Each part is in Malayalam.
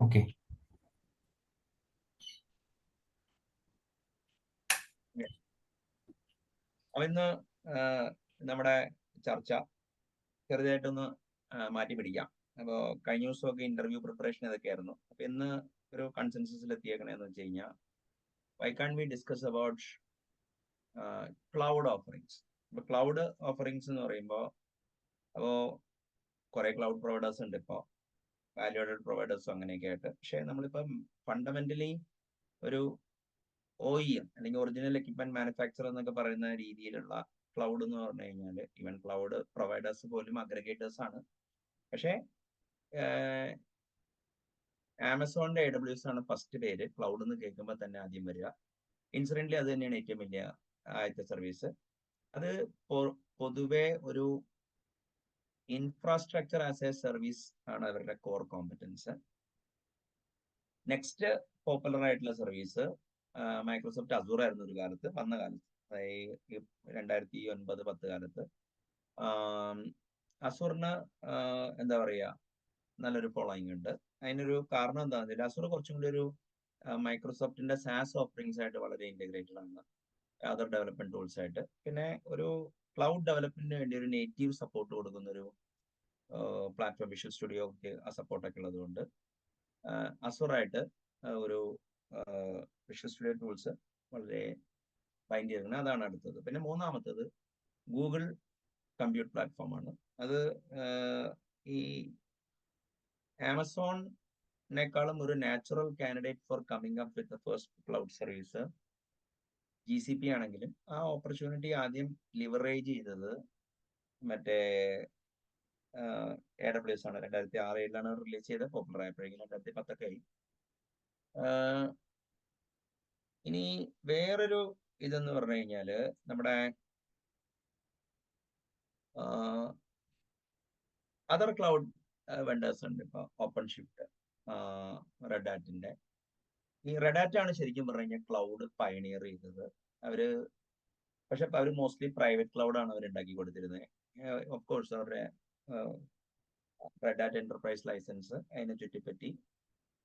ഓക്കെ. അപ്പൊ ഇന്ന് നമ്മുടെ ചർച്ച ചെറുതായിട്ടൊന്ന് മാറ്റി പിടിക്കാം. അപ്പോൾ കഴിഞ്ഞ ദിവസമൊക്കെ ഇന്റർവ്യൂ പ്രിപ്പറേഷൻ ഇതൊക്കെയായിരുന്നു. അപ്പൊ ഇന്ന് ഒരു കൺസെൻസസിൽ എത്തിയേക്കണേന്ന് വെച്ച് കഴിഞ്ഞാൽ why can we discuss about cloud offerings. ഇപ്പൊ ക്ലൗഡ് ഓഫറിങ്സ് എന്ന് പറയുമ്പോൾ അപ്പോൾ കുറെ ക്ലൗഡ് പ്രൊവൈഡേഴ്സ് ഉണ്ട്, ഇപ്പോൾ വാല്യൂഡഡ് പ്രൊവൈഡേഴ്സും അങ്ങനെയൊക്കെ ആയിട്ട്. പക്ഷെ നമ്മളിപ്പം ഫണ്ടമെന്റലി ഒരു OEM അല്ലെങ്കിൽ ഒറിജിനൽ എക്യുപ്മെന്റ് മാനുഫാക്ചർ എന്നൊക്കെ പറയുന്ന രീതിയിലുള്ള ക്ലൗഡ് എന്ന് പറഞ്ഞു കഴിഞ്ഞാൽ ഈവൻ ക്ലൗഡ് പ്രൊവൈഡേഴ്സ് പോലും അഗ്രഗേറ്റേഴ്സ് ആണ്. പക്ഷേ ആമസോണിന്റെ AWS ആണ് ഫസ്റ്റ് പേര് ക്ലൗഡ് എന്ന് കേൾക്കുമ്പോൾ തന്നെ ആദ്യം വരിക. ഇൻസിഡന്റ്ലി അത് തന്നെയാണ് ഏറ്റവും വലിയ ആദ്യത്തെ സർവീസ്. അത് പൊതുവെ ഒരു ഇൻഫ്രാസ്ട്രക്ചർ ആസ് എ സർവീസ് ആണ് അവരുടെ കോർ കോമ്പറ്റൻസ്. നെക്സ്റ്റ് പോപ്പുലർ ആയിട്ടുള്ള സർവീസ് മൈക്രോസോഫ്റ്റ് അസൂർ ആയിരുന്നു ഒരു കാലത്ത്, വന്ന കാലത്ത്, അതായത് 2009-10 കാലത്ത്. അസൂറിന് എന്താ പറയുക, നല്ലൊരു ഫോളോയിങ് ഉണ്ട്. അതിനൊരു കാരണം എന്താണെന്ന് വെച്ചാൽ അസൂർ കുറച്ചും കൂടി ഒരു മൈക്രോസോഫ്റ്റിന്റെ സാസ് ഓഫറിങ്സ് ആയിട്ട് വളരെ ഇന്റഗ്രേറ്റഡ് ആണ്, അതർ ഡെവലപ്മെന്റ് ടൂൾസ് ആയിട്ട്. പിന്നെ ഒരു ക്ലൗഡ് ഡെവലപ്മെന്റിന് വേണ്ടി ഒരു നേറ്റീവ് സപ്പോർട്ട് കൊടുക്കുന്ന ഒരു പ്ലാറ്റ്ഫോം, വിഷ്വൽ സ്റ്റുഡിയോ സപ്പോർട്ടൊക്കെ ഉള്ളതുകൊണ്ട് അസൂറായിട്ട് ഒരു വിഷ്വൽ സ്റ്റുഡിയോ ടൂൾസ് വളരെ ബൈൻഡ് ചെയ്തിരുന്നത്. അതാണ് അടുത്തത്. പിന്നെ മൂന്നാമത്തത് ഗൂഗിൾ കമ്പ്യൂട്ട് പ്ലാറ്റ്ഫോമാണ്. അത് ഈ ആമസോണിനേക്കാളും ഒരു natural candidate for coming up with the first cloud service GCP ആണെങ്കിലും ആ ഓപ്പർച്യൂണിറ്റി ആദ്യം ലിവറേജ് ചെയ്തത് മറ്റേ AWS ആണ്. 2006-7 റിലീസ് ചെയ്ത് പോപ്പുലർ ആയപ്പോഴേക്കും 2010 ആയി. ഇനി വേറൊരു ഇതെന്ന് പറഞ്ഞു കഴിഞ്ഞാല് നമ്മുടെ അതർ ക്ലൗഡ് വെണ്ടേഴ്സ് ഉണ്ട്. ഇപ്പൊ ഓപ്പൺ ഷിഫ്റ്റ്, റെഡ് ഹാറ്റിന്റെ. ഈ റെഡ് ഹാറ്റ് ആണ് ശരിക്കും പറഞ്ഞു കഴിഞ്ഞാൽ ക്ലൗഡ് പയനിയർ ചെയ്തത്. പക്ഷെ അവർ മോസ്റ്റ്ലി പ്രൈവറ്റ് ക്ലൗഡ് ആണ് അവർ ഉണ്ടാക്കി കൊടുത്തിരുന്നത്. ഓഫ് കോഴ്സ് അവരുടെ റെഡ് ഹാറ്റ് എന്റർപ്രൈസ് ലൈസൻസ് അതിനെ ചുറ്റിപ്പറ്റി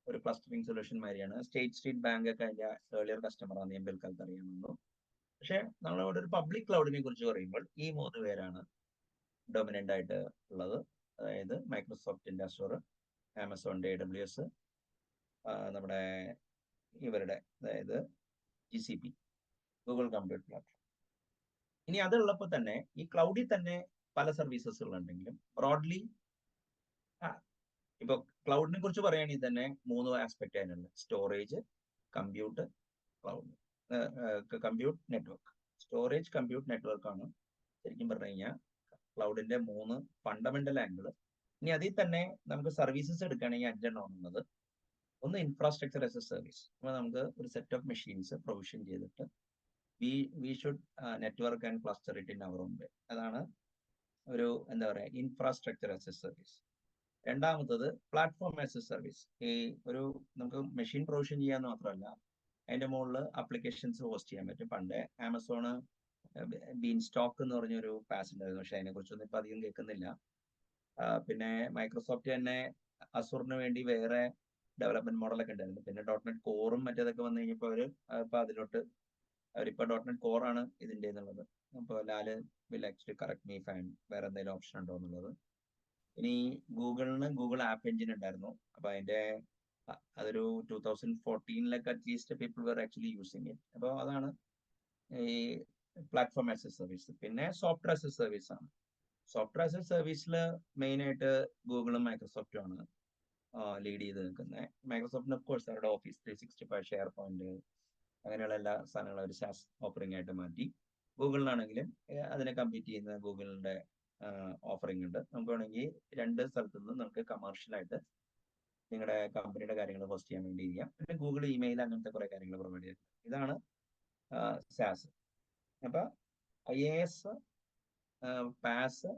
ഒരു ക്ലസ്റ്ററിംഗ് സൊല്യൂഷൻ മാതിരിയാണ്. സ്റ്റേറ്റ് സ്ട്രീറ്റ് ബാങ്ക് ഒക്കെ അതിന്റെ ഏർലിയർ കസ്റ്റമറാണ്, ഞാൻ പിൽക്കാലത്ത് അറിയാമെന്നു. പക്ഷെ നമ്മളിവിടെ ഒരു പബ്ലിക് ക്ലൗഡിനെ കുറിച്ച് പറയുമ്പോൾ ഈ 3 പേരാണ് ഡൊമിനന്റ് ആയിട്ട് ഉള്ളത്. അതായത് മൈക്രോസോഫ്റ്റിന്റെ അസൂർ, ആമസോണിന്റെ AWS, നമ്മുടെ ഇവരുടെ അതായത് GCP, ഗൂഗിൾ കമ്പ്യൂട്ട് പ്ലാറ്റ്ഫോം. ഇനി അതുള്ളപ്പോൾ തന്നെ ഈ ക്ലൗഡിൽ തന്നെ പല സർവീസസുകളുണ്ടെങ്കിലും ബ്രോഡ്ലി ഇപ്പൊ ക്ലൗഡിനെ കുറിച്ച് പറയുകയാണെങ്കിൽ തന്നെ 3 ആസ്പെക്ട് അതിനുണ്ട്: storage, compute, cloud, compute network. Storage, compute, network ആണ് ശരിക്കും പറഞ്ഞു കഴിഞ്ഞാൽ ക്ലൗഡിന്റെ 3 ഫണ്ടമെന്റൽ ആംഗിൾ. ഇനി അതിൽ തന്നെ നമുക്ക് സർവീസസ് എടുക്കുകയാണെങ്കിൽ 5 ഉള്ളത്. ഒന്ന് ഇൻഫ്രാസ്ട്രക്ചർ ആസ് എ സർവീസ്. അപ്പൊ നമുക്ക് ഒരു സെറ്റ് ഓഫ് മെഷീൻസ് പ്രൊവിഷൻ ചെയ്തിട്ട് we should network and cluster it in our own way. അതാണ് ഒരു എന്താ പറയുക ഇൻഫ്രാസ്ട്രക്ചർ ആസ് എ സർവീസ്. രണ്ടാമത്തത് പ്ലാറ്റ്ഫോം ആസ് എ സർവീസ്. ഈ ഒരു നമുക്ക് മെഷീൻ പ്രൊവിഷൻ ചെയ്യാന്ന് മാത്രമല്ല അതിന്റെ മുകളിൽ ആപ്ലിക്കേഷൻസ് ഹോസ്റ്റ് ചെയ്യാൻ പറ്റും. പണ്ട് ആമസോണ് ബീൻ സ്റ്റോക്ക് എന്ന് പറഞ്ഞൊരു പാസ് ഉണ്ടായിരുന്നു, പക്ഷെ അതിനെ കുറിച്ചൊന്നും ഇപ്പൊ അധികം കേൾക്കുന്നില്ല. പിന്നെ മൈക്രോസോഫ്റ്റ് തന്നെ അസൂറിന് വേണ്ടി വേറെ ഡെവലപ്മെന്റ് മോഡലൊക്കെ ഉണ്ടായിരുന്നു. പിന്നെ .NET കോറും മറ്റേതൊക്കെ വന്നു കഴിഞ്ഞപ്പോൾ അവരിപ്പോ .NET കോറാണ് ഇതിന്റെ എന്നുള്ളത്. അപ്പോൾ Lal will actually correct me fine വേറെ എന്തെങ്കിലും ഓപ്ഷൻ ഉണ്ടോ എന്നുള്ളത്. ഇനി ഗൂഗിളിന് ഗൂഗിൾ ആപ്പ് എഞ്ചിൻ ഉണ്ടായിരുന്നു. അപ്പൊ അതൊരു 2014 at least people were actually using it. അപ്പോൾ അതാണ് ഈ പ്ലാറ്റ്ഫോം ആസ് എ സർവീസ്. പിന്നെ സോഫ്റ്റ്വെയർ ആസ് എ സർവീസ് ആണ്. സോഫ്റ്റ്വെയർ ആസ് എ സർവീസിൽ മെയിൻ ആയിട്ട് ഗൂഗിളും മൈക്രോസോഫ്റ്റും ആണ് ലീഡ് ചെയ്ത് നിൽക്കുന്നത്. മൈക്രോസോഫ്റ്റിന് ഓഫ് കോഴ്സ് അവരുടെ Office 365, ഷെയർ പോയിന്റ് അങ്ങനെയുള്ള എല്ലാ സാധനങ്ങളും ഒരു സാസ് ഓഫറിംഗ് ആയിട്ട് മാറ്റി. ഗൂഗിളിനാണെങ്കിലും അതിനെ കമ്പീറ്റ് ചെയ്യുന്ന ഗൂഗിളിന്റെ ഓഫറിംഗ് ഉണ്ട്. നമുക്ക് വേണമെങ്കിൽ 2 സ്ഥലത്തു നിന്നും നമുക്ക് കമേഴ്ഷ്യലായിട്ട് നിങ്ങളുടെ കമ്പനിയുടെ കാര്യങ്ങൾ ഹോസ്റ്റ് ചെയ്യാൻ വേണ്ടി ചെയ്യാം. പിന്നെ ഗൂഗിൾ ഇമെയിൽ അങ്ങനത്തെ കുറെ കാര്യങ്ങൾ പ്രൊവൈഡ് ചെയ്യും. ഇതാണ് സാസ്. അപ്പൊ IaaS, പാസ്,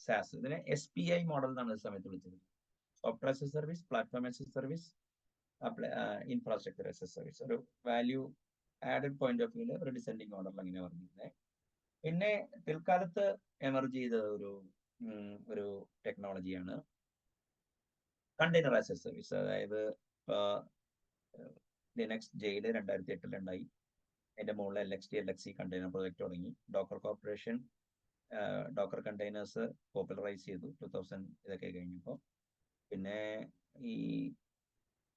സാസ്. ഇതിനെ SPI മോഡൽ എന്നാണ് ഈ സമയത്ത് വിളിച്ചത്. Software as a service, platform as a service, infrastructure as a service. ഒരു വാല്യൂ ആഡഡ് പോയിന്റ് ഓഫ് വ്യൂല് ഒരു ഡിസെൻഡിങ് ഓർഡറിൽ അങ്ങനെ പറഞ്ഞിരുന്നത്. പിന്നെ പിൽക്കാലത്ത് എമർജ് ചെയ്ത ഒരു ടെക്നോളജിയാണ് കണ്ടെയ്നർ ആസ് എ സർവീസ്. അതായത് ലിനക്സ് ജയിൽ 2008 ഉണ്ടായി. അതിന്റെ മുകളിൽ LXD LXC കണ്ടെയ്നർ പ്രൊജക്ട് തുടങ്ങി. Docker corporation Docker containers popularise ചെയ്തു 2000 ഇതൊക്കെ കഴിഞ്ഞപ്പോൾ. പിന്നെ ഈ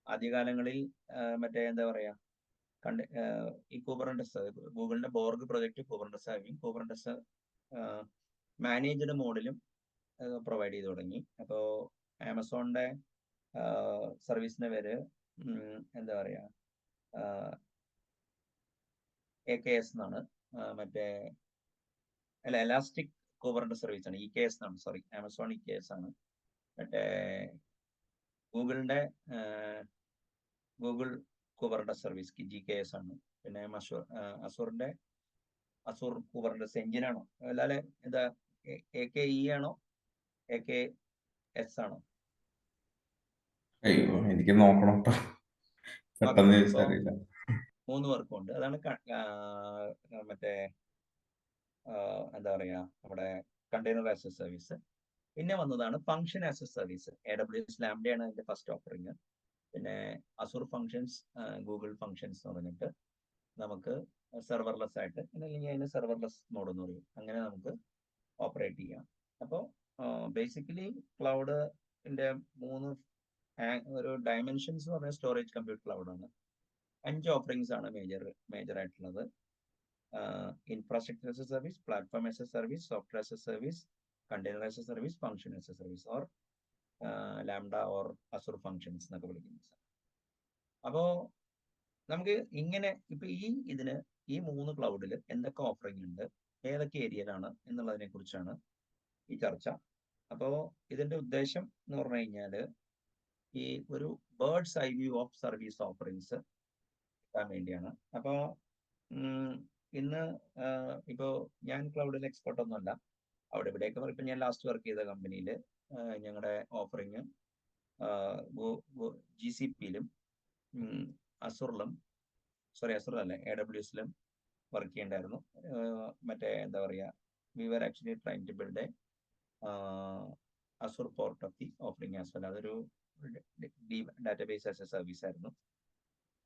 ആദ്യകാലങ്ങളിൽ മറ്റേ എന്താ പറയാ ഈ കുബർനെറ്റിസ്, ഗൂഗിളിന്റെ ബോർഗ് പ്രൊജക്ട് കുബർനെറ്റിസ് ആയി. കുബർനെറ്റിസ് മാനേജ്ഡ് മോഡിലും പ്രൊവൈഡ് ചെയ്ത് തുടങ്ങി. അപ്പോൾ ആമസോണിന്റെ സർവീസിന്റെ പേര് എന്താ പറയാ AKS എന്നാണ്. മറ്റേ അല്ല, എലാസ്റ്റിക് കുബർനെറ്റിസ് സർവീസ് ആണ്. EKS എന്നാണ്, സോറി, ആമസോൺ EKS ആണ്. മറ്റേ ഗൂഗിളിന്റെ ഗൂഗിൾ കുബർനെറ്റിസ് സർവീസ് GKS ആണ്. പിന്നെ അസൂറിന്റെ അസൂർ കുബർനെറ്റിസ് എഞ്ചിനാണോ അല്ലാതെ എന്താ AKE ആണോ AKS ആണോ? അയ്യോ, എനിക്ക് നോക്കണം, പെട്ടെന്ന് ചോദിച്ചറിയില്ല. 3 പേർക്കും ഉണ്ട്. അതാണ് മറ്റേ എന്താ പറയാ നമ്മുടെ കണ്ടെയ്നർ ആസ് എ സർവീസ്. പിന്നെ വന്നതാണ് function as a service. AWS Lambda ആണ് അതിന്റെ ഫസ്റ്റ് ഓഫറിങ്. പിന്നെ അസൂർ ഫങ്ഷൻസ്, ഗൂഗിൾ ഫങ്ഷൻസ് എന്ന് പറഞ്ഞിട്ട് നമുക്ക് സെർവർലെസ് ആയിട്ട്, അല്ലെങ്കിൽ അതിന് സെർവർലെസ് മോഡ് എന്ന് പറയും, അങ്ങനെ നമുക്ക് ഓപ്പറേറ്റ് ചെയ്യാം. അപ്പോൾ ബേസിക്കലി ക്ലൗഡിന്റെ 3 ഒരു ഡയമെൻഷൻസ് എന്ന് പറഞ്ഞാൽ സ്റ്റോറേജ്, കമ്പ്യൂട്ട്, ക്ലൗഡ് ആണ്. 5 ഓഫറിങ്സ് ആണ് മേജർ ആയിട്ടുള്ളത്. Infrastructure as a service, platform as a service, software as a service, container as a service, function as a service, or lambda or Azure functions എന്നൊക്കെ വിളിക്കുന്നത്. അപ്പോ നമുക്ക് ഇങ്ങനെ ഇപ്പൊ ഇതിന് ഈ 3 ക്ലൗഡിൽ എന്തൊക്കെ ഓഫറിംഗ് ഉണ്ട്, ഏതൊക്കെ ഏരിയയിലാണ് എന്നുള്ളതിനെ കുറിച്ചാണ് ഈ ചർച്ച. അപ്പോ ഇതിന്റെ ഉദ്ദേശം എന്ന് പറഞ്ഞു കഴിഞ്ഞാല് ഈ ഒരു birds eye view of service offerings കിട്ടാൻ വേണ്ടിയാണ്. അപ്പോ ഇന്ന് ഇപ്പോ ഞാൻ ക്ലൗഡിൽ എക്സ്പെർട്ട് ഒന്നുമല്ല. അവിടെ ഇവിടെയൊക്കെ ഇപ്പൊ ഞാൻ ലാസ്റ്റ് വർക്ക് ചെയ്ത കമ്പനിയിൽ ഞങ്ങളുടെ ഓഫറിങ് GCPയിലും അസൂറിലും, അസൂറിലല്ല AWSലും വർക്ക് ചെയ്യണ്ടായിരുന്നു. മറ്റേ എന്താ പറയാ, we were actually trying to build Azure port of the offering as well. അതൊരു ഡാറ്റാബേസ് ആസ് എ സർവീസ് ആയിരുന്നു.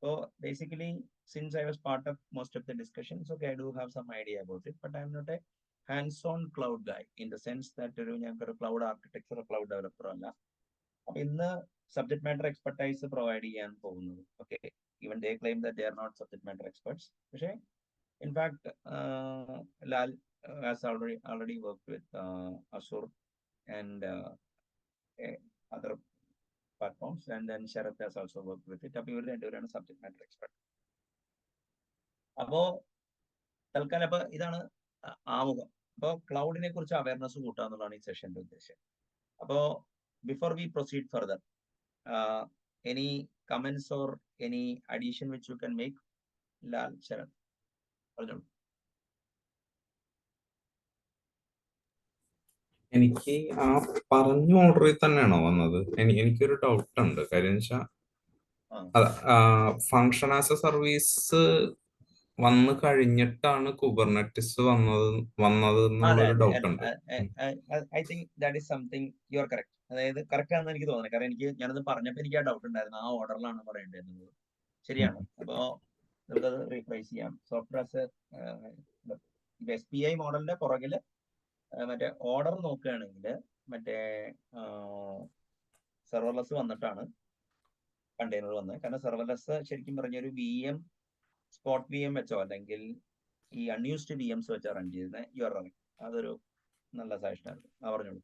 So basically, since I was part of most of the discussions, okay, I do have some idea about it, but I'm not a hands-on cloud guy in the sense that ഞങ്ങൾക്ക് cloud architecture, cloud developer അല്ല. അപ്പൊ ഇന്ന് സബ്ജക്ട് മാറ്റർ എക്സ്പെർട്ടൈസ് പ്രൊവൈഡ് ചെയ്യാൻ പോകുന്നത്. Okay, even they claim that they are not subject matter experts. പക്ഷേ in fact Lal has already worked with Azure and other platforms, and then Sharath has also worked with it. അപ്പോൾ ഇവർ രണ്ടുപേരാണ് സബ്ജക്ട് മാറ്റർ എക്സ്പെർട്ട്. അപ്പോ തൽക്കാലം അപ്പൊ ഇതാണ് ആമുഖം. അപ്പോൾ ക്ലൗഡിനെ കുറിച്ച് അവയർനെസ് കൂട്ടുക എന്നുള്ളതാണ് ഈ സെഷന്റെ ഉദ്ദേശം. അപ്പോ before we proceed further, any comments or any addition which you can make? Lal, Sarath, പറഞ്ഞോളൂ. എനിക്ക് ആ പറഞ്ഞ ഓർഡറിൽ തന്നെയാണോ വന്നത്? എനിക്കൊരു ഡൗട്ട് ഉണ്ട്. കാര്യം വെച്ചാൽ ഫങ്ഷൻ ആസ് എ സർവീസ് വന്നു കഴിഞ്ഞിട്ടാണ് കുബർനെറ്റിസ് വന്നത് എന്നുള്ളൊരു ഡൗട്ട് ഉണ്ട്. I think that is something you are correct. അതായത് കറക്റ്റ് ആണെന്ന് എനിക്ക് തോന്നുന്നത്. കാരണം ഞാനത് പറഞ്ഞപ്പോൾ എനിക്ക് ആ ഡൗട്ട് ഉണ്ടായിരുന്നു, ആ ഓർഡറിലാണ് പറയേണ്ടത്. ശരിയാണ്. അപ്പോ നമുക്കത് റീപ്ലേസ് ചെയ്യാം. സോഫ്റ്റ്വെയർ SPI മോഡലിന്റെ പുറകില് മറ്റേ ഓർഡർ നോക്കുകയാണെങ്കിൽ മറ്റേ സെർവർലെസ് വന്നിട്ടാണ് കണ്ടെയ്നർ വന്നത്. കാരണം സെർവർലെസ് ശരിക്കും പറഞ്ഞൊരു VM, സ്പോട്ട് VM വെച്ചോ അല്ലെങ്കിൽ ഈ അൺയൂസ്ഡ് VMs വെച്ചാൽ റൺ ചെയ്തത്. You are right. അതൊരു നല്ല സജഷൻ ആയിരുന്നു. പറഞ്ഞോളൂ.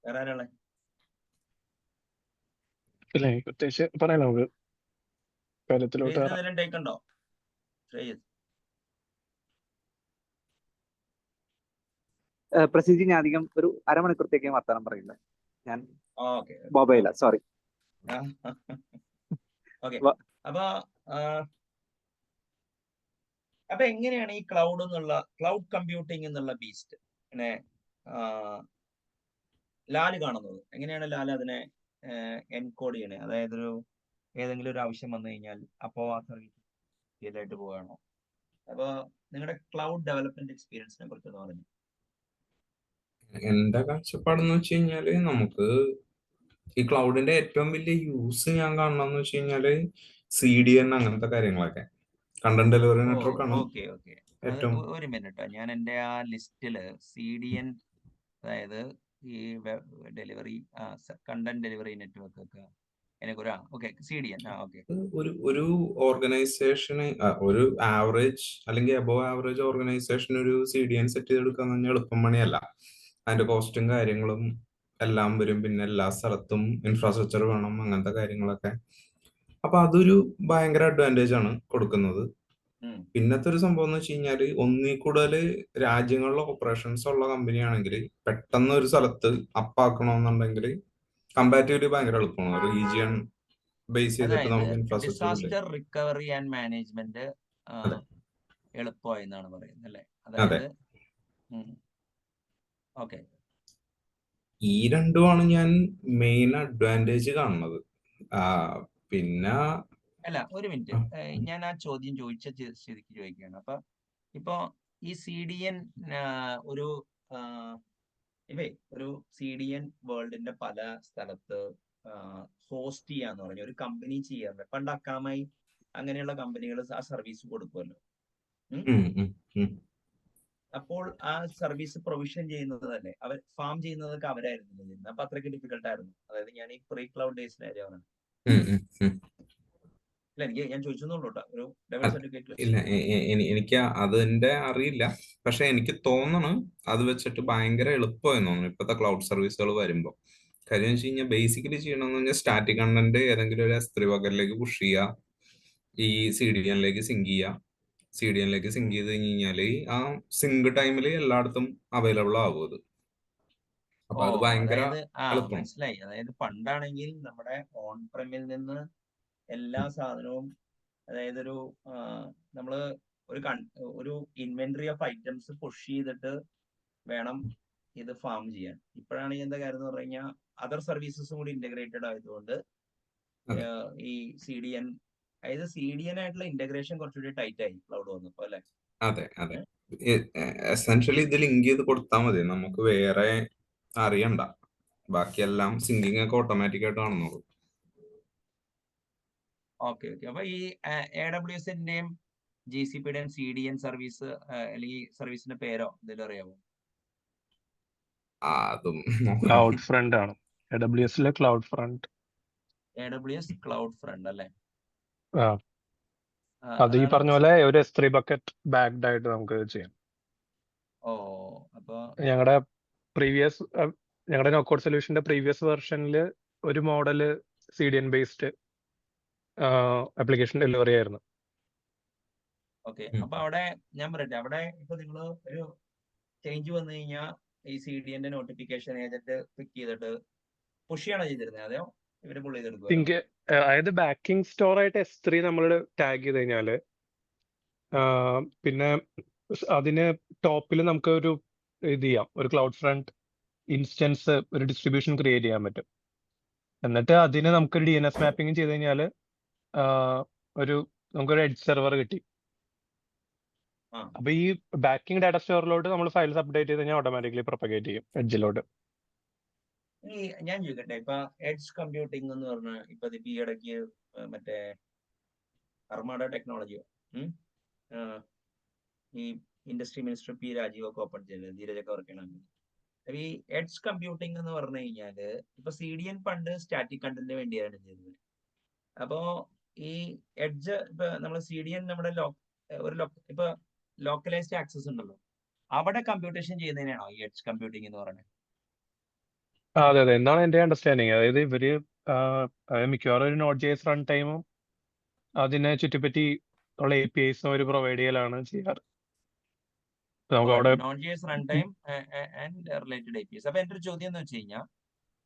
വേറെ ആരാളെ? ഇല്ല, പ്രത്യേകിച്ച് പറയാം നമുക്ക് കാര്യത്തിലോട്ട്. ടേക്ക് ഉണ്ടോ ശ്രേയസ്? പ്രസിദ്ധി, ഞാൻ അധികം ഒരു അരമണിക്കൂറത്തേക്ക് വർത്താനം പറയില്ല. ഞാൻ ബോബയില്ല, സോറി. ഓക്കെ. അപ്പൊ എങ്ങനെയാണ് ഈ ക്ലൗഡ് കമ്പ്യൂട്ടിംഗ് എന്നുള്ള ബീസ്റ്റ് പിന്നെ ലാല് കാണുന്നത്? എങ്ങനെയാണ് ലാൽ അതിനെ എൻകോഡ് ചെയ്യണേ? അതായത് ഏതെങ്കിലും ഒരു ആവശ്യം വന്നു കഴിഞ്ഞാൽ അപ്പോ ആ സർവീസ് ആയിട്ട് പോവുകയാണോ? അപ്പൊ നിങ്ങളുടെ ക്ലൗഡ് ഡെവലപ്മെന്റ് എക്സ്പീരിയൻസിനെ കുറിച്ച് ഒന്ന് പറഞ്ഞു. എന്റെ കാഴ്ചപ്പാടെന്ന് വെച്ച് കഴിഞ്ഞാല് നമുക്ക് ഈ ക്ലൗഡിന്റെ ഏറ്റവും വലിയ യൂസ് ഞാൻ കാണണമെന്ന് വെച്ച് കഴിഞ്ഞാല് CDN അങ്ങനത്തെ കാര്യങ്ങളൊക്കെ, കണ്ടന്റ് ഡെലിവറി ഓ നെറ്റ്വർക്ക് ആണ് ഓക്കെ ഓക്കെ. അത് ഏറ്റവും. ഒരു മിനിറ്റ്, ഞാൻ എൻ്റെ ആ ലിസ്റ്റില് CDN, അതായത് ഈ ഡെലിവറി കണ്ടന്റ് ഡെലിവറി നെറ്റ്വർക്ക് ഒക്കെ അതിനെക്കുറിച്ച് ഓക്കെ CDN ഓക്കെ. ഒരു ഓർഗനൈസേഷന് ഒരു ആവറേജ് അല്ലെങ്കിൽ അബോവ് ആവറേജ് ഓർഗനൈസേഷൻ ഒരു CDN സെറ്റ് ചെയ്തെടുക്കാന്ന് പറഞ്ഞാൽ എളുപ്പം പണിയല്ല. അതിന്റെ കോസ്റ്റും കാര്യങ്ങളും എല്ലാം വരും, പിന്നെ എല്ലാ സ്ഥലത്തും ഇൻഫ്രാസ്ട്രക്ചർ വേണം, അങ്ങനത്തെ കാര്യങ്ങളൊക്കെ. അപ്പൊ അതൊരു ഭയങ്കര അഡ്വാൻറ്റേജ് ആണ് കൊടുക്കുന്നത്. പിന്നത്തെ ഒരു സംഭവം എന്ന് വെച്ച് കഴിഞ്ഞാല് ഒന്നിൽ കൂടുതൽ രാജ്യങ്ങളിലെ ഓപ്പറേഷൻസ് ഉള്ള കമ്പനി ആണെങ്കിൽ പെട്ടെന്ന് ഒരു സ്ഥലത്ത് അപ്പാക്കണമെന്നുണ്ടെങ്കിൽ കമ്പാരിറ്റീവ്ലി ഭയങ്കര എളുപ്പമാണ്. റീജിയൻ ബേസ് ചെയ്തിട്ട് അതായത് നമുക്ക് ഇൻഫ്രാസ്ട്രക്ചർ ഇല്ലേ. ഡിസാസ്റ്റർ റിക്കവറി ആൻഡ് മാനേജ്മെന്റ് അതെ എളുപ്പമായി എന്നാണ് പറയുന്നത് അല്ലേ? അതെ, അതായത് ഓക്കെ. ഈ രണ്ടുമാണ് ഞാൻ മെയിൻ അഡ്വാൻറ്റേജ് കാണുന്നത്. ആ, പിന്നെ അല്ല ഒരു മിനിറ്റ്, ആ, ഞാൻ ആ ചോദ്യം ചോദിച്ച സ്ഥിതിക്ക് ചോദിക്കുകയാണ്. അപ്പൊ ഇപ്പോ ഈ CDN ഒരു ഒരു CDN വേൾഡിന്റെ പല സ്ഥലത്ത് ഹോസ്റ്റ് ചെയ്യാന്ന് പറഞ്ഞു ഒരു കമ്പനി ചെയ്യാറുണ്ട്. പണ്ട് അക്കാമായി അങ്ങനെയുള്ള കമ്പനികൾ ആ സർവീസ് കൊടുക്കുമല്ലോ. ഉം, ഉം, ഉം. അപ്പോൾ ആ സർവീസ് പ്രൊവിഷൻ ചെയ്യുന്നത് തന്നെ അവർ ഫാം ചെയ്യുന്നതൊക്കെ അവരായിരുന്നു ചെയ്യുന്നത്. അപ്പൊ അത്രയ്ക്ക് ഡിഫിക്കൽട്ട് ആയിരുന്നു. അതായത് ഞാൻ ഈ പ്രീ ക്ലൗഡ് ഡേയ്സിന്റെ കാര്യമാണ്. ഉം, ഉം, ഉം. ഇല്ല ഞാൻ ചോദിച്ചെന്നുള്ളൂ കേട്ടോ, ഒരു ഡബിൾ അത് സർട്ടിഫിക്കറ്റ്. ഇല്ല, എനിക്ക് അതിന്റെ അറിയില്ല. പക്ഷെ എനിക്ക് തോന്നണ് അത് വെച്ചിട്ട് ഭയങ്കര എളുപ്പമായി തോന്നുന്നു ഇപ്പോഴത്തെ ക്ലൗഡ് സർവീസുകൾ വരുമ്പോൾ. കാര്യം വെച്ച് കഴിഞ്ഞാൽ ബേസിക്കലി ചെയ്യണമെന്ന് പറഞ്ഞാൽ സ്റ്റാറ്റിക് കണ്ടന്റ് ഏതെങ്കിലും ഒരു S3 ബക്കറ്റിലേക്ക് പുഷ് ചെയ്യുക, ഈ CDNലേക്ക് സിങ്ക് ചെയ്യുക. CDNലേക്ക് സിങ്ക് ചെയ്ത് കഴിഞ്ഞാൽ ആ സിങ്ക് ടൈമിൽ എല്ലായിടത്തും അവൈലബിൾ ആവും അത്. അപ്പൊ അത് ഭയങ്കര അതായത് എളുപ്പമാണ്. മനസ്സിലായി. അതായത് പണ്ടാണെങ്കിൽ നമ്മുടെ ഓൺ പ്രെമിൽ നിന്ന് എല്ലാ സാധനവും, അതായത് നമ്മള് ഒരു ഇൻവെന്ററി ഓഫ് ഐറ്റംസ് പുഷ് ചെയ്തിട്ട് വേണം ഇത് ഫാം ചെയ്യാൻ. ഇപ്പോഴാണെങ്കിൽ എന്താ കാര്യം എന്ന് പറഞ്ഞു കഴിഞ്ഞാൽ അതർ സർവീസസും കൂടി ഇന്റഗ്രേറ്റഡ് ആയതുകൊണ്ട് അതെ ഈ CDN, അതായത് CDN ആയിട്ടുള്ള ഇന്റഗ്രേഷൻ കുറച്ചുകൂടി ടൈറ്റ് ആയി ക്ലൗഡ് വന്നപ്പോ അല്ലെ? അതെ അതെ. എസെൻഷ്യലി ഇത് ലിങ്ക് ചെയ്ത് കൊടുത്താൽ മതി, നമുക്ക് വേറെ അറിയണ്ട. ബാക്കിയെല്ലാം സിങ്കിങ് ഒക്കെ ഓട്ടോമാറ്റിക് ആയിട്ട് കാണുന്നുള്ളൂ. Okay okay. അപ്പൊ ഈ AWSന്റെയും GCPയുടെയും CDN സർവീസ് അല്ലെങ്കിൽ സർവീസിന്റെ പേരോ എന്തെങ്കിലും അറിയാമോ? അതും ക്ലൗഡ് ഫ്രണ്ട് ആണ്. AWSലെ cloud front. AWS cloud front അല്ലേ? അത് ഈ പറഞ്ഞ പോലെ ഒരു S3 ബക്കറ്റ് ബാക്ക്ഡ് ആയിട്ട് നമുക്ക് ചെയ്യാം. അപ്പൊ ഞങ്ങളുടെ നോക്കൗട്ട് സൊല്യൂഷന്റെ പ്രീവിയസ് വെർഷനിൽ ഒരു model CDN based application delivery ആയിരുന്നു. ഓക്കെ. അപ്പൊ അവിടെ ഞാൻ പറയട്ടെ, അവിടെ ഇപ്പൊ നിങ്ങൾ ഒരു ചേഞ്ച് വന്നു കഴിഞ്ഞാൽ ഈ CDNന്റെ നോട്ടിഫിക്കേഷൻ ഏജന്റ് ക്ലിക്ക് ചെയ്തിട്ട് പുഷ് ചെയ്യണോ ചെയ്തിരുന്നത്, അതെയോ ഇവര് പുള്ളി ചെയ്തെടുക്കുക? അതായത് ബാക്കിംഗ് സ്റ്റോർ ആയിട്ട് S3 നമ്മൾ ടാഗ് ചെയ്ത് കഴിഞ്ഞാല് പിന്നെ അതിന് ടോപ്പിൽ നമുക്ക് ഒരു ഇത് ചെയ്യാം, ഒരു ക്ലൗഡ് ഫ്രണ്ട് ഇൻസ്റ്റൻസ്, ഒരു ഡിസ്ട്രിബ്യൂഷൻ ക്രിയേറ്റ് ചെയ്യാൻ പറ്റും. എന്നിട്ട് അതിന് നമുക്കൊരു DNS മാപ്പിംഗ് ചെയ്ത് കഴിഞ്ഞാൽ നമുക്കൊരു എഡ്ജ് സെർവർ കിട്ടി. അപ്പൊ ഈ ബാക്കിംഗ് ഡാറ്റ സ്റ്റോറിലോട്ട് നമ്മൾ ഫയൽസ് അപ്ഡേറ്റ് ചെയ്ത് കഴിഞ്ഞാൽ ഓട്ടോമാറ്റിക്കലി പ്രൊപ്പഗേറ്റ് ചെയ്യും എഡ്ജിലോട്ട്. ഞാൻ ചോദിക്കട്ടെ, ഇപ്പൊ എഡ്ജ് കമ്പ്യൂട്ടിംഗ് എന്ന് പറഞ്ഞാൽ ഇപ്പൊ ഈ ഇടയ്ക്ക് മറ്റേ അർമാഡ ടെക്നോളജിയോ ഈ ഇൻഡസ്ട്രി മിനിസ്റ്റർ P രാജീവ് ഒക്കെ ഓപ്പൺ ചെയ്തത്, ധീരജൊക്കെ വർക്ക് ചെയ്യണം. ഈ എഡ്ജ് കമ്പ്യൂട്ടിംഗ് എന്ന് പറഞ്ഞു കഴിഞ്ഞാല് ഇപ്പൊ CDN പണ്ട് സ്റ്റാറ്റിക് കണ്ടന്റിന് വേണ്ടിയാണ് ചെയ്തത്. അപ്പോ ഈ എഡ്ജ് ഇപ്പൊ നമ്മൾ CDN നമ്മുടെ ഇപ്പൊ ലോക്കലൈസ്ഡ് ആക്സസ് ഉണ്ടല്ലോ, അവിടെ കമ്പ്യൂട്ടേഷൻ ചെയ്യുന്നതിനാണോ ഈ എഡ്ജ് കമ്പ്യൂട്ടിംഗ് എന്ന് പറയുന്നത്? അതെ അതെ, എന്നാണ് എന്റെ അണ്ടർസ്റ്റാൻഡിങ്. അതായത് ഇവര് മിക്കവാറും ഒരു Node.js റൺ ടൈമും അതിനെ ചുറ്റിപ്പറ്റി ഉള്ള APIs അവർ പ്രൊവൈഡ് ചെയ്യലാണ് ചെയ്യാറ്. നമുക്ക് അവിടെ Node.js run time and related APIs. അപ്പൊ എന്റെ ഒരു ചോദ്യം എന്ന് വെച്ച് കഴിഞ്ഞാൽ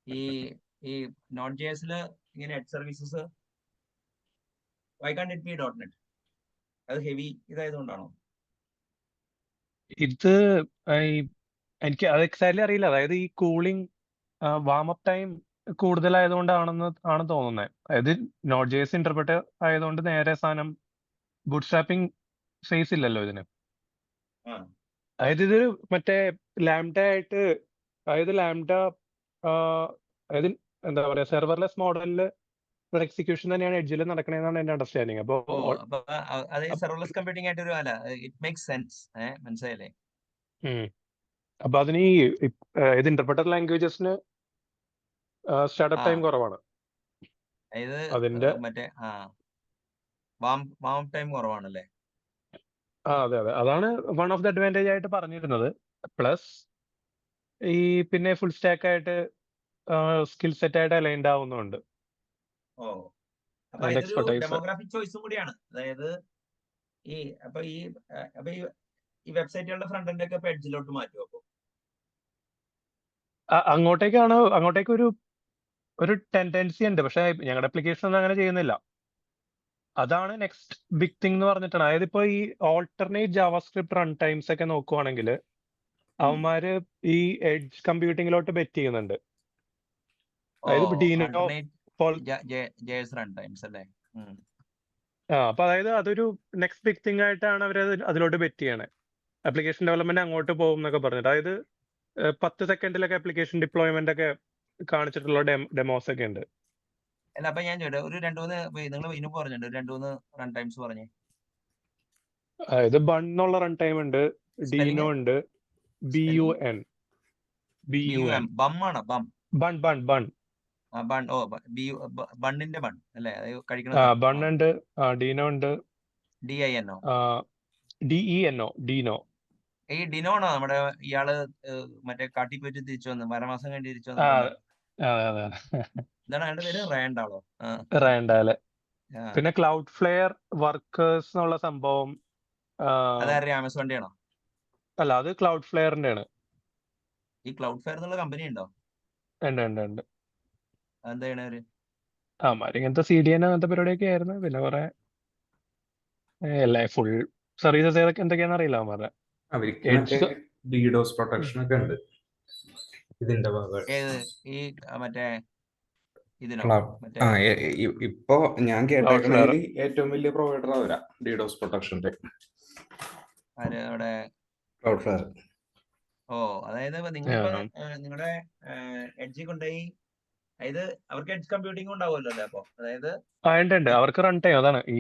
ഈ Node.jsല് ഇങ്ങനെ edge services why can't it be .NET? അത് ഹെവി ഇതായതുകൊണ്ടാണോ? ഇത് എനിക്ക് അത് എക്സാക്ട്ലി അറിയില്ല. അതായത് ഈ കൂളിംഗ് വാമപ്പ് ടൈം കൂടുതലായതുകൊണ്ടാണ് തോന്നുന്നത്. അതായത് Node.js ഇന്റർപ്രറ്റർ ആയതുകൊണ്ട് നേരെ സാധനം ബൂട്ട് സ്ട്രാപ്പിംഗ് ഫേസ് ഇല്ലല്ലോ ഇതിന്. ആ അതായത് ഇത് മറ്റേ ലാംഡ ആയിട്ട്, അതായത് ലാംഡ അതായത് എന്താ പറയാ, സെർവർലെസ് മോഡലിൽ എക്സിക്യൂഷൻ തന്നെയാണ് എഡ്ജിൽ നടക്കണേന്നാണ് എന്റെ അണ്ടർസ്റ്റാൻഡിങ്. ഓ അപ്പോൾ അപ്പൊ അതായത് സെർവർലെസ് കമ്പ്യൂട്ടിംഗ് ആയിട്ട് ഒരു അല്ല, ഇറ്റ് മേക്സ് സെൻസ്. മനസ്സിലായില്ലേ? അപ്പൊ അതിന് ഇത് ഇന്റർപ്രറ്റഡ് ലാംഗ്വേജസിന് സ്റ്റാർട്ടപ്പ് ആ ടൈം കുറവാണ്. അതായത് അതിന്റെ മറ്റേ വാം ടൈം കുറവാണല്ലേ? അതെ അതെ, അതാണ് വൺ ഓഫ് ദ അഡ്വാൻറ്റേജ് ആയിട്ട് പറഞ്ഞിരുന്നത്. പ്ലസ് ഈ പിന്നെ ഫുൾ സ്റ്റാക്ക് ആയിട്ട് സ്കിൽ സെറ്റ് ആയിട്ട് അലൈൻഡ് ആവുന്നുണ്ട് ഓ അപ്പൊ അതിന്റെ ഇതൊരു എക്സ്പെർട്ടൈസ്. ഡെമോഗ്രാഫിക് ചോയ്സും കൂടിയാണ്. അതായത് ഈ അപ്പൊ ഈ വെബ്സൈറ്റുകളുടെ ഫ്രണ്ട് എൻഡ് ഒക്കെ എഡ്ജിലോട്ട് മാറ്റും. അപ്പൊ അങ്ങോട്ടേക്ക് ഒരു ടെൻഡൻസി ഉണ്ട്, പക്ഷെ ഞങ്ങളുടെ അപ്ലിക്കേഷൻ ഒന്നും അങ്ങനെ ചെയ്യുന്നില്ല. അതാണ് നെക്സ്റ്റ് ബിഗ് തിങ് എന്ന് പറഞ്ഞിട്ടാണ്. അതായത് ഇപ്പൊ ഈ ഓൾട്ടർനേറ്റ് ജാവാസ്ക്രിപ്റ്റ് റൺ ടൈംസ് ഒക്കെ നോക്കുവാണെങ്കിൽ അവന്മാര് ഈ എഡ്ജ് കമ്പ്യൂട്ടിങ്ങിലോട്ട് ബെറ്റ് ചെയ്യുന്നുണ്ട്. അതായത് ഡീനോ JS റൺ ടൈംസ് അല്ലേ? അപ്പൊ അതായത് അതൊരു നെക്സ്റ്റ് ബിഗ് തിങ് ആയിട്ടാണ് അവർ അതിലോട്ട് ബെറ്റ് ചെയ്യണേ. ആപ്ലിക്കേഷൻ ഡെവലപ്മെന്റ് അങ്ങോട്ട് പോകും എന്നൊക്കെ പറഞ്ഞിട്ട്. അതായത് 10 സെക്കൻഡിലൊക്കെ ആപ്ലിക്കേഷൻ ഡിപ്ലോയ്മെന്റ് ഒക്കെ കാണിച്ചിട്ടുള്ള ഡെമോസ് ഒക്കെ ഉണ്ട്. അല്ല അപ്പൊ ഞാൻ ചോദിച്ചു, ഒരു 2-3 നിങ്ങൾ ഇതിന് പറഞ്ഞിട്ടുണ്ട്, 2-3 റൺ ടൈംസ് പറഞ്ഞേ. അതായത് ബൺ എന്നുള്ള റൺ ടൈം ഉണ്ട്, ഡീനോ ഉണ്ട്, BUN ബം ആണോ? ബം ബൺ ബണ്ണിന്റെ ബൺ അല്ലേ? അത് കഴിക്കണ ബൺ ഉണ്ട്, ഡീനോ ഉണ്ട്, DINO. DENO. ഈ ഡിനോ ആണോ നമ്മുടെ ഇയാള് മറ്റേ കാട്ടിപ്പോയിട്ട് തിരിച്ചു വന്നു, മരമാസം കഴിഞ്ഞ് തിരിച്ചു വന്നു? അതെ എന്താണ് അയാളുടെ പേര്? റയാൻഡാളോ? റയൻഡാല്. പിന്നെ ക്ലൗഡ് ഫ്ലെയർ വർക്കേഴ്സ് എന്നുള്ള സംഭവം. അതാരുടെ? ആമസോണിന്റെ ആണോ? അല്ല, അത് ക്ലൗഡ് ഫ്ലെയറിന്റെ ആണ്. ഈ ക്ലൗഡ് ഫെയർ എന്നുള്ള കമ്പനി ഉണ്ടോ? ഉണ്ട്. അതെന്താ ചെയ്യണവര്? ഇങ്ങനത്തെ CDN അങ്ങനത്തെ പരിപാടിയൊക്കെ ആയിരുന്നു. പിന്നെ കുറെ ഫുൾ സർവീസസ് ഏതൊക്കെ എന്തൊക്കെയാണെന്ന് അറിയില്ല അവന്മാരുടെ. അവർക്ക് മറ്റേ DDoS പ്രൊട്ടക്ഷൻ ഒക്കെ ഉണ്ട് ഇതിന്റെ ഭാഗമായിട്ട്. ഈ മറ്റേ ഇതിനോ? ഇപ്പൊ ഞാൻ കേട്ടേക്കണതിൽ ഏറ്റവും വലിയ പ്രൊവൈഡർ അവരാ DDoS പ്രൊട്ടക്ഷന്റെ. അവിടെ ക്ലൗഡ് ഫ്ലെയർ. ഓ അതായത് നിങ്ങളിപ്പോ നിങ്ങളുടെ എഡ്ജിൽ കൊണ്ടുപോയി, അതായത് അവർക്ക് എഡ്ജ് കമ്പ്യൂട്ടിംഗ് ഉണ്ടാവുമല്ലോ അല്ലേ? അപ്പൊ അതായത് ഉണ്ട് അവർക്ക് റൺ ടൈം അതാണ് ഈ,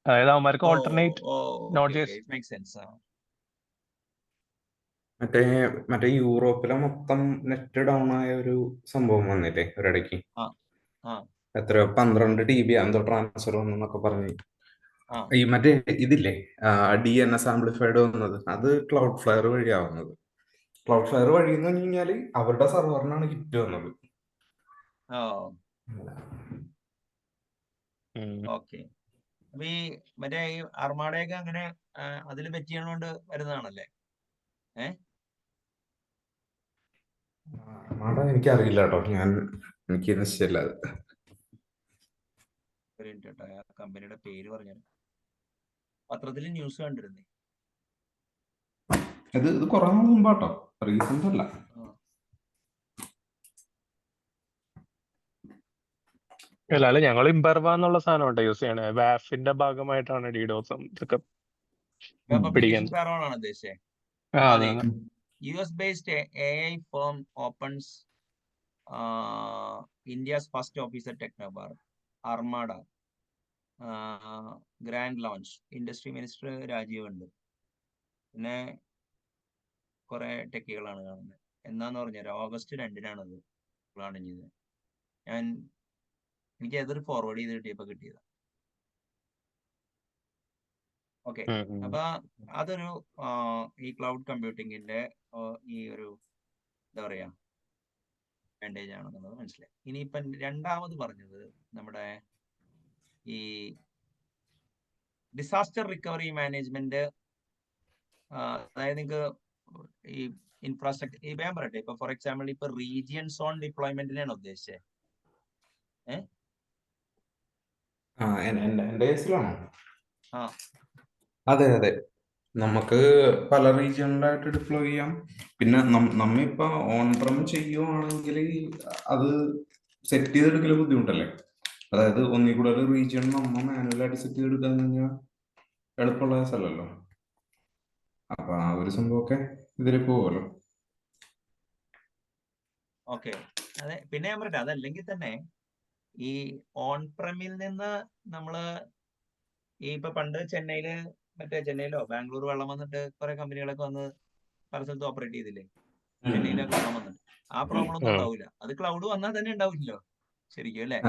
അതായത് അവന്മാർക്ക് alternate not just make sense. മറ്റേ യൂറോപ്പിലെ മൊത്തം നെറ്റ് ഡൗൺ ആയ ഒരു സംഭവം വന്നില്ലേ ഒരിടയ്ക്ക്. എത്രയോ 12 TB എന്തോ ട്രാൻസ്ഫർ വന്നൊക്കെ പറഞ്ഞ്. ഈ മറ്റേ ഇതില്ലേ DNS ആംപ്ലിഫൈഡ് വന്നത്, അത് ക്ലൗഡ് ഫ്ലെയർ വഴിയാവുന്നത്. ക്ലൗഡ് ഫ്ലെയർ വഴി എന്ന് പറഞ്ഞു കഴിഞ്ഞാല് അവരുടെ സെർവറിനാണ് ഹിറ്റ് വന്നത്. ഓക്കെ. അപ്പൊ ഈ മറ്റേ ഈ അർമാഡയൊക്കെ അങ്ങനെ അതിൽ ബെറ്റ് ചെയ്യണോണ്ട് വരുന്നതാണല്ലേ? അർമാഡ എനിക്കറിയില്ല കേട്ടോ, എനിക്ക് നിശ്ചയമില്ല അത്. ഒരു മിനിറ്റ് കേട്ടോ, ആ കമ്പനിയുടെ പേര് പറഞ്ഞു. പത്രത്തിൽ ന്യൂസ് കണ്ടിരുന്നേ. ഇത് കുറെ നാൾ മുമ്പാട്ടോ, റീസെന്റ് അല്ല. അല്ല ഞങ്ങൾ ഇംബർവ എന്നുള്ള സാധനം യൂസ് ചെയ്യണേ. വാഫിന്റെ ഭാഗമായിട്ടാണ് DDoSും ഇതൊക്കെ പിടിക്കുന്നത്. US based AI firm opens India's first office at Technopark. Armada grand launch. Industry minister Rajeev ഉണ്ട്. പിന്നെ കുറെ ടെക്കുകളാണ് കാണുന്നത്. എന്നാന്ന് പറഞ്ഞാൽ August 2-നാണത് പ്ലാൻ ചെയ്തത്. എനിക്ക് അതൊരു ഫോർവേഡ് ചെയ്ത് കിട്ടിയതാ. ഓക്കെ. അപ്പൊ അതൊരു ഈ ക്ലൗഡ് കമ്പ്യൂട്ടിങ്ങിന്റെ ഈ ഒരു എന്താ പറയാ അഡ്വാൻറ്റേജ് ആണെന്നുള്ളത് മനസ്സിലായി. ഇനിയിപ്പം രണ്ടാമത് പറഞ്ഞത് നമ്മുടെ ഈ ഡിസാസ്റ്റർ റിക്കവറി മാനേജ്മെന്റ്. അതായത് നിങ്ങൾക്ക് ഈ ഇൻഫ്രാസ്ട്രക്ചർ ഞാൻ പറയട്ടെ, ഇപ്പൊ ഫോർ എക്സാമ്പിൾ ഇപ്പൊ റീജിയൻ സോൺ ഡിപ്ലോയ്മെന്റിനാണ് ഉദ്ദേശിച്ചത്. എന്റെ കേസിലാണോ? അതെ, നമുക്ക് പല റീജിയണിലായിട്ട് ഡിപ്ലോയ് ചെയ്യാം. പിന്നെ നമ്മിപ്പോ ഓൺ പ്രം ചെയ്യുവാണെങ്കിൽ അത് സെറ്റ് ചെയ്തെടുക്കല് ബുദ്ധിമുട്ടല്ലേ. അതായത് ഒന്നിൽ കൂടുതൽ റീജിയൺ നമ്മ മാനുവലായിട്ട് സെറ്റ് ചെയ്തെടുക്കാന്ന് കഴിഞ്ഞാൽ എളുപ്പമുള്ള കേസല്ലല്ലോ. അപ്പൊ ആ ഒരു സംഭവമൊക്കെ ഇതിൽ പോവുമല്ലോ. ഓക്കെ. അതെ, പിന്നെ ഞാൻ പറയട്ടെ, അതല്ലെങ്കിൽ തന്നെ ഈ ഓൺ പ്രമിൽ നിന്ന് നമ്മള് ഈ ഇപ്പൊ പണ്ട് ചെന്നൈയിലോ ബാംഗ്ലൂർ വെള്ളം വന്നിട്ട് കുറെ കമ്പനികളൊക്കെ വന്ന് പല സ്ഥലത്ത് ഓപ്പറേറ്റ് ചെയ്തില്ലേ, ചെന്നൈയിലൊക്കെ വെള്ളം വന്നിട്ട് ആ പ്രോബ്ലം ഒന്നും ഉണ്ടാവില്ല. അത് ക്ലൗഡ് വന്നാൽ തന്നെ ഉണ്ടാവില്ലല്ലോ ശരിക്കും, അല്ലേ?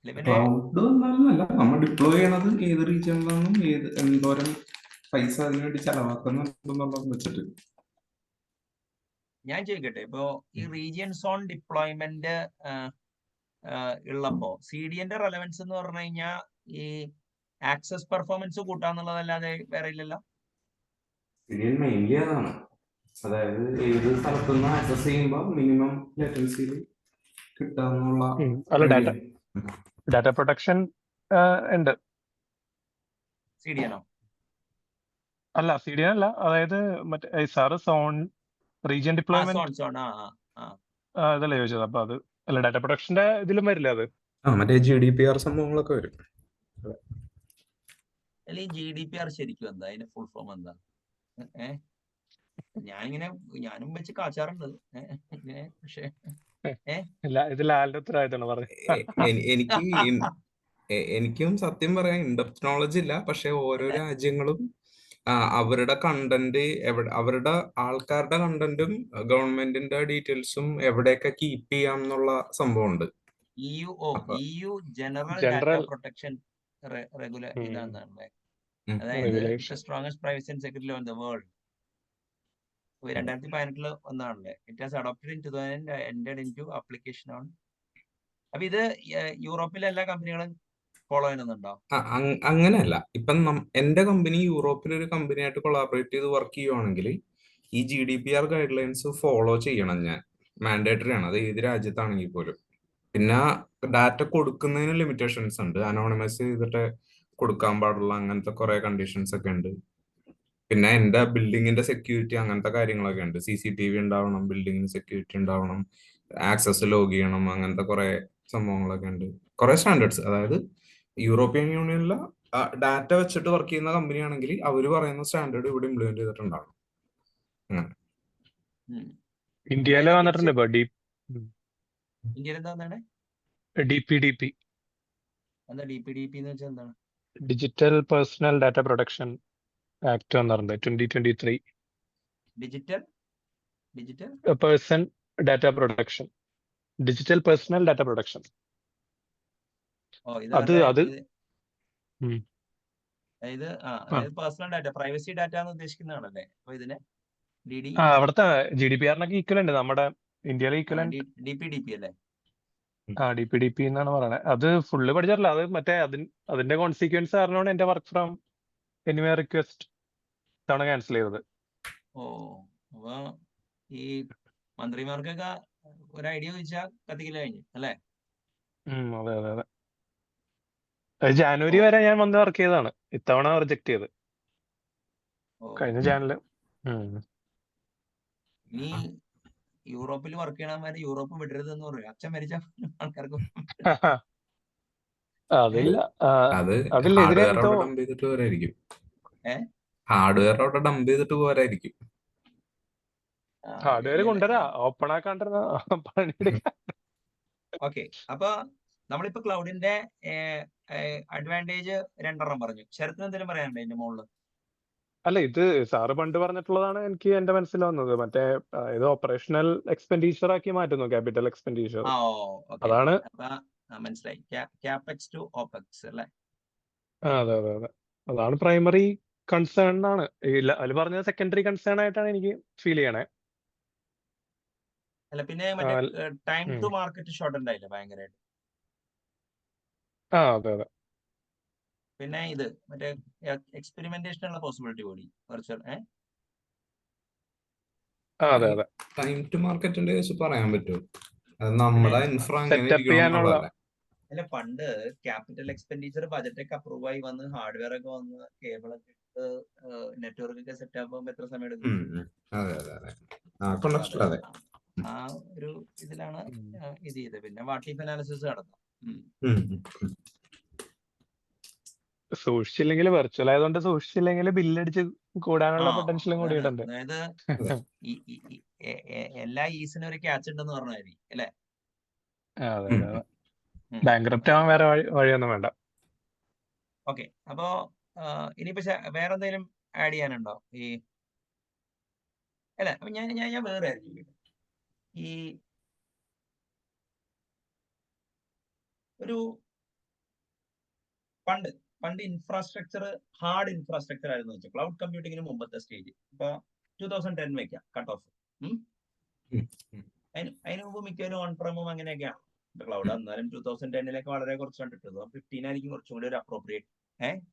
പിന്നെ ക്ലൗഡ് വന്നാലല്ല, നമ്മൾ ഡിപ്ലോയ് ചെയ്യണത് ഏത് റീജിയണിലാണെന്നും എന്തോരം പൈസ അതിന് വേണ്ടി ചെലവാക്കുന്നുണ്ടെന്നുള്ളത് വെച്ചിട്ട്. ഞാൻ ചോദിക്കട്ടെ, ഇപ്പോ ഈ റീജിയൻസ് ഓൺ ഡിപ്ലോയ്മെന്റ് ഉള്ളപ്പോ CDN റെലവൻസ് എന്ന് പറഞ്ഞു കഴിഞ്ഞാൽ ഈ ആക്സസ് പെർഫോമൻസ് കൂട്ടാന്നുള്ളതല്ലാതെ വേറെ ഇല്ലല്ലോ. CDN മെയിൻലി അതാണ്. അതായത് ഏത് സ്ഥലത്തുനിന്ന് ആക്സസ് ചെയ്യുമ്പോൾ മിനിമം ലേറ്റൻസിയിൽ കിട്ടാന്നുള്ള അല്ല, ഡാറ്റ പ്രൊട്ടക്ഷൻ ഉണ്ട്. CDN അല്ല, CDN അല്ല, അതായത് മറ്റേ sir zone region deployment zone ഇതല്ലേ ചോദിച്ചത്. അപ്പൊ അത് അല്ല, ഡാറ്റ പ്രൊട്ടക്ഷന്റെ ഇതിലും വരില്ല അത്. മറ്റേ GDPR സംഭവങ്ങളൊക്കെ വരും. അല്ല, ഈ GDPR ശരിക്കും എന്താ, അതിന്റെ ഫുൾ ഫോം എന്താ? ഞാനും വെച്ച് കാച്ചാറുണ്ട് പക്ഷേ ഇത് ലാലിന്റെ ഉത്തരവാദിത്തമാണ് പറഞ്ഞത്. എനിക്കും സത്യം പറയാൻ ഇൻഡെപ്ത് നോളജ് ഇല്ല. പക്ഷെ ഓരോ രാജ്യങ്ങളും അവരുടെ കണ്ടന്റ് അവരുടെ ആൾക്കാരുടെ കണ്ടന്റും ഗവൺമെന്റിന്റെ ഡീറ്റെയിൽസും എവിടെയൊക്കെ കീപ്പ് ചെയ്യാം എന്നുള്ള സംഭവമുണ്ട്. EU ജനറൽ ഡാറ്റ പ്രൊട്ടക്ഷൻ ഇതാണെന്നല്ലേ, അതായത് strongest privacy and security law in the world 2018 വന്നതാണല്ലേ. It has adopted in 2000 entered into application on. അപ്പൊ ഇത് യൂറോപ്പിലെ എല്ലാ കമ്പനികളും ഫോളോ ചെയ്യുന്നുണ്ടോ? അങ്ങനെയല്ല. ഇപ്പം എന്റെ കമ്പനി യൂറോപ്പിലെ ഒരു കമ്പനിയായിട്ട് കൊളാബറേറ്റ് ചെയ്ത് വർക്ക് ചെയ്യുവാണെങ്കിൽ ഈ GDPR ഗൈഡ് ലൈൻസ് ഫോളോ ചെയ്യണം. ഞാൻ മാൻഡേറ്ററി ആണ്, അത് ഏത് രാജ്യത്താണെങ്കിൽ പോലും. പിന്നെ ഡാറ്റ കൊടുക്കുന്നതിന് ലിമിറ്റേഷൻസ് ഉണ്ട്. അനോണിമസ് ചെയ്തിട്ട് കൊടുക്കാൻ പാടുള്ള അങ്ങനത്തെ കുറെ കണ്ടീഷൻസ് ഒക്കെ ഉണ്ട്. പിന്നെ എന്റെ ബിൽഡിങ്ങിന്റെ സെക്യൂരിറ്റി അങ്ങനത്തെ കാര്യങ്ങളൊക്കെ ഉണ്ട്. CCTV ഉണ്ടാവണം, ബിൽഡിങ്ങിന് സെക്യൂരിറ്റി ഉണ്ടാവണം, ആക്സസ് ലോഗ് ചെയ്യണം, അങ്ങനത്തെ കുറെ സംഭവങ്ങളൊക്കെ ഉണ്ട്. കുറെ സ്റ്റാൻഡേർഡ്സ്. അതായത് യൂറോപ്യൻ യൂണിയനിലെ ഡാറ്റ വെച്ചിട്ട് വർക്ക് ചെയ്യുന്ന കമ്പനി ആണെങ്കിൽ അവർ പറയുന്ന സ്റ്റാൻഡേർഡ് ഇവിടെ ഇംപ്ലിമെന്റ് ചെയ്തിട്ടുണ്ടാവും. അങ്ങനെ ഇന്ത്യയിൽ വന്നിട്ടുണ്ട് ഇപ്പൊ ഇന്ത്യയിൽ എന്താ DPDP, എന്താ DPDP എന്ന് വെച്ചാൽ എന്താണ്? Digital personal data protection act വന്നിട്ടുണ്ട് 2023. Digital person data protection, digital personal data protection. അതായത് പേഴ്സണൽ ഡാറ്റ, പ്രൈവസി ഡാറ്റ എന്ന് ഉദ്ദേശിക്കുന്നതാണല്ലേ. അപ്പൊ ഇതിന് അവിടുത്തെ GDPR-നൊക്കെ ഈക്വലന്റ്, നമ്മുടെ ഇന്ത്യയിലെ ഈക്വലന്റ് DPDP അല്ലേ? DPDP എന്നാണ് പറയുന്നത്. അത് ഫുള്ള് പഠിച്ചിട്ടില്ല. അത് മറ്റേ അതിന്റെ കോൺസിക്വൻസ് കാരണമാണ് എന്റെ വർക്ക് ഫ്രം എനിവേ റിക്വസ്റ്റ് തവണ ക്യാൻസൽ ചെയ്തത്. അപ്പൊ ഈ മന്ത്രിമാർക്കൊക്കെ ഒരു ഐഡിയ ചോദിച്ചാൽ കത്തിക്കില്ല കഴിഞ്ഞു അല്ലേ? അതെ അതെ അതെ. ജാനുവരി വരെ ഞാൻ വന്ന് വർക്ക് ചെയ്തതാണ്. ഇത്തവണ റിജക്ട് ചെയ്ത് കഴിഞ്ഞ ചാനല്. ഇനി യൂറോപ്പിൽ വർക്ക് ചെയ്യണമാര് യൂറോപ്പ് വിടരുത് എന്ന് പറയും. അച്ഛൻ മരിച്ച ആൾക്കാർക്ക് അതില്ല. ഹാർഡ്വെയർ അവിടെ ഡംപ് ചെയ്തിട്ട് പോരായിരിക്കും. ഹാർഡ്വെയർ കൊണ്ടുവരാ, ഓപ്പൺ ആക്കാണ്ടിരുന്ന പണിയെടുക്കാൻ. ഓക്കെ. അപ്പൊ നമ്മളിപ്പോ ക്ലൗഡിന്റെ അഡ്വാൻറ്റേജ് 2 പറഞ്ഞു. ശരത്തിന് എന്തെങ്കിലും പറയാനുണ്ടോ ഇതിന്റെ മുകളിൽ? അല്ല, ഇത് സാറ് പണ്ട് പറഞ്ഞിട്ടുള്ളതാണ് എനിക്ക് എന്റെ മനസ്സിൽ വന്നത്. മറ്റേ ഇത് ഓപ്പറേഷണൽ എക്സ്പെൻഡിച്ചർ ആക്കി മാറ്റുന്നു, ക്യാപിറ്റൽ എക്സ്പെൻഡിച്ചർ. അതാണ് മനസ്സിലായി. ക്യാപെക്സ് ടു ഓപെക്സ് അല്ലേ? അതെ അതെ അതെ. അതാണ് പ്രൈമറി കൺസേൺ ആണ്. അതിൽ പറഞ്ഞത് സെക്കൻഡറി കൺസേൺ ആയിട്ടാണ് എനിക്ക് ഫീൽ ചെയ്യണേ. അല്ല, പിന്നെ ടൈം ടു മാർക്കറ്റ് ഷോർട്ട് ഉണ്ടായില്ല ഭയങ്കരമായിട്ട്. അതെ അതെ. പിന്നെ ഇത് മറ്റേ എക്സ്പെരിമെന്റേഷനുള്ള പോസിബിലിറ്റി കൂടി വെർച്വൽ. അതെ അതെ. ടൈം ടു മാർക്കറ്റിന്റെ കേസ് പറയാൻ പറ്റുമോ? നമ്മുടെ ഇൻഫ്ര അല്ല, പണ്ട് ക്യാപിറ്റൽ എക്സ്പെൻഡിച്ചർ ബജറ്റ് അപ്രൂവ് ആയി വന്ന് ഹാർഡ്വെയർ ഒക്കെ വന്ന് കേബിൾ ഒക്കെ ഇട്ട് നെറ്റ്വർക്ക് ഒക്കെ സെറ്റ് ആകുമ്പോൾ എത്ര സമയം എടുക്കും? ആ ഒരു ഇതിലാണ് ഇത് ചെയ്തത്. പിന്നെ വാട്ട് ഇഫ് അനാലിസിസ് നടത്താം. സൂക്ഷിച്ചില്ലെങ്കിൽ വെർച്വൽ ആയതുകൊണ്ട് സൂക്ഷിച്ചില്ലെങ്കിൽ ബില്ലടിച്ച് കൂടാനുള്ള പൊട്ടൻഷ്യലും അതാണ്. കൂടിയിട്ടുണ്ട്. അതായത് അതെ. എല്ലാ ഈസിനും ഒരു ക്യാച്ച് ഉണ്ടെന്ന് പറഞ്ഞാൽ മതി അല്ലെ? അതെ ഉം. അതെ അതെ. ഉം. ബാങ്ക്രപ്റ്റ് ആവാൻ വേറെ വഴിയൊന്നും വേണ്ട. ഓക്കെ. അപ്പോ ഇനിയിപ്പോ വേറെ എന്തെങ്കിലും ആഡ് ചെയ്യാനുണ്ടോ? അല്ല അപ്പൊ ഞാൻ വേറെ ആയിരുന്നു ചോദിക്കട്ടെ. ഈ ഒരു പണ്ട് ഇൻഫ്രാസ്ട്രക്ചർ ഹാർഡ് ഇൻഫ്രാസ്ട്രക്ചർ ആയിരുന്നു വെച്ചാൽ ക്ലൗഡ് കമ്പ്യൂട്ടിങ്ങിന് മുമ്പത്തെ സ്റ്റേജ് ഇപ്പൊ 2010 വെക്കാം കട്ട് ഓഫ്. ഉം. അതിന് മുമ്പ് മിക്കവരും ഓൺ പ്രമും അങ്ങനെയൊക്കെയാണ്. ക്ലൗഡ് എന്നാലും 2010 വളരെ കുറച്ച് കണ്ടിട്ട് 2015 ആയിരിക്കും കുറച്ചും കൂടി ഒരു അപ്രോപ്രിയേറ്റ്.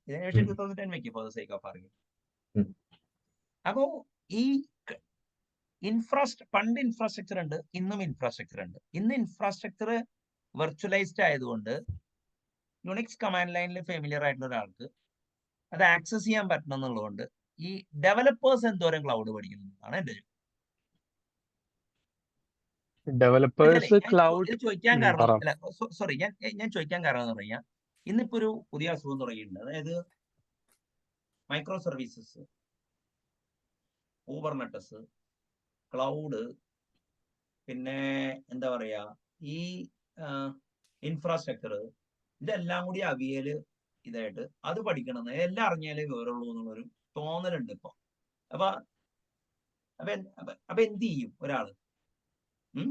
ഇതിനുശേഷം 2010 വെക്കും for the sake of argument. അപ്പോ ഈ പണ്ട് ഇൻഫ്രാസ്ട്രക്ചർ ഉണ്ട്, ഇന്നും ഇൻഫ്രാസ്ട്രക്ചർ ഉണ്ട്. ഇന്ന് ഇൻഫ്രാസ്ട്രക്ചർ വെർച്വലൈസ്ഡ് ആയതുകൊണ്ട് യുണിക്സ് കമാൻഡ് ലൈനിൽ ഫെമിലിയർ ആയിട്ടുള്ള ഒരാൾക്ക് അത് ആക്സസ് ചെയ്യാൻ പറ്റണം എന്നുള്ളതുകൊണ്ട് ഈ ഡെവലപ്പേഴ്സ് എന്തോരം ക്ലൗഡ് പഠിക്കുന്നതാണ് എന്റെ ചോദ്യം. ഡെവലപ്പേഴ്സ് ഇത് ക്ലൗഡ് ചോദിക്കാൻ പറ. കാരണം അല്ല സോറി ഞാൻ ചോദിക്കാൻ കാരണം എന്ന് പറഞ്ഞാൽ ഇന്നിപ്പോ ഒരു പുതിയ അസുഖം തുടങ്ങിയിട്ടുണ്ട്. അതായത് മൈക്രോ സർവീസസ്, ഊബർനെറ്റസ്, ക്ലൗഡ്, പിന്നെ എന്താ പറയാ ഈ ഇൻഫ്രാസ്ട്രക്ചർ, ഇതെല്ലാം കൂടി അവിയല് ഇതായിട്ട് അത് പഠിക്കണം എല്ലാം അറിഞ്ഞാലേ വിവരമുള്ളൂ എന്നുള്ളൊരു തോന്നലുണ്ട് ഇപ്പൊ. അപ്പൊ എന്ത് ചെയ്യും ഒരാള്? അത്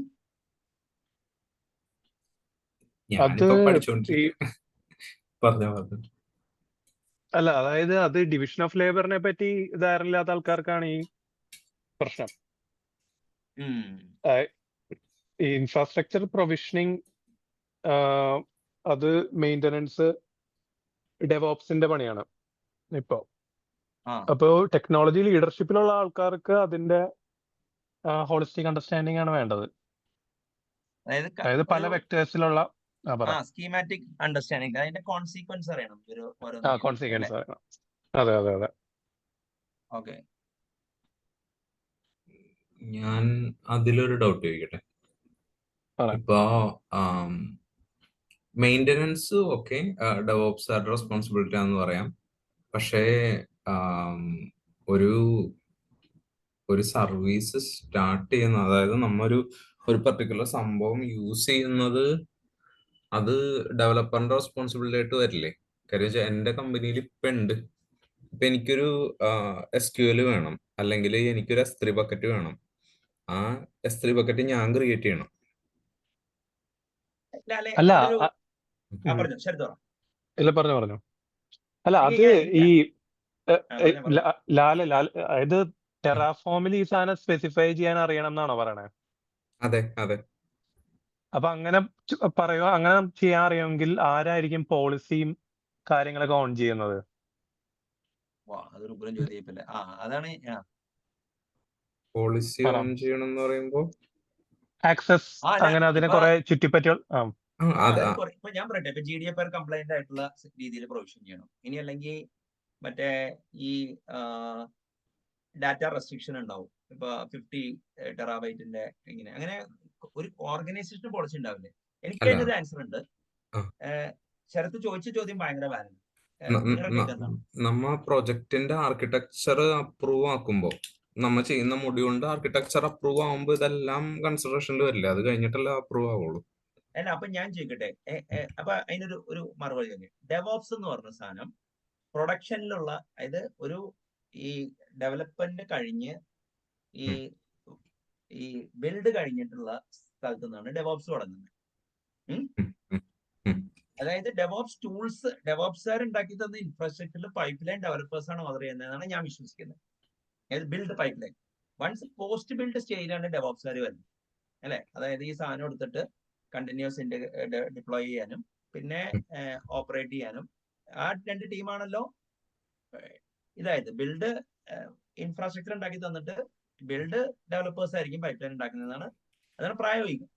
ഞാനിപ്പോ ഈ പഠിച്ചുകൊണ്ടിരിക്കുക. പറഞ്ഞോ. അല്ല, അതായത് അത് ഡിവിഷൻ ഓഫ് ലേബറിനെ പറ്റി ധാരണയില്ലാത്ത ആൾക്കാർക്കാണ് ഈ പ്രശ്നം. ഈ ഇൻഫ്രാസ്ട്രക്ചർ പ്രൊവിഷനിങ്, അത് മെയിൻ്റനൻസ് ഡെവോപ്സിന്റെ പണിയാണ് ഇപ്പോ. അപ്പോ ടെക്നോളജി ലീഡർഷിപ്പിലുള്ള ആൾക്കാർക്ക് അതിന്റെ ഹോളിസ്റ്റിക് അണ്ടർസ്റ്റാൻഡിംഗ് ആണ് വേണ്ടത്. അതായത് പല വെക്ടേഴ്സിലുള്ള സ്കീമാറ്റിക് അണ്ടർസ്റ്റാൻഡിംഗ്, അതിന്റെ കോൺസിക്വൻസ് അറിയണം. കോൺസിക്വൻസ് അറിയണം. അതെ അതെ അതെ. ഓക്കെ. ഞാൻ അതിലൊരു ഡൗട്ട് ചോദിക്കട്ടെ. ഇപ്പോ മെയിൻ്റനൻസ് ഓക്കെ, ഡെവോപ്സ് റെസ്പോൺസിബിലിറ്റി ആണെന്ന് പറയാം. പക്ഷേ ഒരു സർവീസ് സ്റ്റാർട്ട് ചെയ്യുന്ന, അതായത് ഒരു പർട്ടിക്കുലർ സംഭവം യൂസ് ചെയ്യുന്നത് അത് ഡെവലപ്പറിന്റെ റെസ്പോൺസിബിലിറ്റി ആയിട്ട് വരില്ലേ? കാര്യം എന്റെ കമ്പനിയിൽ ഇപ്പൊ ഉണ്ട്. ഇപ്പൊ എനിക്കൊരു SQL വേണം, അല്ലെങ്കിൽ എനിക്കൊരു S3 ബക്കറ്റ് വേണം. ആ S3 ബക്കറ്റ് ഞാൻ ക്രിയേറ്റ് ചെയ്യണം. അല്ല, ഇല്ല പറഞ്ഞു. അല്ല, അത് ഈ ലാൽ അതായത് ടെറാഫോമിൽ ഈ സാധനം സ്പെസിഫൈ ചെയ്യാൻ അറിയണം എന്നാണോ പറയണേ? അതെ അതെ. അപ്പൊ അങ്ങനെ പറയുക, അങ്ങനെ ചെയ്യാൻ അറിയാമെങ്കിൽ ആരായിരിക്കും പോളിസിയും കാര്യങ്ങളൊക്കെ ഓൺ ചെയ്യുന്നത്? പോളിസി ഓൺ ചെയ്യണം എന്ന് പറയുമ്പോ ആക്സസ്, അങ്ങനെ അതിനെ കുറെ ചുറ്റിപ്പറ്റികൾ. ഇപ്പൊ ഞാൻ പറയട്ടെ, ഇപ്പൊ GDPR കംപ്ലൈന്റ് ആയിട്ടുള്ള രീതിയിൽ പ്രൊവിഷൻ ചെയ്യണം. ഇനി അല്ലെങ്കിൽ മറ്റേ ഈ ഡാറ്റ റെസ്ട്രിക്ഷൻ ഉണ്ടാവും. ഇപ്പൊ 50 ടെറാബൈറ്റിന്റെ ഇങ്ങനെ അങ്ങനെ ഒരു ഓർഗനൈസേഷൻ പോളിസി ഉണ്ടാവില്ലേ? എനിക്ക് അതിന്റെ ഒരു ആൻസർ ഉണ്ട്. ശരത്ത് ചോദിച്ച ചോദ്യം ഭയങ്കര വാല്യൂ. നമ്മ പ്രൊജക്ടിന്റെ ആർക്കിടെക്ചർ അപ്രൂവ് ആക്കുമ്പോ, നമ്മ ചെയ്യുന്ന മൊഡ്യൂളിന്റെ ആർക്കിടെക്ചർ അപ്രൂവ് ആകുമ്പോ ഇതെല്ലാം കൺസിഡറേഷനിൽ വരില്ല? അത് കഴിഞ്ഞിട്ടല്ലേ അപ്രൂവ് ആവുള്ളൂ? അല്ല, അപ്പൊ ഞാൻ ചോദിക്കട്ടെ, അപ്പൊ അതിനൊരു മറുപടി തന്നെ. ഡെവോപ്സ് എന്ന് പറഞ്ഞ സാധനം പ്രൊഡക്ഷനിലുള്ള, അതായത് ഈ ഡെവലപ്മെന്റ് കഴിഞ്ഞ് ഈ ബിൽഡ് കഴിഞ്ഞിട്ടുള്ള സ്ഥലത്ത് നിന്നാണ് ഡെവോപ്സ് തുടങ്ങുന്നത്. അതായത് ഡെവോപ്സ് ടൂൾസ് ഡെവോപ്സുകാർ ഉണ്ടാക്കി തന്ന ഇൻഫ്രാസ്ട്രക്ചറിൽ പൈപ്പ് ലൈൻ ഡെവലപ്പേഴ്സ് ആണ് ഓർഡർ ചെയ്യുന്നതെന്നാണ് ഞാൻ വിശ്വസിക്കുന്നത്. അതായത് build pipeline once post build സ്റ്റേജിലാണ് ഡെവോപ്സുകാർ വരുന്നത് അല്ലെ? അതായത് ഈ സാധനം എടുത്തിട്ട് കണ്ടിന്യൂസ് ഡിപ്ലോയ് ചെയ്യാനും പിന്നെ ഓപ്പറേറ്റ് ചെയ്യാനും ആ രണ്ട് ടീമാണല്ലോ. ഇതായത് ബിൽഡ് ഇൻഫ്രാസ്ട്രക്ചർ ഉണ്ടാക്കി തന്നിട്ട് ബിൽഡ് ഡെവലപ്പേഴ്സ് ആയിരിക്കും പൈപ്പ് ലൈൻ ഉണ്ടാക്കുന്നതാണ്. അതാണ് പ്രായോഗികം.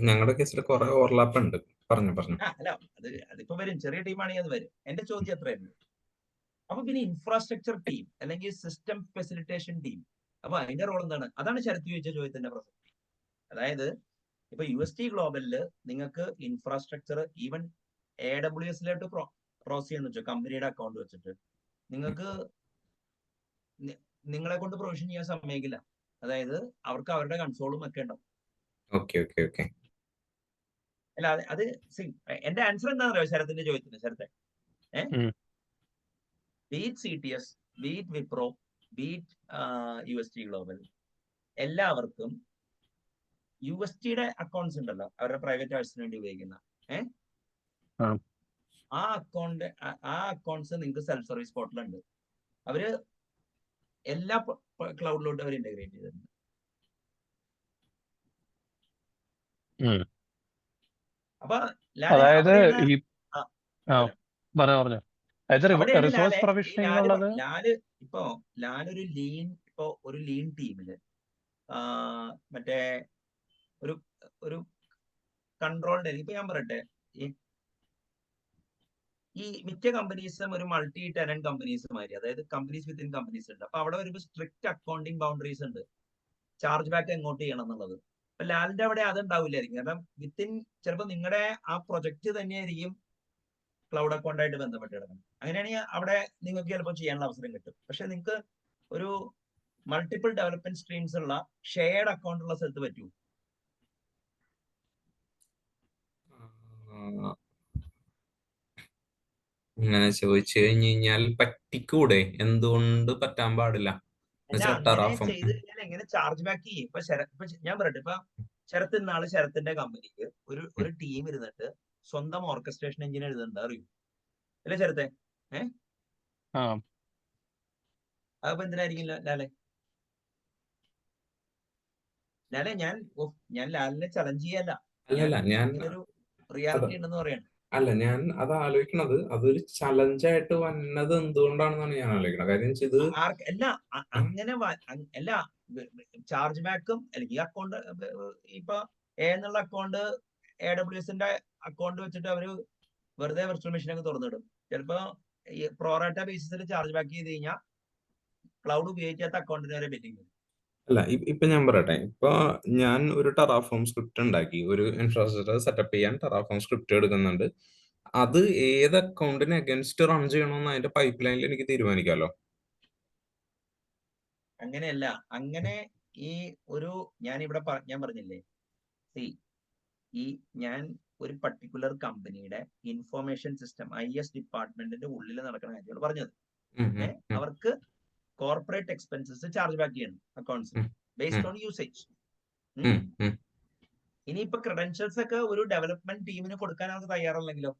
ഞങ്ങളുടെ കേസിൽ കുറെ ഓവർലാപ്പ് ഉണ്ട്. പറഞ്ഞു. അല്ല, അതിപ്പോ വരും, ചെറിയ ടീമാണെങ്കിൽ അത് വരും. എന്റെ ചോദ്യം അത്രയുള്ളൂ. അപ്പൊ പിന്നെ ഇൻഫ്രാസ്ട്രക്ചർ ടീം അല്ലെങ്കിൽ സിസ്റ്റം ഫെസിലിറ്റേഷൻ ടീം, അപ്പൊ അതിന്റെ റോൾ എന്താണ്? അതാണ് ശരത്ത് ചോദിച്ച ചോദ്യത്തിന്റെ പ്രസക്തി. അതായത് ഇപ്പൊ UST ഗ്ലോബലില് നിങ്ങൾക്ക് ഇൻഫ്രാസ്ട്രക്ചർ ഈവൻ AWS പ്രോസസ് ചെയ്യുന്ന വെച്ചോ, കമ്പനിയുടെ അക്കൗണ്ട് വെച്ചിട്ട് നിങ്ങൾക്ക് നിങ്ങളെ കൊണ്ട് പ്രൊവിഷൻ ചെയ്യാൻ സമ്മതിക്കില്ല. അതായത് അവർക്ക് അവരുടെ കൺസോളും ഒക്കെ ഉണ്ടാവും. Okay okay okay. അല്ല അത് എന്റെ ആൻസർ എന്താണെന്ന് അറിയോ ശരത്തിന്റെ ചോദ്യത്തിന്? ശരത്തെ, beat CTS, beat Wipro, beat UST global, എല്ലാവർക്കും USTയുടെ അക്കൗണ്ട്സ് ഉണ്ടല്ലോ, അവരുടെ പ്രൈവറ്റ് ആഴ്സിന് വേണ്ടി ഉപയോഗിക്കുന്ന ആ അക്കൗണ്ട്സ് നിങ്ങൾക്ക് സെൽഫ് സർവീസ് പോർട്ടലുണ്ട്. അവര് എല്ലാ ക്ലൗഡിലോട്ടും അവർ ഇന്റഗ്രേറ്റ് ചെയ്തിട്ടുണ്ട്. അപ്പൊ അതായത് ഈ ലാല് പറഞ്ഞു അതായത് റിസോഴ്സ് പ്രൊവിഷനിങ് എന്നുള്ളത് ഒരു ലീൻ ടീമില് മറ്റേ ഒരു കൺട്രോൾഡ്, ഇപ്പൊ ഞാൻ പറയട്ടെ, ഈ മിക്ക കമ്പനീസും ഒരു മൾട്ടി ടെനന്റ് കമ്പനീസ് മാതിരി, അതായത് കമ്പനീസ് വിത്തിൻ കമ്പനീസ് ഉണ്ട്. അപ്പൊ അവിടെ ഒരു സ്ട്രിക്റ്റ് അക്കൗണ്ടിങ് ബൗണ്ടറീസ് ഉണ്ട്, ചാർജ് ബാക്ക് എങ്ങോട്ട് ചെയ്യണം എന്നുള്ളത്. അപ്പൊ ലാലിന്റെ അവിടെ അത് ഉണ്ടാവില്ലായിരിക്കും. കാരണം വിത്തിൻ ചിലപ്പോൾ നിങ്ങളുടെ ആ പ്രൊജക്ട് തന്നെയായിരിക്കും ക്ലൗഡ് അക്കൗണ്ടായിട്ട് ബന്ധപ്പെട്ട് കിടക്കണം. അങ്ങനെയാണെങ്കിൽ അവിടെ നിങ്ങൾക്ക് ചിലപ്പോൾ ചെയ്യാനുള്ള അവസരം കിട്ടും. പക്ഷെ നിങ്ങൾക്ക് ഒരു മൾട്ടിപ്പിൾ ഡെവലപ്മെന്റ് സ്ട്രീംസ് ഉള്ള ഷെയർഡ് അക്കൗണ്ട് ഉള്ള സ്ഥലത്ത് പറ്റൂ. ഇങ്ങനെ ചോദിച്ചു കഴിഞ്ഞാൽ പറ്റിക്കൂടെ? എന്തുകൊണ്ട് പറ്റാൻ പാടില്ല? അല്ല, അങ്ങനെ ചെയ്ത് കഴിഞ്ഞാൽ എങ്ങനെ ചാർജ് ബാക്ക് ചെയ്യും? ഇപ്പൊ ഞാൻ പറയട്ടെ, ഇപ്പൊ ശരത്ത് ഇന്നാള് ശരത്തിന്റെ കമ്പനിക്ക് ഒരു ടീം ഇരുന്നിട്ട് സ്വന്തം ഓർക്കസ്ട്രേഷൻ എഞ്ചിൻ എഴുതുന്നുണ്ട്, അറിയൂ അല്ലേ ശരത്തെ? അതിപ്പോ എന്തിനായിരിക്കും ലാലെ? ഞാൻ ലാലിനെ ചലഞ്ച് ചെയ്യല്ല, ഇങ്ങനൊരു റിയാലിറ്റി ഉണ്ടെന്ന് പറയാണ്. അല്ല, ഞാൻ അത് ആലോചിക്കണത് അതൊരു ചലഞ്ചായിട്ട് വന്നത് എന്തുകൊണ്ടാണെന്നാണ് ഞാൻ ആലോചിക്കണത്. കാര്യം ഇത് അങ്ങനെ അല്ല, ചാർജ് ബാക്കും അല്ലെങ്കിൽ അക്കൗണ്ട് ഇപ്പൊ എന്നുള്ള അക്കൗണ്ട് AWSന്റെ അക്കൗണ്ട് വെച്ചിട്ട് അവര് വെറുതെ വെർച്വൽ മെഷീനൊക്കെ തുറന്നിടും. ചിലപ്പോ പ്രോറാറ്റ ബേസിസിൽ ചാർജ് ബാക്ക് ചെയ്ത് കഴിഞ്ഞാൽ ക്ലൗഡ് ഉപയോഗിക്കാത്ത അക്കൗണ്ടിന് വരെ ബെറ്റിംഗ്. അല്ല, ഇപ്പൊ ഞാൻ പറയട്ടെ, ഇപ്പൊ ഞാൻ ഒരു ടെറാഫോം സ്ക്രിപ്റ്റ് ഉണ്ടാക്കി, ഒരു ഇൻഫ്രാസ്ട്രക്ചർ സെറ്റപ്പ് ചെയ്യാൻ ടെറാഫോം സ്ക്രിപ്റ്റ് എടുക്കുന്നുണ്ട്. അത് ഏത് അക്കൗണ്ടിന് അഗൻസ്റ്റ് റൺ ചെയ്യണമെന്ന് അതിന്റെ പൈപ്പ് ലൈനിൽ എനിക്ക് തീരുമാനിക്കാമല്ലോ. അങ്ങനെയല്ല, അങ്ങനെ ഞാൻ പറഞ്ഞില്ലേ, ഞാൻ ഒരു പർട്ടിക്കുലർ കമ്പനിയുടെ ഇൻഫോർമേഷൻ സിസ്റ്റം IS ഡിപ്പാർട്ട്മെന്റിന്റെ ഉള്ളിൽ നടക്കുന്ന കാര്യങ്ങൾ പറഞ്ഞത്. അവർക്ക് കോർപ്പറേറ്റ് എക്സ്പെൻസസ് ചാർജ് ബാക്ക് ചെയ്യണം അക്കൗണ്ട്സ് ബേസ്ഡ് ഓൺ യൂസേജ്. ഇനിയിപ്പോ ക്രെഡൻഷ്യൽസ് ഒക്കെ ഒരു ഡെവലപ്മെന്റ് ടീമിന് കൊടുക്കാൻ അവർക്ക് തയ്യാറല്ലെങ്കിലോ?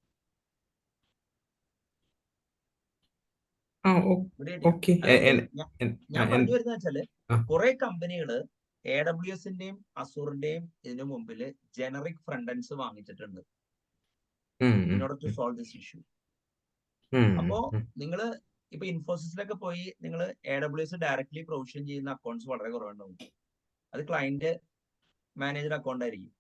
ഞാൻ പറഞ്ഞു വരുന്ന വെച്ചാല്, കുറെ കമ്പനികള് AWSന്റെയും അസൂറിന്റെയും ഇതിനു മുമ്പിൽ ജനറിക് ഫ്രണ്ട് എൻഡ്സ് വാങ്ങിച്ചിട്ടുണ്ട് in order to solve this issue. അപ്പോ നിങ്ങള് ഇപ്പൊ ഇൻഫോസിസിലൊക്കെ പോയി നിങ്ങൾ AWS ഡയറക്ട്ലി പ്രൊവിഷൻ ചെയ്യുന്ന അക്കൗണ്ട്സ് വളരെ കുറവുണ്ടാവും. അത് ക്ലയന്റ് മാനേജർ അക്കൗണ്ട് ആയിരിക്കും.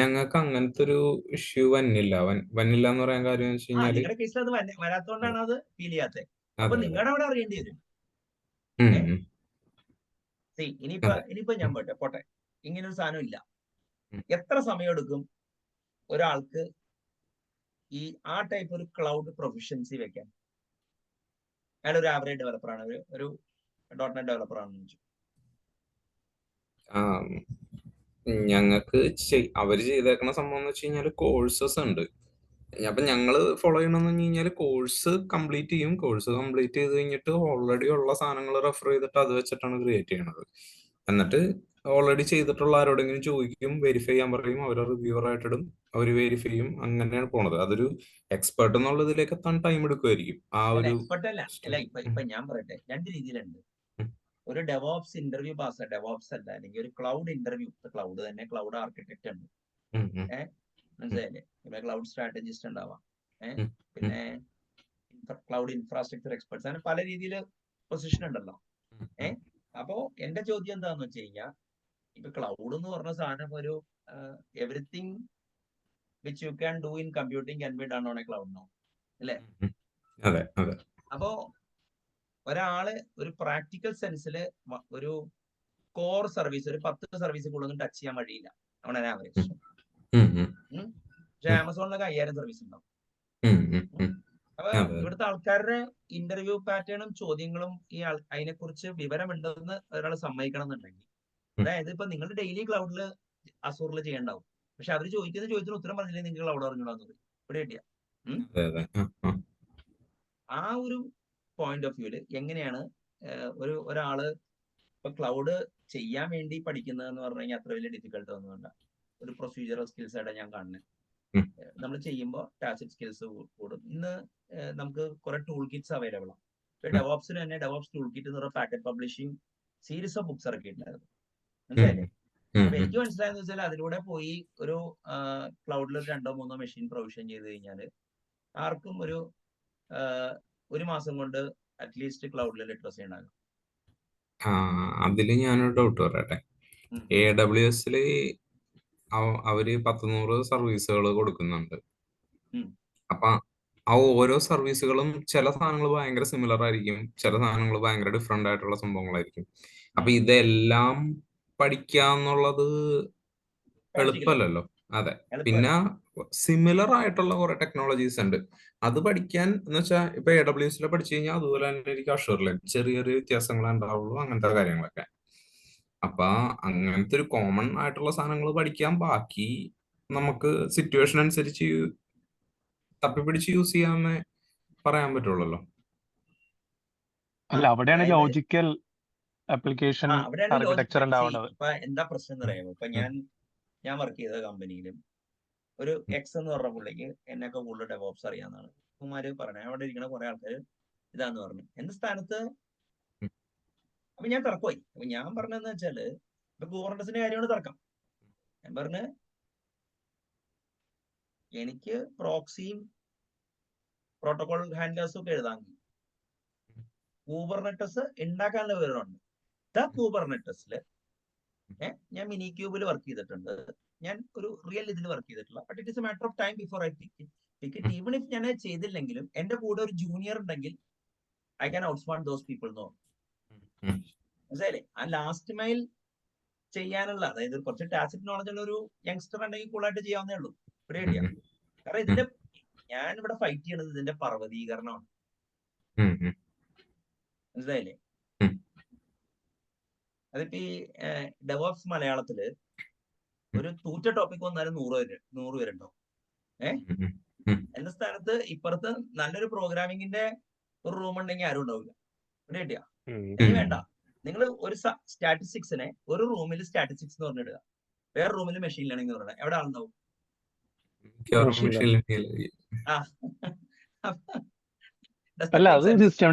ഞങ്ങൾക്ക് അങ്ങനത്തെ ഒരു ഇഷ്യൂ വന്നില്ല എന്ന് പറയാൻ കാര്യം വെച്ച് കഴിഞ്ഞാൽ, നിങ്ങളുടെ കേസിൽ അത് വരാത്തോണ്ടാണ് അത് ഫീൽ ചെയ്യാത്തത്. അപ്പൊ നിങ്ങളുടെ അവിടെ അറിയേണ്ടി വരും. ഇനിയിപ്പോ ഞാൻ പോട്ടെ, ഇങ്ങനെ ഒരു സാധനം ഇല്ല. എത്ര സമയം എടുക്കും ഒരാൾക്ക് ആ ടൈപ്പ് ഒരു ക്ലൗഡ് പ്രൊഫിഷ്യൻസി വെക്കാൻ? അയാൾ ഒരു ആവറേജ് ഡെവലപ്പറാണ്, ഒരു .NET ഡെവലപ്പർ ആണെന്ന് വെച്ചു. ഞങ്ങൾക്ക് അവര് ചെയ്തേക്കുന്ന സംഭവം എന്ന് വെച്ച് കഴിഞ്ഞാൽ കോഴ്സസ് ഉണ്ട്. അപ്പൊ ഞങ്ങള് ഫോളോ ചെയ്യണമെന്ന് പറഞ്ഞു കഴിഞ്ഞാൽ കോഴ്സ് കംപ്ലീറ്റ് ചെയ്യും. കോഴ്സ് കംപ്ലീറ്റ് ചെയ്ത് കഴിഞ്ഞിട്ട് ഓൾറെഡി ഉള്ള സാധനങ്ങൾ റെഫർ ചെയ്തിട്ട് അത് വെച്ചിട്ടാണ് ക്രിയേറ്റ് ചെയ്യണത്. എന്നിട്ട് ഓൾറെഡി ചെയ്തിട്ടുള്ള ആരോടെങ്കിലും ചോദിക്കും, വെരിഫൈ ചെയ്യാൻ പറയും, അവർ റിവ്യൂവർ ആയിട്ടിടും, അവർ വെരിഫൈ ചെയ്യും. അങ്ങനെയാണ് പോണത്. അതൊരു എക്സ്പെർട്ട് എന്നുള്ളതിലേക്ക് എത്താൻ ടൈം എടുക്കുമായിരിക്കും. ഇപ്പൊ ഞാൻ പറയട്ടെ, രണ്ട് രീതിയിലുണ്ട്. ഒരു ഡെവോപ്സ് ഇന്റർവ്യൂ പാസ്, ഡെവോപ്സ് അല്ല, അല്ലെങ്കിൽ ഒരു ക്ലൗഡ് ഇന്റർവ്യൂ. ക്ലൗഡ് തന്നെ ക്ലൗഡ് ആർക്കിടെക്ട് ഉണ്ട്, മനസ്സിലായില്ലേ? പിന്നെ ക്ലൗഡ് സ്ട്രാറ്റജിസ്റ്റ് ഉണ്ടാവാം, പിന്നെ ക്ലൗഡ് ഇൻഫ്രാസ്ട്രക്ചർ എക്സ്പെർട്സ്, അങ്ങനെ പല രീതിയിൽ പൊസിഷൻ ഉണ്ടല്ലോ. അപ്പോ എന്റെ ചോദ്യം എന്താന്ന് വെച്ച് കഴിഞ്ഞാൽ, ഇപ്പൊ ക്ലൗഡ് എന്ന് പറഞ്ഞ സാധനം ഒരു everything which you can do in computing can be done on A cloud now, അല്ലേ? അപ്പോ ഒരാള് ഒരു പ്രാക്ടിക്കൽ സെൻസിൽ ഒരു കോർ സർവീസ്, ഒരു 10 സർവീസ് കൂടുതലൊന്നും ടച്ച് ചെയ്യാൻ വഴിയില്ല, അവൻ ആവറേജ്. പക്ഷെ ആമസോണിലൊക്കെ 5000 സർവീസ് ഉണ്ടാവും. ഉം, ഉം, ഉം. അപ്പൊ അതെ. ഇവിടുത്തെ ആൾക്കാരുടെ ഇന്റർവ്യൂ പാറ്റേണും ചോദ്യങ്ങളും അതിനെക്കുറിച്ച് വിവരമുണ്ടെന്ന് ഒരാൾ സമ്മതിക്കണം എന്നുണ്ടെങ്കിൽ, അതായത് ഇപ്പൊ നിങ്ങൾ ഡെയിലി ക്ലൗഡില് അസൂറിൽ ചെയ്യണ്ടാവും, പക്ഷെ അവർ ചോദിക്കുന്ന ചോദ്യത്തിന് ഉത്തരം പറഞ്ഞില്ലേ നിങ്ങൾക്ക് ക്ലൗഡ് അറിഞ്ഞൂടാന്ന് പറയും. ഇവിടെ കിട്ടിയ അതെ, അതെ. ആ ഒരു പോയിന്റ് ഓഫ് വ്യൂല് എങ്ങനെയാണ് ഒരാള് ഇപ്പൊ ക്ലൗഡ് ചെയ്യാൻ വേണ്ടി പഠിക്കുന്നതെന്ന് പറഞ്ഞു കഴിഞ്ഞാൽ അത്ര വലിയ ഡിഫിക്കൽട്ട് ഒന്നുമല്ല. ഒരു പ്രൊസീജിയറൽ സ്കിൽസ് ആയിട്ട് ഞാൻ കാണുന്നത്. നമ്മൾ ചെയ്യുമ്പോൾ ടാസിക് സ്കിൽസ് കൂടും. ഇന്ന് നമുക്ക് കുറെ ടൂൾ കിറ്റ്സ് അവൈലബിൾ ആണ്. ഇപ്പൊ ഡെവോപ്സിന് തന്നെ ഡെവോപ്സ് ടൂൾ കിറ്റ് എന്ന് പറഞ്ഞ packet publishing series of books ഇറക്കിയിട്ടുണ്ടായിരുന്നു. മനസ്സിലായില്ലേ? അപ്പൊ എനിക്ക് മനസ്സിലായെന്ന് വെച്ചാൽ അതിലൂടെ പോയി ഒരു ക്ലൗഡിൽ 2-3 മെഷീൻ പ്രൊവിഷൻ ചെയ്ത് കഴിഞ്ഞാൽ ആർക്കും ഒരു മാസം കൊണ്ട് അറ്റ്ലീസ്റ്റ് ക്ലൗഡിൽ ലിറ്ററസി ഉണ്ടാകും. അതില് ഞാനൊരു ഡൗട്ട് പറയട്ടെ. AWSല് അവര് 100 സർവീസുകൾ കൊടുക്കുന്നുണ്ട്. അപ്പൊ ആ ഓരോ സർവീസുകളും ചില സാധനങ്ങൾ ഭയങ്കര സിമിലർ ആയിരിക്കും, ചില സാധനങ്ങൾ ഭയങ്കര ഡിഫറെന്റ് ആയിട്ടുള്ള സംഭവങ്ങളായിരിക്കും. അപ്പൊ ഇതെല്ലാം പഠിക്കാന്നുള്ളത് എളുപ്പമല്ലല്ലോ. അതെ. പിന്നെ സിമിലർ ആയിട്ടുള്ള കുറെ ടെക്നോളജീസ് ഉണ്ട്. അത് പഠിക്കാൻ എന്ന് വെച്ചാൽ ഇപ്പൊ AWSൽ പഠിച്ചു കഴിഞ്ഞാൽ അതുപോലെ തന്നെ എനിക്ക് അഷൂറിൽ ചെറിയ ചെറിയ വ്യത്യാസങ്ങളേ ഉണ്ടാവുള്ളൂ, അങ്ങനത്തെ കാര്യങ്ങളൊക്കെ. അപ്പൊ അങ്ങനത്തെ ഒരു കോമൺ ആയിട്ടുള്ള സാധനങ്ങൾ പഠിക്കാൻ, ബാക്കി നമുക്ക് സിറ്റുവേഷൻ അനുസരിച്ച് തപ്പിപ്പിടിച്ച് യൂസ് ചെയ്യാമെന്നേ പറയാൻ പറ്റുള്ളല്ലോ. അല്ല, അവിടെയാണ് ലോജിക്കൽ ആപ്ലിക്കേഷൻ അവിടെയാണ് ആർക്കിടെക്ചർ ഉണ്ടാവേണ്ടത്. ഇപ്പൊ എന്താ പ്രശ്നം എന്ന് അറിയാമോ? ഇപ്പൊ ഞാൻ വർക്ക് ചെയ്ത കമ്പനിയിലും ഒരു എക്സ് എന്ന് പറഞ്ഞ പുള്ളിക്ക് എന്നൊക്കെ കൂടുതൽ ഡെവോപ്സ് അറിയാവുന്നതാണ്. കുമാര് പറഞ്ഞു, അവിടെ ഇരിക്കുന്ന കുറെ ആൾക്കാർ ഇതാന്ന് പറഞ്ഞു. എന്റെ സ്ഥാനത്ത് അപ്പൊ ഞാൻ തർക്കമായി. അപ്പൊ ഞാൻ പറഞ്ഞതെന്ന് വെച്ചാല് ഇപ്പൊ ഗവർണൻസിന്റെ കാര്യമാണ് തർക്കം. ഞാൻ പറഞ്ഞ് എനിക്ക് പ്രോക്സിയും പ്രോട്ടോകോൾ ഹാൻഡേഴ്സും ഒക്കെ എഴുതാൻ കൂബർനെറ്റസ് ഉണ്ടാക്കാനുള്ള വിവരമുണ്ട്. കൂബർനെറ്റസില് ഞാൻ മിനി ക്യൂബിൽ വർക്ക് ചെയ്തിട്ടുണ്ട്. ഞാൻ ഒരു റിയൽ ഇതിൽ വർക്ക് ചെയ്തിട്ടില്ല. But it is A matter of time before I pick it. Even if ഞാൻ ചെയ്തില്ലെങ്കിലും എന്റെ കൂടെ ഒരു ജൂനിയർ ഉണ്ടെങ്കിൽ ഐ ക്യാൻ ഔട്ട്സ്മാർട്ട് ദോസ് പീപ്പിൾ എന്ന് പറഞ്ഞു. മനസ്സിലായില്ലേ? ആ ലാസ്റ്റ് മൈൽ ചെയ്യാനുള്ള, അതായത് കുറച്ച് ടാസിക് നോളജ് ഉള്ള ഒരു യങ്സ്റ്റർ ഉണ്ടെങ്കിൽ കൂളായിട്ട് ചെയ്യാവുന്നേ ഉള്ളൂ. ഇവിടെ കിട്ടിയ കാരണം ഞാൻ ഇവിടെ ഫൈറ്റ് ചെയ്യണത് ഇതിന്റെ പർവ്വതീകരണമാണ്. മനസ്സിലായില്ലേ? അതിപ്പോ ഈ ഡെവോപ്സ് മലയാളത്തില് ഒരു തൂറ്റ ടോപ്പിക് വന്നാലും 100 പേരുണ്ടാവും. എന്ന സ്ഥാനത്ത് ഇപ്പുറത്ത് നല്ലൊരു പ്രോഗ്രാമിങ്ങിന്റെ ഒരു റൂം ഉണ്ടെങ്കിൽ ആരും ഉണ്ടാവില്ല. ഇവിടെ കിട്ടിയ എനിക്ക് വേണ്ട. നിങ്ങൾ ഒരു സ്റ്റാറ്റിസ്റ്റിക്സിനെ ഒരു റൂമിൽ സ്റ്റാറ്റിസ്റ്റിക്സ് എന്ന് പറഞ്ഞിടുക, വേറെ റൂമിൽ മെഷീൻ ലേണിംഗ് എന്ന് പറഞ്ഞാൽ എവിടെ ആളുണ്ടാവും? അല്ല, അത് സിസ്റ്റം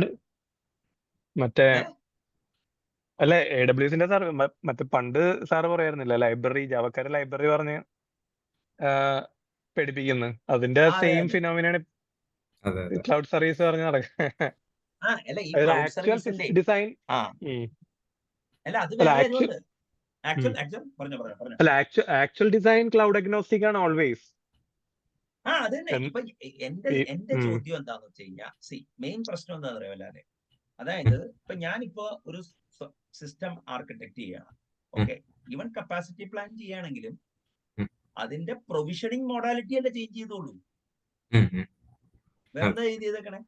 മറ്റേ അല്ല AWSന്റെ സാർ മറ്റേ പണ്ട് സാറ് പറയായിരുന്നില്ല, ലൈബ്രറി ജാവക്കാരുടെ ലൈബ്രറി പറഞ്ഞ് പഠിപ്പിക്കുന്നു. അതിന്റെ സെയിം ഫിനോമിനാണ് ക്ലൗഡ് സർവീസ് പറഞ്ഞ് നടക്കുക. ആക്ച്വൽ ഡിസൈൻ അല്ല, ആക്ച്വൽ ഡിസൈൻ ക്ലൗഡ് അഗ്നോസ്റ്റിക് ആണ് ഓൾവേസ്. അതന്നെ. ഇപ്പൊ എന്റെ ചോദ്യം എന്താന്ന് വെച്ച് കഴിഞ്ഞാൽ, മെയിൻ പ്രശ്നം എന്താ അറിയാമല്ലേ? അതായത് ഇപ്പൊ ഞാനിപ്പോ ഒരു സിസ്റ്റം ആർക്കിടെക്ട് ചെയ്യണം. ഓക്കെ, ഈവൻ കപ്പാസിറ്റി പ്ലാൻ ചെയ്യുകയാണെങ്കിലും അതിന്റെ പ്രൊവിഷനിങ് മോഡാലിറ്റി അല്ലേ ചേഞ്ച് ചെയ്തോളൂ. വേറെന്താ ചെയ്തേക്കണേ?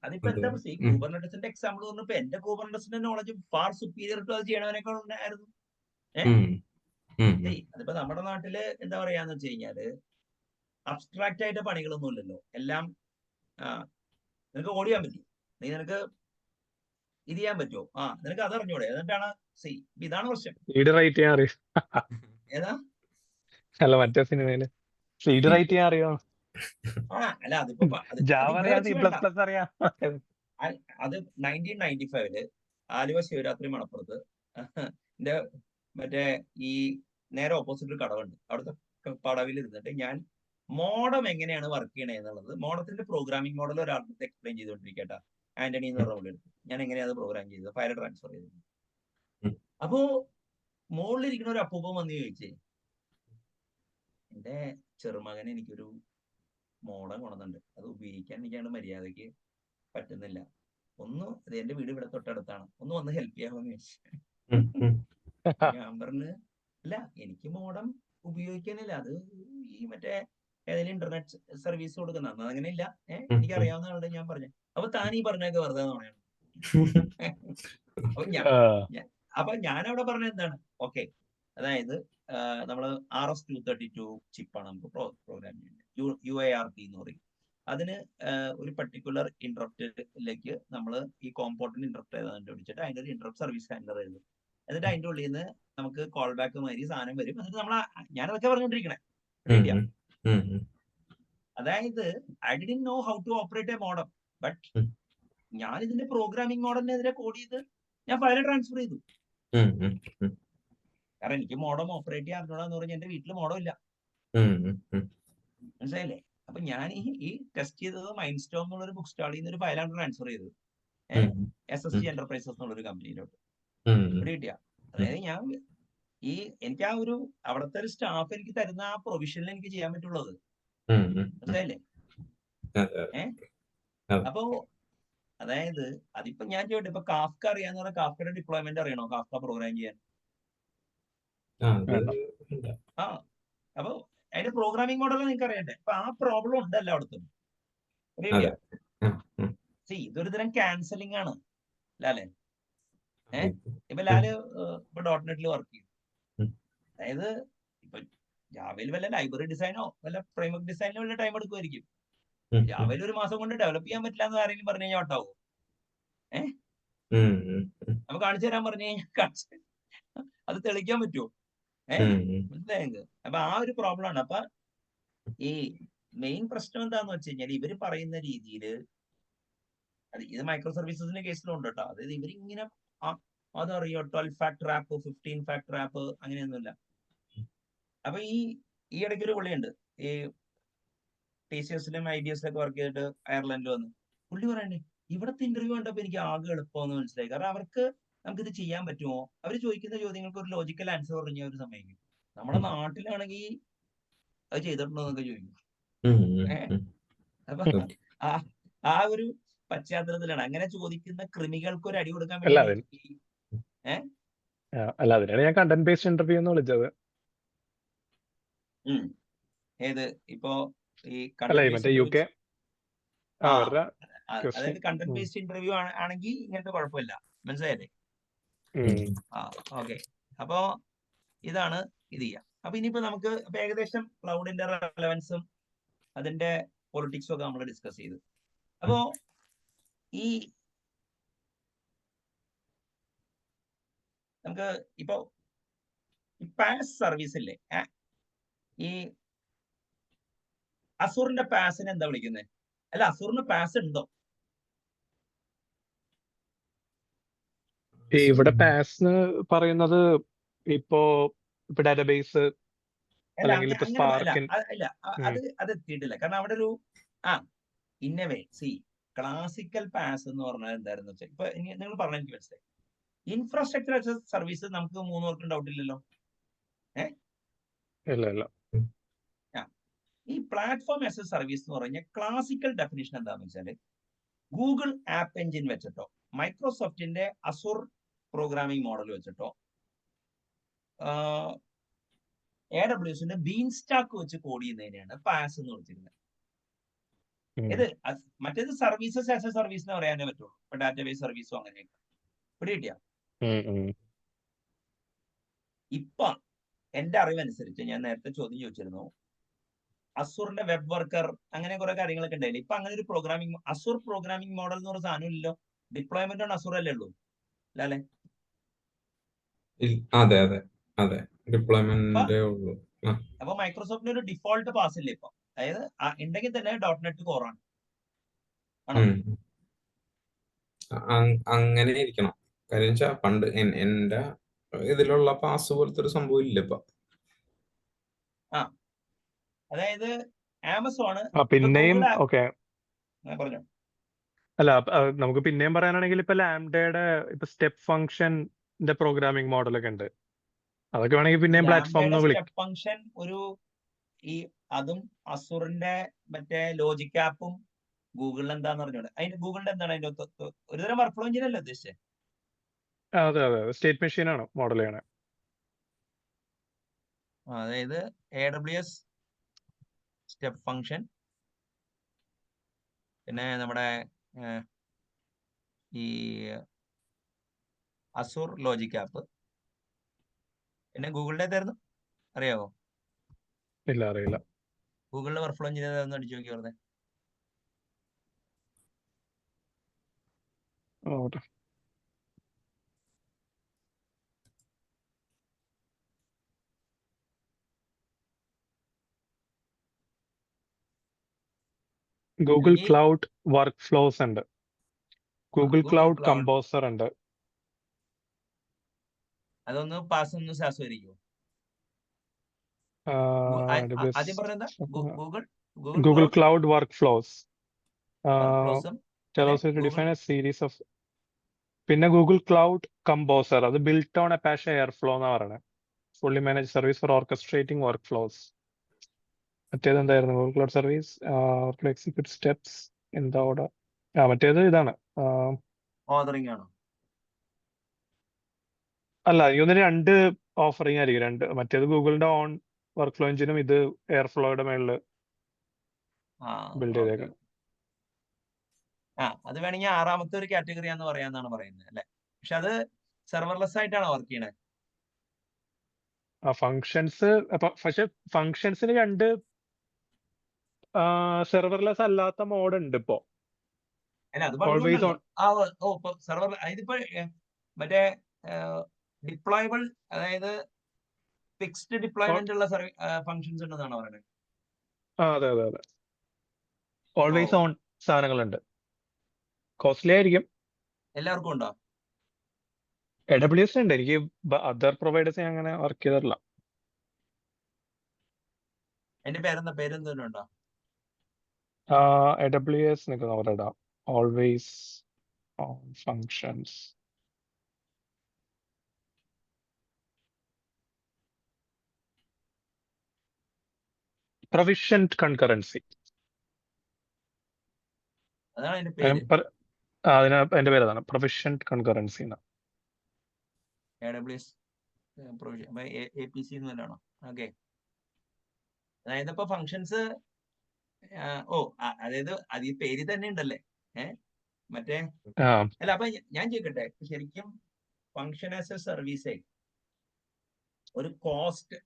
അതിപ്പോ എന്താ കൂബർനെറ്റസിന്റെ എക്സാമ്പിൾ പറഞ്ഞപ്പോ എന്റെ കൂബർനെറ്റസിന്റെ നോളജ് ഫാർ സുപ്പീരിയർ ടു അത് ചെയ്യണവനേക്കാൾ ഉണ്ടായിരുന്നു. അതിപ്പോ നമ്മുടെ നാട്ടില് എന്താ പറയാന്ന് വെച്ച് കഴിഞ്ഞാല് അബ്സ്ട്രാക്ട് ആയിട്ട് പണികളൊന്നും ഇല്ലല്ലോ. എല്ലാം നിനക്ക് ഓടിയാൻ പറ്റും, നിനക്ക് ഇത് ചെയ്യാൻ പറ്റുമോ? നിനക്ക് അതറിഞ്ഞൂടെ? എന്നിട്ടാണ് ഇതാണ് പ്രശ്നം. ഏതാ? അല്ല, മറ്റേ സിനിമയില് സീഡ് റൈറ്റ് ചെയ്യാൻ അറിയോ? അല്ല, അതിപ്പോ അത് 1995 ആലുവ ശിവരാത്രി മണപ്പുറത്ത് എന്റെ മറ്റേ ഈ നേരെ ഓപ്പോസിറ്റ് ഒരു കടവുണ്ട്. അവിടുത്തെ പടവിൽ ഇരുന്നിട്ട് ഞാൻ മോഡം എങ്ങനെയാണ് വർക്ക് ചെയ്യണേ എന്നുള്ളത്, മോഡത്തിന്റെ പ്രോഗ്രാമിംഗ് മോഡൽ ഒരാൾക്ക് എക്സ്പ്ലെയിൻ ചെയ്തുകൊണ്ടിരിക്കട്ടെ. ആന്റണി എന്ന് പറഞ്ഞ പോലെ എടുത്തു ഞാൻ എങ്ങനെയാണ് പ്രോഗ്രാം ചെയ്തത്, ഫയൽ ട്രാൻസ്ഫർ ചെയ്തത്. അപ്പോ മുകളിലിരിക്കുന്ന ഒരു അപ്പൂപ്പൻ വന്ന് ചോദിച്ചേ, എന്റെ ചെറുമകൻ എനിക്കൊരു മോഡം കൊണ്ടുവന്നുണ്ട്, അത് ഉപയോഗിക്കാൻ എനിക്കാണ് മര്യാദക്ക് പറ്റുന്നില്ല, അത് എന്റെ വീട് ഇവിടെ തൊട്ടടുത്താണ്, ഒന്ന് ഹെൽപ്പ് ചെയ്യാമെന്ന് ചോദിച്ചു. ഞാൻ പറഞ്ഞു, അല്ല എനിക്ക് മോഡം ഉപയോഗിക്കാനില്ല. അത് ഈ മറ്റേ ഏതെങ്കിലും ഇന്റർനെറ്റ് സർവീസ് കൊടുക്കുന്ന അങ്ങനെ ഇല്ല. ഉം, എനിക്ക് അറിയാവുന്ന ആളുടെ ഞാൻ പറഞ്ഞു. അപ്പൊ താൻ ഈ പറഞ്ഞൊക്കെ വെറുതെ നുണയാണ്. അപ്പൊ ഞാൻ ആ, ഞാൻ- അപ്പൊ ഞാനവിടെ പറഞ്ഞ എന്താണ്, ഓക്കെ, അതായത് നമ്മള് RS-232 ചിപ്പാണ് നമുക്ക് പ്രോഗ്രാം ചെയ്യുന്നത്, UART എന്ന് പറയും. അതിന് ഒരു പർട്ടിക്കുലർ ഇന്ററപ്റ്റിലേക്ക് നമ്മൾ ഈ കോമ്പോർട്ടിന് ഇന്ററപ്റ്റ് ഏതാ കണ്ടുപിടിച്ചിട്ട് അതിന്റെ ഒരു ഇന്ററപ്റ്റ് സർവീസ് ഹാൻഡലർ എഴുതും. എന്നിട്ട് അതിന്റെ ഉള്ളിൽ നിന്ന് നമുക്ക് കോൾ ബാക്ക് മാതിരി സാധനം വരും. എന്നിട്ട് നമ്മൾ ഞാനതൊക്കെ പറഞ്ഞുകൊണ്ടിരിക്കണേ ഉം, റെഡിയാ. ഉം, ഉം, അതായത് I didn't know how to operate a modem, but um, ഞാൻ ഇതിന്റെ പ്രോഗ്രാമിംഗ് മോഡലിനെതിരെ കോഡ് ചെയ്ത് ഞാൻ ഫയൽ ട്രാൻസ്ഫർ ചെയ്തു. ഉം, ഉം, ഉം, കാരണം എനിക്ക് മോഡം ഓപ്പറേറ്റ് ചെയ്യാൻ അറിഞ്ഞൂടാന്ന് പറഞ്ഞാൽ എന്റെ വീട്ടിൽ മോഡം ഇല്ല, ഉം, ഉം, മനസ്സിലായില്ലേ? അപ്പൊ ഞാൻ ഈ ടെസ്റ്റ് ചെയ്തത് മൈൻഡ് സ്റ്റോം എന്നുള്ളൊരു ബുക്ക് സ്റ്റാളിൽ നിന്ന് ഒരു ഫയലാണ് ട്രാൻസ്ഫർ ചെയ്തത് ഉം, SSG എന്റർപ്രൈസസ് എന്നുള്ളൊരു കമ്പനിയിലോട്ട്. ഉം, ഇവിടെ കിട്ടിയ അതായത് ഞാൻ എനിക്ക് ആ ഒരു അവിടുത്തെ ഒരു സ്റ്റാഫ് എനിക്ക് തരുന്ന ആ പ്രൊവിഷനിൽ എനിക്ക് ചെയ്യാൻ പറ്റുള്ളത്, ഉം, ഉം. മനസ്സിലായില്ലേ? അതെ, ഏഹ് അതെ. അപ്പോ അതായത് അതിപ്പോ ഞാൻ ചോദിച്ചു, ഇപ്പൊ കാഫ്ക അറിയാന്ന് പറഞ്ഞാൽ കാഫ്കയുടെ ഡിപ്ലോയ്മെന്റ് അറിയണോ? കാഫ്ക പ്രോഗ്രാം ചെയ്യാൻ? അത് വേണ്ട. ഇല്ല. ആ അപ്പൊ അതിന്റെ പ്രോഗ്രാമിംഗ് മോഡൽ നിങ്ങൾക്ക് അറിയണ്ടേ? അപ്പൊ ആ പ്രോബ്ലം ഉണ്ട് എല്ലായിടത്തും. അതെ. ഉം, ഉം, ഇതൊരു തരം ക്യാൻസലിംഗ് ആണ് ലാലെ. ഉം, ഇപ്പൊ ലാല് ഇപ്പൊ .NET വർക്ക് ചെയ്യും. ഉം. അതായത് ഇപ്പൊ ജാവയിൽ വല്ല ലൈബ്രറി ഡിസൈനോ വല്ല ഫ്രെയിംവർക്ക് ഡിസൈനോ വല്ല ടൈം എടുക്കുമായിരിക്കും. ഉം, ജാവയിൽ ഒരു മാസം കൊണ്ട് ഡെവലപ്പ് ചെയ്യാൻ പറ്റില്ല എന്ന് ആരെങ്കിലും പറഞ്ഞു കഴിഞ്ഞാൽ ഒട്ടാവോ? ഉം, ഉം, ഉം, നമുക്ക് കാണിച്ചു തരാൻ പറഞ്ഞു കഴിഞ്ഞാൽ അത് തെളിയിക്കാൻ പറ്റുമോ? ഉം, ഉം. മനസ്സിലായെങ്കിൽ അപ്പൊ ആ ഒരു പ്രോബ്ലം ആണ്. അപ്പൊ ഈ മെയിൻ പ്രശ്നം എന്താന്ന് വെച്ച് കഴിഞ്ഞാൽ ഇവര് പറയുന്ന രീതിയില് ഇത് മൈക്രോ സർവീസസിന്റെ കേസിലും ഉണ്ട് കേട്ടോ. അതായത് ഇവരിങ്ങനെ അതറിയോ 12 ഫാക്ടർ ആപ്പ് 15 ഫാക്ടർ ആപ്പ് അങ്ങനെയൊന്നുമില്ല. അപ്പൊ ഈ ഇടയ്ക്ക് ഒരു പുള്ളിയുണ്ട്, ഈ TCSലും IBSലൊക്കെ വർക്ക് ചെയ്തിട്ട് അയർലൻഡിൽ വന്ന് പുള്ളി പറയണ്ടേ, ഇവിടുത്തെ ഇന്റർവ്യൂ കണ്ടപ്പോ എനിക്ക് ആകെ എളുപ്പമെന്ന് മനസ്സിലായി. കാരണം അവർക്ക് നമുക്കിത് ചെയ്യാൻ പറ്റുമോ, അവർ ചോദിക്കുന്ന ചോദ്യങ്ങൾക്ക് ഒരു ലോജിക്കൽ ആൻസർ പറഞ്ഞാൽ അവർ സമ്മതിക്കും. നമ്മുടെ നാട്ടിലാണെങ്കിൽ അത് ചെയ്തിട്ടുണ്ടോ എന്നൊക്കെ ചോദിക്കും. ഉം, ഉം, ഏഹ് ഉം. അപ്പൊ ഓക്കെ. ആ ആ ഒരു പശ്ചാത്തലത്തിലാണ് അങ്ങനെ ചോദിക്കുന്ന കൃമികൾക്ക് ഒരു അടി കൊടുക്കാൻ അല്ല വേണ്ടിയാണ് അല്ല അതിനാണ് ഞാൻ കണ്ടന്റ് ബേസ്ഡ് ഇന്റർവ്യൂ എന്ന് വിളിച്ചത്. ഏത് ഇപ്പോ ഈ അല്ല ഈ കണ്ടന്റ് മറ്റേ ബേസ്ഡ് UK അവരുടെ ക്വസ്റ്റ്യൻ. അതായത് കണ്ടന്റ് ബേസ്ഡ് ഇന്റർവ്യൂ ആണെങ്കിൽ ഇങ്ങനത്തെ കുഴപ്പമില്ല, മനസ്സിലായില്ലേ? ഓക്കെ. അപ്പോ ഇതാണ് ഇത് ചെയ്യാം. അപ്പൊ ഇനിയിപ്പോ നമുക്ക് ഏകദേശം ക്ലൗഡിന്റെ റെലവൻസും അതിന്റെ പൊളിറ്റിക്സും ഒക്കെ നമ്മൾ ഡിസ്കസ് ചെയ്തു. അപ്പോ ഈ നമുക്ക് ഇപ്പോ ഈ പാസ് സർവീസ് ഇല്ലേ, ഈ അസൂറിന്റെ പാസിനെ എന്താ വിളിക്കുന്നത്? അല്ല, അസൂറിന് പാസ് ഉണ്ടോ? ഇവിടെ പാസ് പറയുന്നത് ഇപ്പോ ഡാറ്റാബേസ് അല്ല അല്ലെങ്കിൽ ഇപ്പൊ അങ്ങനെ അല്ല സ്പാർക്കിൻ. അല്ല അത് എത്തിയിട്ടില്ല. കാരണം അവിടെ ഒരു ഇന്നവേ ക്ലാസിക്കൽ പാസ് എന്ന് പറഞ്ഞാൽ എന്തായിരുന്നു വെച്ചാൽ, ഇപ്പൊ നിങ്ങൾ പറഞ്ഞ എനിക്ക് മനസ്സിലായി. ഇൻഫ്രാസ്ട്രക്ചർ സർവീസ് നമുക്ക് 3 പേർക്കും ഡൗട്ട് ഇല്ലല്ലോ. ഇല്ല. ഈ പ്ലാറ്റ്ഫോം ആസ് എ സർവീസ് എന്ന് പറഞ്ഞാൽ ക്ലാസിക്കൽ ഡെഫിനിഷൻ എന്താണെന്ന് വെച്ചാൽ, ഗൂഗിൾ ആപ്പ് എഞ്ചിൻ വെച്ചിട്ടോ മൈക്രോസോഫ്റ്റിന്റെ അസൂർ പ്രോഗ്രാമിംഗ് മോഡൽ വെച്ചിട്ടോ AWSന്റെ ബീൻ സ്റ്റാക്ക് വെച്ച് കോഡ് ചെയ്യുന്നതിനെയാണ് പാസ് എന്ന് വിളിച്ചിരുന്നത്. ഇത് മറ്റേത് സർവീസസ് ആസ് എ സർവീസ് എന്ന് പറയാനേ പറ്റുള്ളൂ. ഇപ്പൊ ഡാറ്റാബേസ് സർവീസോ അങ്ങനെയൊക്കെ ഇവിടെ കിട്ടിയ. ഇപ്പൊ എന്റെ അറിവനുസരിച്ച് ഞാൻ നേരത്തെ ചോദ്യം ചോദിച്ചിരുന്നു, അസൂറിന്റെ വെബ് വർക്കർ അങ്ങനെ കുറെ കാര്യങ്ങളൊക്കെ ഉണ്ടായില്ലേ. ഇപ്പൊ അങ്ങനെ ഒരു അസൂർ പ്രോഗ്രാമിംഗ് മോഡൽ എന്ന് പറഞ്ഞ സാധനം ഇല്ലല്ലോ. ഡിപ്ലോയ്മെന്റ് ആണ് അസൂർ അല്ലേ ഉള്ളൂ അല്ലേ? അതെ, അതെ, അതെ. ഡിപ്ലോയ്മെന്റ് ഉള്ളൂ. അപ്പൊ മൈക്രോസോഫ്റ്റിന് ഒരു ഡിഫോൾട്ട് പാസ് ഇല്ല ഇപ്പൊ. അതായത് ഉണ്ടെങ്കിൽ തന്നെ .NET Core ആണ്. അങ്ങനെ ഇരിക്കണം. കാര്യം വെച്ചാ പണ്ട് എന്റെ ഇതിലുള്ള പാസ് പോലത്തെ ഒരു സംഭവം ഇല്ല ഇപ്പൊ. അതായത് ആമസോൺ പിന്നെയും ഓക്കെ പറഞ്ഞു. അല്ല നമുക്ക് പിന്നെയും പറയാനാണെങ്കിൽ ഇപ്പൊ ലാംഡയുടെ ഇപ്പൊ സ്റ്റെപ്പ് ഫംഗ്ഷന്റെ പ്രോഗ്രാമിംഗ് മോഡലൊക്കെ ഉണ്ട്. അതൊക്കെ വേണമെങ്കിൽ പിന്നെയും പ്ലാറ്റ്ഫോം സ്റ്റെപ്പ് ഫംഗ്ഷൻ അതും അസൂറിന്റെ മറ്റേ ലോജിക് ആപ്പും ഗൂഗിളിൽ എന്താന്ന് പറഞ്ഞോളൂ. അതിന്റെ ഗൂഗിളിന്റെ എന്താണ് അതിന്റെ ഒരുതരം വർക്ക് ഫ്ലോ എഞ്ചിൻ അല്ലേ ഉദ്ദേശിച്ചത്? അതെ സ്റ്റേറ്റ് മെഷീൻ ആണ് മോഡൽ ചെയ്യണേ. അതായത് AWS സ്റ്റെപ്പ് ഫംഗ്ഷൻ, പിന്നെ നമ്മുടെ ഈ അസൂർ ലോജിക് ആപ്പ്, പിന്നെ ഗൂഗിളിന്റെ ഏതായിരുന്നു അറിയാവോ? ഇല്ല, അറിയില്ല. ഗൂഗിളിൽ വർക്ക്ഫ്ലോ എഞ്ചിൻ ഏതാണെന്ന് അടിച്ചു നോക്കി വെറുതെ. ഓടെ. ഗൂഗിൾ അല്ലെങ്കിൽ ക്ലൗഡ് വർക്ക് ഫ്ലോസ് ഉണ്ട്, Google Google cloud cloud, composer ഉണ്ട്. അതൊന്ന് പാസ് ഒന്ന് ശാസ്വരിക്കോ? ആദ്യം പറഞ്ഞെന്താ? Google Google cloud cloud workflows വർക്ക്ഫ്ലോസും allows you to Google define a series of. പിന്നെ ഗൂഗിൾ ക്ലൗഡ് കമ്പോസർ, അത് ബിൽറ്റ് ഓൺ അപ്പാഷെ എയർഫ്ലോ എന്നാ പറയുന്നത്. Fully manage service for orchestrating workflows. മറ്റേത് എന്തായിരുന്നു? Google cloud service execute steps in the order. മറ്റേത് ഇതാണ്. ഓർഡറിംഗ് ആണോ? അല്ല, ഇതൊന്ന് രണ്ട് ഓഫറിംഗ് ആയിരിക്കും. മറ്റേത് ഗൂഗിളിന്റെ ഓൺ വർക്ക് ഫ്ലോ എഞ്ചിനും ഇത് എയർഫ്ലോയുടെ മേളിൽ ബിൽഡ് ചെയ്തേക്കാം. അത് വേണമെങ്കിൽ ആറാമത്തെ ഒരു കാറ്റഗറി ആണെന്ന് പറയാന്നാണ് പറയുന്നത് അല്ലെ? പക്ഷെ അത് സെർവർലെസ് ആയിട്ടാണ് വർക്ക് ചെയ്യണത്. ഫങ്ഷൻസ്, പക്ഷെ ഫങ്ഷൻസിന് രണ്ട് സെർവർലെസ് അല്ലാത്ത മോഡ് ഉണ്ട് ഇപ്പോ. അല്ല, അത് ഓൾവേസ് പറഞ്ഞല്ലോ. ഓൺ. സെർവർ ഇതിപ്പോ മറ്റേ ഡിപ്ലോയബിൾ, അതായത് ഫിക്സ്ഡ് ഡിപ്ലോയ്മെന്റ് ഉള്ള ഫങ്ഷൻസ് ഉണ്ടെന്നാണ് പറയുന്നത്. അതെ അതെ അതെ, ഓൾവേസ് ഓൺ സാധനങ്ങളുണ്ട്. കോസ്റ്റ്ലി ആയിരിക്കും. എല്ലാവർക്കും ഉണ്ടോ? AWS ഉണ്ട്, എനിക്ക് അതർ പ്രൊവൈഡേഴ്സ് അങ്ങനെ വർക്ക് ചെയ്തിട്ടില്ല. എന്റെ പേരെന്തോലും ഉണ്ടോ? AWS നിൽക്കുന്ന അവരുടെ always on functions. Provisioned concurrency, അതാണ് അതിന്റെ പേര്. അതിന്റെ പേര് അതാണ്, provisioned concurrency. AWS provision APC എന്നല്ലാണോ? ഓക്കെ. അതായത് ഇപ്പൊ ഫങ്ഷൻസ്, അതായത് അത് ഈ പേര് തന്നെ ഉണ്ടല്ലേ? മറ്റേ അല്ല, അപ്പൊ ഞാൻ ചോദിക്കട്ടെ, ശരിക്കും ഫങ്ഷൻ ആസ് എ സർവീസ് ഒരു കോസ്റ്റ്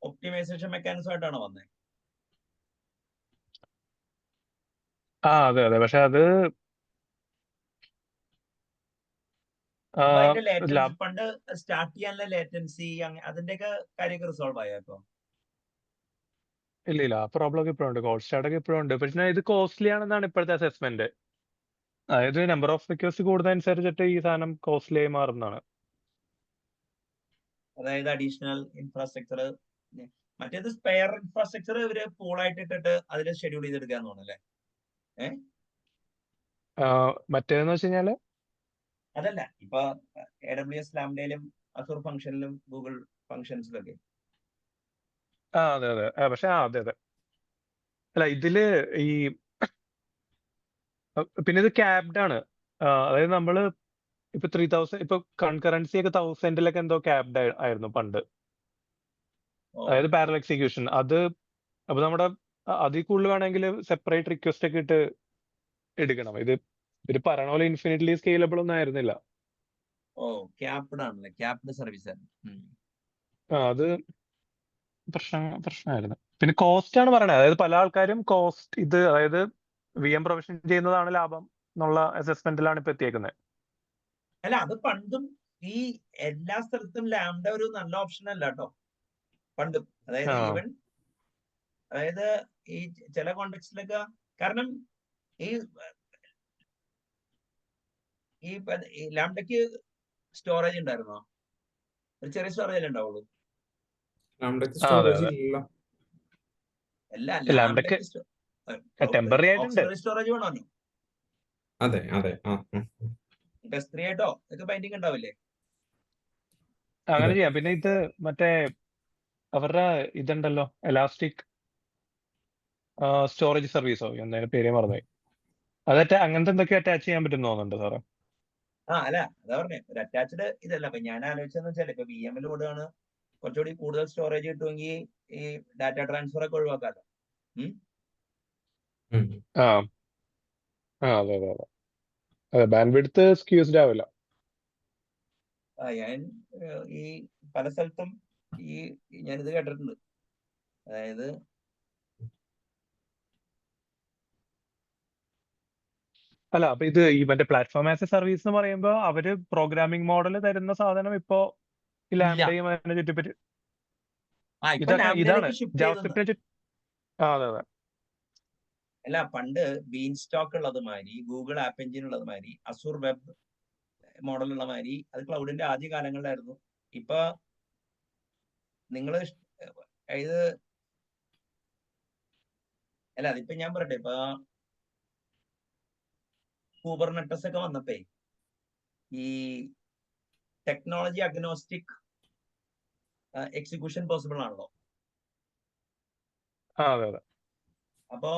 ഒപ്റ്റിമൈസേഷൻ മെക്കാനിസം ആയിട്ടാണ് വന്നത്. അതെ അതെ, പക്ഷെ അത് അപ്പൊ അതിന്റെ ലേറ്റൻസി പണ്ട് സ്റ്റാർട്ട് ചെയ്യാനുള്ള ലേറ്റൻസി അതിന്റെയൊക്കെ കാര്യമൊക്കെ റിസോൾവ് ആയോ ഇപ്പൊ? ഇല്ല, ആ പ്രോബ്ലം ഒക്കെ ഇപ്പോഴുണ്ട്, കോൾ സ്റ്റാർട്ടൊക്കെ ഇപ്പോഴും ഉണ്ട്. പക്ഷെ ഇത് കോസ്റ്റ്ലി ആണെന്നാണ് ഇപ്പോഴത്തെ അസസ്മെന്റ്. അതായത് നമ്പർ ഓഫ് റിക്വസ്റ്റ് കൂടുന്നതനുസരിച്ചിട്ട് ഈ സാധനം കോസ്റ്റ്ലി ആയി മാറുന്നതാണ്. അതായത് അഡീഷണൽ ഇൻഫ്രാസ്ട്രക്ചർ, മറ്റേത് സ്പെയർ ഇൻഫ്രാസ്ട്രക്ചർ ഇവര് പൂളായിട്ട് ഇട്ടിട്ട് അതിൽ ഷെഡ്യൂൾ ചെയ്തെടുക്കാന്ന് തോന്നുന്നല്ലേ? മറ്റേതെന്ന് വെച്ച് കഴിഞ്ഞാല് അതല്ല, ഇപ്പൊ AWS ലാംഡയിലും അസൂർ ഫംഗ്ഷനിലും ഗൂഗിൾ ഫംഗ്ഷൻസിലൊക്കെ. അതെ അതെ, പക്ഷെ അതെ അതെ, അല്ല ഇതില് ഈ പിന്നെ ഇത് ക്യാപ്ഡ് ആണ്. അതായത് നമ്മള് ഇപ്പൊ 3000, ഇപ്പൊ കൺകറൻസി ഒക്കെ 1000-ലൊക്കെ എന്തോ ക്യാപ്ഡ് ആയിരുന്നു പണ്ട്. അതായത് പാരലൽ എക്സിക്യൂഷൻ. അപ്പൊ നമ്മുടെ അതിൽ കൂടുതൽ വേണമെങ്കിൽ സെപ്പറേറ്റ് റിക്വസ്റ്റ് ഒക്കെ ഇട്ട് എടുക്കണം. ഇത് പറയണ പോലെ ഇൻഫിനിറ്റ്ലി സ്കെയിലബിൾ ഒന്നും ആയിരുന്നില്ല. ക്യാപ്ഡ് ആണല്ലേ? ക്യാപ്ഡ് സർവീസ് ആണ്. അത് പ്രശ്നമായിരുന്നു. പിന്നെ കോസ്റ്റ് ആണ് പറയണത്. അതായത് പല ആൾക്കാരും കോസ്റ്റ് അതായത് VM പ്രൊവിഷൻ ചെയ്യുന്നതാണ് ലാഭം എന്നുള്ള അസസ്മെന്റിലാണ് ഇപ്പൊ എത്തിയേക്കുന്നത്. അല്ല, അത് പണ്ടും ഈ എല്ലാ സ്ഥലത്തും ലാംഡ ഒരു നല്ല ഓപ്ഷൻ അല്ല കേട്ടോ, പണ്ടും. അതായത് ഈവൻ ഈ ചില കോണ്ടെക്സ്റ്റിലൊക്കെ, കാരണം ഈ ലാംഡയ്ക്ക് സ്റ്റോറേജ് ഉണ്ടായിരുന്നോ? ഒരു ചെറിയ സ്റ്റോറേജ് ഉണ്ടാവുള്ളൂ. സ്റ്റോറേജ് ഇല്ല. ലാംഡയ്ക്ക് ടെമ്പററി ആയിട്ടുണ്ട്. സ്റ്റോറേജ് വേണമല്ലോ. അതെ അതെ. S3 ആയിട്ടോ ഒക്കെ ബൈൻഡിങ് ഉണ്ടാവില്ലേ? അങ്ങനെ ചെയ്യാം. പിന്നെ ഇത് മറ്റേ അവരുടെ ഇതുണ്ടല്ലോ, എലാസ്റ്റിക് സ്റ്റോറേജ് സർവീസോ എന്തായാലും പേര് മറന്നുപോയി. അങ്ങനത്തെ എന്തൊക്കെയോ അറ്റാച്ച് ചെയ്യാൻ പറ്റും തോന്നുന്നുണ്ട് സാറേ. അല്ല, അതാ പറഞ്ഞേ, ഒരു അറ്റാച്ച്ഡ് ഇതല്ല. അപ്പൊ ഞാൻ ആലോചിച്ചെന്ന് വെച്ചാൽ ഇപ്പൊ VM ഓടുകയാണ്, കുറച്ചുകൂടി കൂടുതൽ സ്റ്റോറേജ് കിട്ടുമെങ്കിൽ ഈ ഡാറ്റ ട്രാൻസ്ഫർ ഒക്കെ ഒഴിവാക്കാമല്ലോ. ആ അതെ അതെ അതെ അതെ ബാൻഡ് വിഡ്ത്ത് സ്ക്യൂസ്ഡ് ആവില്ല. ഞാൻ ഈ പല സ്ഥലത്തും ഞാനിത് കേട്ടിട്ടുണ്ട്. അതായത് അല്ല അപ്പൊ ഇത് ഈ മറ്റേ പ്ലാറ്റ്ഫോം ആസ് എ സർവീസ് എന്ന് പറയുമ്പോൾ അവര് പ്രോഗ്രാമിംഗ് മോഡൽ തരുന്ന സാധനം ഇപ്പോ ഈ ഇല്ല. ലാംഡയും അതിനെ ചുറ്റിപ്പറ്റി ഇപ്പൊ ഇതാണ് ലാംഡയിലേക്ക് ഷിഫ്റ്റ് ചെയ്തു. ജാവാസ്ക്രിപ്റ്റിനെ അതെ അതെ അല്ല, പണ്ട് ബീൻ സ്റ്റോക്ക് ഉള്ളത് മാതിരി, ഗൂഗിൾ ആപ്പ് എഞ്ചിൻ ഉള്ളത് മാതിരി, അസൂർ വെബ് മോഡൽ ഉള്ള മാതിരി അത് ക്ലൗഡിന്റെ ആദ്യ കാലങ്ങളിലായിരുന്നു. ഇപ്പൊ നിങ്ങള് ഇത് അല്ല, അതിപ്പോ ഞാൻ പറയട്ടെ, ഇപ്പൊ കുബർനെറ്റസ് ഒക്കെ വന്നപ്പോ ഈ ടെക്നോളജി അഗ്നോസ്റ്റിക് എക്സിക്യൂഷൻ പോസിബിൾ ആണല്ലോ. അതെ അതെ അപ്പോ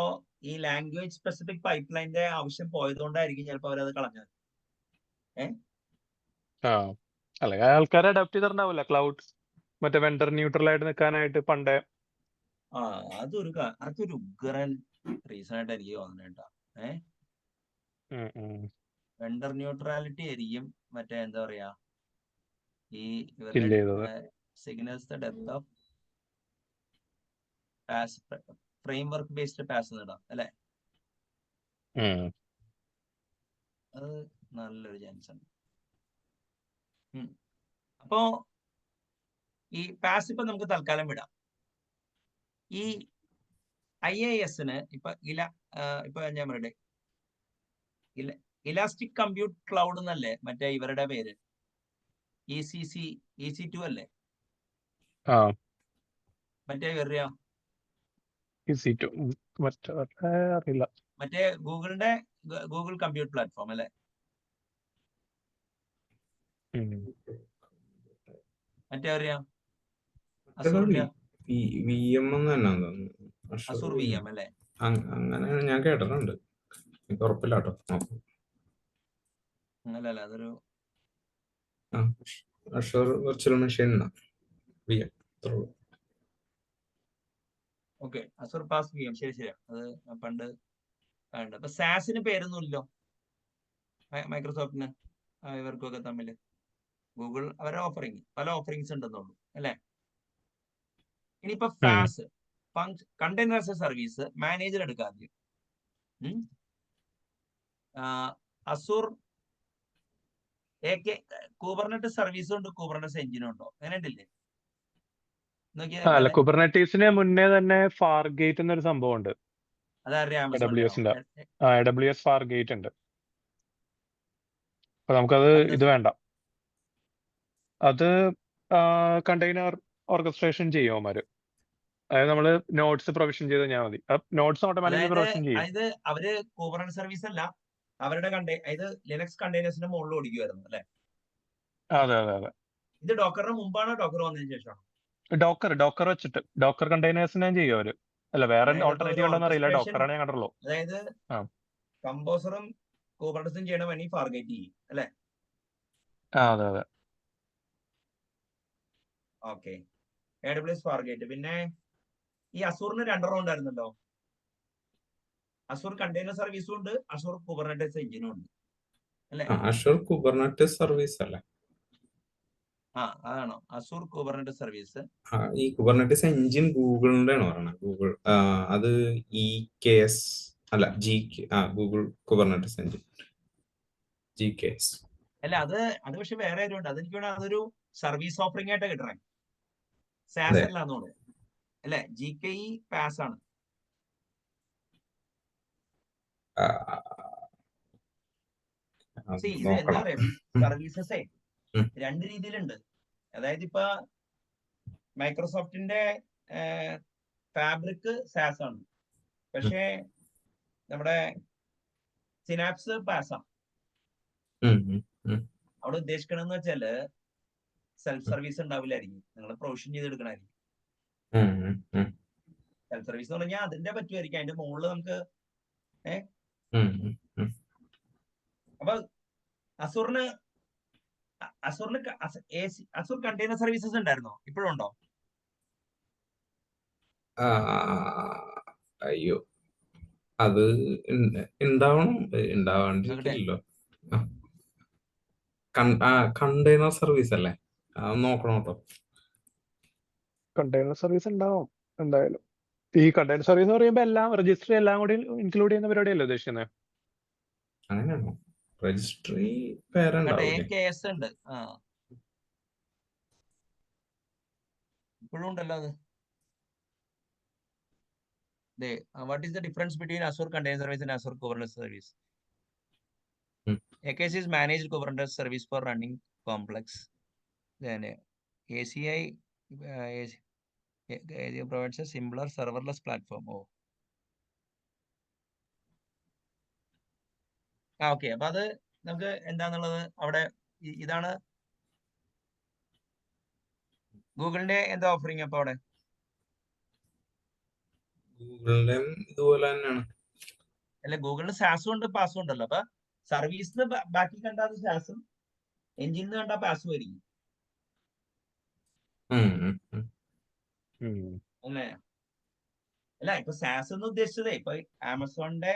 ഈ ലാംഗ്വേജ് സ്പെസിഫിക് പൈപ്പ് ലൈനിന്റെ ആവശ്യം പോയതുകൊണ്ടായിരിക്കും ചിലപ്പോൾ അവരത് കളഞ്ഞത്. അല്ലെങ്കിൽ ആൾക്കാരെ അഡാപ്റ്റ് ചെയ്തിട്ടുണ്ടാവില്ല ക്ലൗഡ് മറ്റേ വെണ്ടർ ന്യൂട്രൽ ആയിട്ട് നിൽക്കാനായിട്ട് പണ്ടേ. അതൊരു ഉഗ്രൻ റീസൺ ആയിട്ട് എനിക്ക് തോന്നുന്നുണ്ടാ. വെണ്ടർ ന്യൂട്രാലിറ്റി ആയിരിക്കും മറ്റേ എന്താ പറയാ ഈ ഇവരുടെ signals the depth of framework based pass നേടാം അല്ലെ. അത് നല്ലൊരു ചാൻസ് ആണ്. അപ്പോ ഈ പാസ് ഇപ്പൊ നമുക്ക് തൽക്കാലം വിടാം. ഈ IaaSന് ഇപ്പൊ ഞാൻ പറയട്ടെ, ഇലാസ്റ്റിക് കമ്പ്യൂട്ട് ക്ലൗഡ് എന്നല്ലേ മറ്റേ ഇവരുടെ പേര്, EC2 അല്ലേ മറ്റേ അറിയാ? അറിയില്ല. മറ്റേ ഗൂഗിൾ കമ്പ്യൂട്ട് പ്ലാറ്റ്ഫോം അല്ലേ? മറ്റേ അറിയാം? അസൂർ VM അല്ലേ? അങ്ങനെ ഞാൻ കേട്ടിട്ടുണ്ട്, എനിക്ക് ഉറപ്പില്ല കേട്ടോ. അല്ലല്ല, അതൊരു assure virtual machine okay. Azure pass VM ശരിയാ. അത് പണ്ട് ഉണ്ട്. അപ്പൊ സാസിന് പേരൊന്നുമില്ലോ മൈക്രോസോഫ്റ്റിന് ഇവർക്കൊക്കെ തമ്മിൽ. ഗൂഗിൾ അവരുടെ പല ഓഫറിങ്സ് ഉണ്ടെന്നുള്ളൂ അല്ലെ. ഇനിയിപ്പോ FaaS container as a service manager എടുക്കാതെ അസൂർ കുബർനെറ്റിസ് സർവീസും ഉണ്ട്, കുബർനെറ്റിസ് എഞ്ചിനും ഉണ്ടോ? അങ്ങനെ ഉണ്ടില്ലേ? അല്ല, കുബർനെറ്റീസിന് മുന്നേ തന്നെ ഫാർഗേറ്റ് എന്നൊരു സംഭവം ഉണ്ട്. AWS ഫാർഗേറ്റ് ഉണ്ട്. അപ്പൊ നമുക്കത് ഇത് വേണ്ട. അത് കണ്ടെയ്നർ ഓർക്കസ്ട്രേഷൻ ചെയ്യും അവന്മാര്. അതായത് നമ്മള് നോട്ട്സ് പ്രൊവിഷൻ ചെയ്ത് കഴിഞ്ഞാൽ മതി. നോട്ട്സ് ഓട്ടോമാറ്റിക്കലി പ്രൊവിഷൻ ചെയ്യും. അതായത് അവര് കുബർനെറ്റിസ് സർവീസ് അല്ല, അവരുടെ ലിനക്സ് കണ്ടെയ്നേഴ്സിന്റെ മുകളിൽ ഓടിക്കുമായിരുന്നു അല്ലെ? അതെ അതെ അതെ. ഇത് ഡോക്കറിന് മുമ്പാണോ ഡോക്കർ വന്നതിന് ശേഷമാണോ? ഡോക്കർ വെച്ചിട്ട് ഡോക്കർ കണ്ടെയ്നേഴ്സിനെ ചെയ്യും അവര്. അല്ല, വേറെ ഓൾട്ടർനേറ്റീവ് ഉണ്ടോന്ന് അറിയില്ല. ഡോക്കറാണ് ഞാൻ കണ്ടുള്ളൂ. അതായത് കമ്പോസറും കുബർനെറ്റിസും ചെയ്യണ വേണ്ടി ഫാർഗേറ്റ് ചെയ്യും അല്ലെ? അതെ അതെ. Okay, AWS ഫാർഗേറ്റ്. പിന്നെ ഈ അസൂറിന് 2 റൗണ്ട് ആയിരുന്നല്ലോ. അസൂർ കണ്ടെയ്നർ സർവീസും ഉണ്ട്, അസൂർ കുബർനെറ്റിസ് എഞ്ചിനും ഉണ്ട് അല്ലെ? അഷൂർ കുബർനെറ്റിസ് സർവീസ് അല്ലേ? അതാണോ അസൂർ കുബർനെറ്റിസ് സർവീസ്? ഈ കുബർനെറ്റിസ് എഞ്ചിൻ ഗൂഗിളിന്റെ ആണ് പറയുന്നത്. ഗൂഗിൾ അത് EKS അല്ല, ഗൂഗിൾ കുബർനെറ്റിസ് എഞ്ചിൻ GKS അല്ല, അത് പക്ഷെ വേറെ ഉണ്ട്. അതെനിക്ക് വേണം അതൊരു സർവീസ് ഓഫറിംഗ് ആയിട്ട് കിട്ടണേ. സാസ് അല്ല എന്നോട് അല്ലെ? GKE പാസ് ആണ്. ഇത് എന്താ പറയാ, സർവീസസേ 2 രീതിയിലുണ്ട്. അതായത് ഇപ്പൊ മൈക്രോസോഫ്റ്റിന്റെ ഫാബ്രിക് സാസ് ആണ്, പക്ഷേ നമ്മുടെ സിനാപ്സ് പാസാണ്. അവിടെ ഉദ്ദേശിക്കണമെന്ന് വെച്ചാല് സെൽഫ് സർവീസ് ഉണ്ടാവില്ലായിരിക്കും, നിങ്ങൾ പ്രൊവിഷൻ ചെയ്തെടുക്കണായിരിക്കും. സെൽഫ് സർവീസ് എന്ന് പറഞ്ഞാൽ അതിന്റെ പറ്റുമായിരിക്കും, അതിന്റെ മുകളിൽ നമുക്ക് അപ്പൊ അസൂറിന് അസൂറിൽ അസൂർ കണ്ടെയ്നർ സർവീസസ് ഉണ്ടായിരുന്നോ? ഇപ്പോഴും ഉണ്ടോ? ആ, അയ്യോ, അത് ഉണ്ടാവണം, നോക്കട്ടെ. ഉണ്ടാവാണ്ടിരിക്കില്ലല്ലോ. കണ്ടെയ്നർ സർവീസ് അല്ലേ? നോക്കണം കേട്ടോ. കണ്ടെയ്നർ സർവീസ് ഉണ്ടാവും എന്തായാലും. ഈ കണ്ടെയ്നർ സർവീസ് എന്ന് പറയുമ്പോൾ എല്ലാം രജിസ്ട്രി എല്ലാം കൂടി ഇൻക്ലൂഡ് ചെയ്യുന്ന പരിപാടിയല്ലേ ഉദ്ദേശിക്കുന്നത്? അങ്ങനെയാണോ? രജിസ്ട്രി കണ്ടേ പേരുണ്ടാവില്ലേ? AKS ഉണ്ട്. ഇപ്പോഴും ഉണ്ടല്ലോ അത്. What is the difference between Azure Container Service and Azure Kubernetes Service? AKS is managed Kubernetes service for running complex. Then ACI provides a simpler serverless platform. Okay. അപ്പൊ അത് നമുക്ക് എന്താന്നുള്ളത് അവിടെ ഇതാണ് ഗൂഗിളിന്റെ എന്താ ഓഫറിങ് അപ്പൊ അവിടെ? ഗൂഗിളിന്റെ ഇതുപോലെ തന്നെയാണ്. അല്ല, ഗൂഗിളിന് സാസും ഉണ്ട് പാസും ഉണ്ടല്ലോ. അപ്പൊ സർവീസിന് ബാക്കി കണ്ടാൽ സാസും, എഞ്ചിനിന്ന് കണ്ടാൽ പാസും ആയിരിക്കും അല്ലേ? അല്ല, ഇപ്പൊ സാസ് എന്ന് ഉദ്ദേശിച്ചതേ ഇപ്പൊ ആമസോണിന്റെ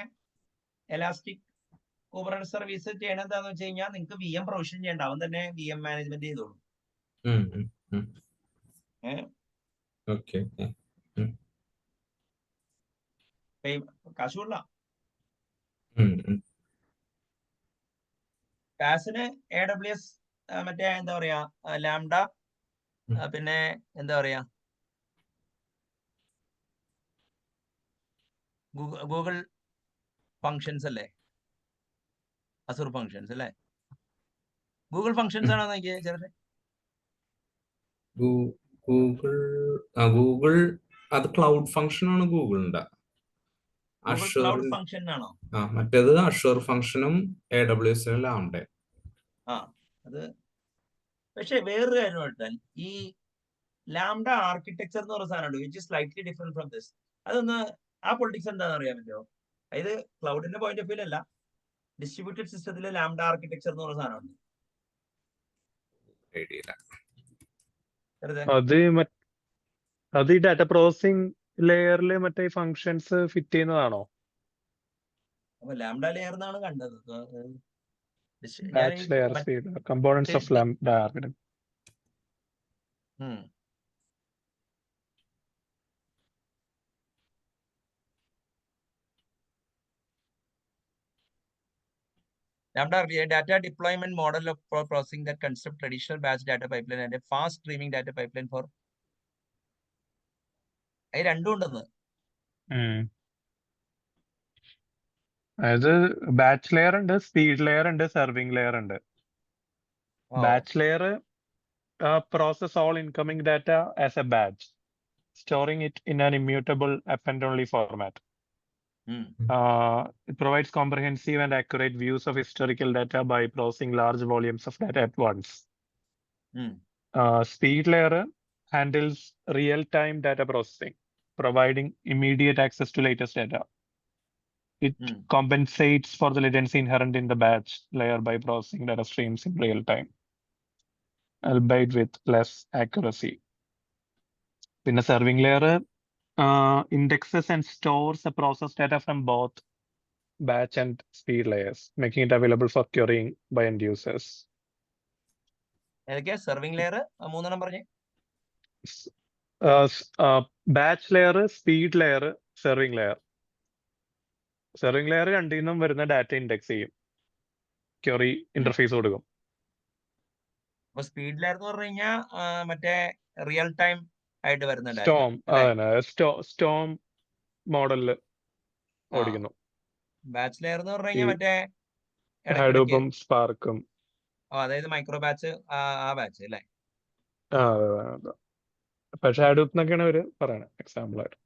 എലാസ്റ്റിക് കുബർനെറ്റിസ് സർവീസ് ചെയ്യണത് എന്താന്ന് വെച്ച് കഴിഞ്ഞാൽ നിങ്ങൾക്ക് VM പ്രൊവിഷൻ ചെയ്യണ്ട, അവൻ തന്നെ VM മാനേജ്മെന്റ് ചെയ്തോളും. ഓക്കെ. കാശുള്ള പാസിന് AWS മറ്റേ എന്താ പറയാ ലാംഡ, പിന്നെ എന്താ പറയാ ഗൂഗിൾ ഫങ്ഷൻസ് അല്ലേ? അസൂർ ഫങ്ഷൻസ് അല്ലേ? ഗൂഗിൾ ഫങ്ഷൻസ് ആണോ നോക്കിയേ ചേട്ടൻ? ഗൂഗിൾ അത് ക്ലൗഡ് ഫംഗ്ഷൻ ആണ് ഗൂഗിളിന്റെ. ക്ലൗഡ് ഫംഗ്ഷൻ ആണോ? മറ്റേത് അഷൂർ ഫംഗ്ഷനും AWS ലാംഡ. അത് പക്ഷെ വേറൊരു കാര്യം കേട്ടാൽ, ഈ ലാംഡ ആർക്കിടെക്ചർ എന്ന് പറയുന്ന സാധനമുണ്ട് which is slightly different from this. അതൊന്ന് ആ പൊളിറ്റിക്സ് എന്താണെന്ന് അറിയാൻ പറ്റുമോ? അതായത് ക്ലൗഡിന്റെ പോയിന്റ് ഓഫ് വ്യൂ അല്ല, ഡിസ്ട്രിബ്യൂട്ടഡ് സിസ്റ്റത്തിലെ ലാംഡ ആർക്കിടെക്ചർ എന്ന് പറയുന്ന സാധനമുണ്ട്. അത് ഈ ഡാറ്റ പ്രോസസിംഗ് ലെയറിൽ മറ്റേ ഫങ്ഷൻസ് ഫിറ്റ് ചെയ്യുന്നതാണോ? അപ്പൊ ലാംഡ ലെയർ എന്നാണ് കണ്ടത്. Batch layer, components of lambda architecture. Lambda, a data deployment model for processing that construct traditional batch data pipeline and a fast streaming data pipeline for. അത് രണ്ടും ഉണ്ടെന്ന്. അതായത് ബാച്ച് ലെയർ ഉണ്ട്, സ്പീഡ് ലെയർ ഉണ്ട്, സെർവിങ് ലെയർ ഉണ്ട്. Batch layer process all incoming data as a batch, storing it in an immutable append-only format. It provides comprehensive and accurate views of historical data by processing large volumes of data at once. Speed layer handles real-time data processing, providing immediate access to latest data. It compensates for the latency inherent in the batch layer by processing data streams in real time, albeit with less accuracy. In a serving layer, indexes and stores the processed data from both batch and speed layers, making it available for querying by end users. Serving layer, മൂന്നെണ്ണം പറഞ്ഞേ. Batch layer, speed layer, serving layer. Serving layer രണ്ടിൽ നിന്നും വരുന്ന ഡാറ്റ ഇൻഡെക്സ് ചെയ്യും, ക്വറി ഇന്റർഫേസ് കൊടുക്കും. അപ്പൊ സ്പീഡ് ലെയർ എന്ന് പറഞ്ഞു കഴിഞ്ഞാൽ മറ്റേ റിയൽ ടൈം ആയിട്ട് വരുന്ന സ്റ്റോം മോഡലില് ഓടിക്കുന്നു. ബാച്ച് ലെയർ എന്ന് പറഞ്ഞു കഴിഞ്ഞാൽ മറ്റേ ഹഡൂപ്പും സ്പാർക്കും, അതായത് മൈക്രോ ബാച്ച് ആ ബാച്ച് അല്ലേ? പക്ഷെ ഹഡൂപ്പ് എന്നൊക്കെയാണ് അവര് പറയണത് എക്സാമ്പിൾ ആയിട്ട്.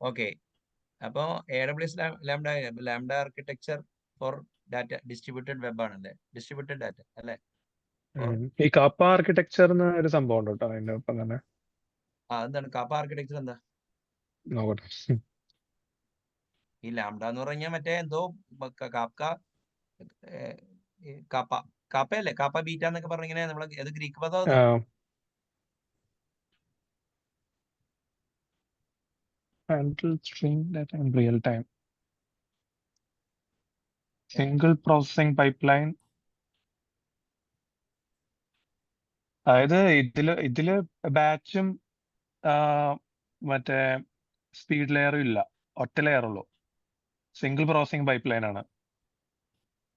ഓക്കെ. അപ്പോ AWS lambda architecture for data distributed web ആണല്ലേ? ഡിസ്ട്രിബ്യൂട്ടഡ് ഡാറ്റ അല്ലേ? ഈ കാപ്പ ആർക്കിടെക്ചർ ഒരു സംഭവം ഉണ്ട് കേട്ടോ അതിന്റെ ഒപ്പം തന്നെ. എന്താണ് കാപ്പ ആർക്കിടെക്ചർ? എന്താ ഈ ലാംഡ എന്ന് പറഞ്ഞാൽ മറ്റേ എന്തോ കാപ്പ കാപ്പയല്ലേ, കാപ്പ ബീറ്റ എന്നൊക്കെ പറഞ്ഞിങ്ങനെ നമ്മളെ ഏത് ഗ്രീക്ക് പദം അത്? Handle stream data in real time, single processing pipeline. അതായത് ഇതില് ബാച്ചും മറ്റേ സ്പീഡ് ലെയറും ഇല്ല, ഒറ്റ ലെയർ ഉള്ളൂ. സിംഗിൾ പ്രോസസിംഗ് പൈപ്പ്ലൈൻ ആണ്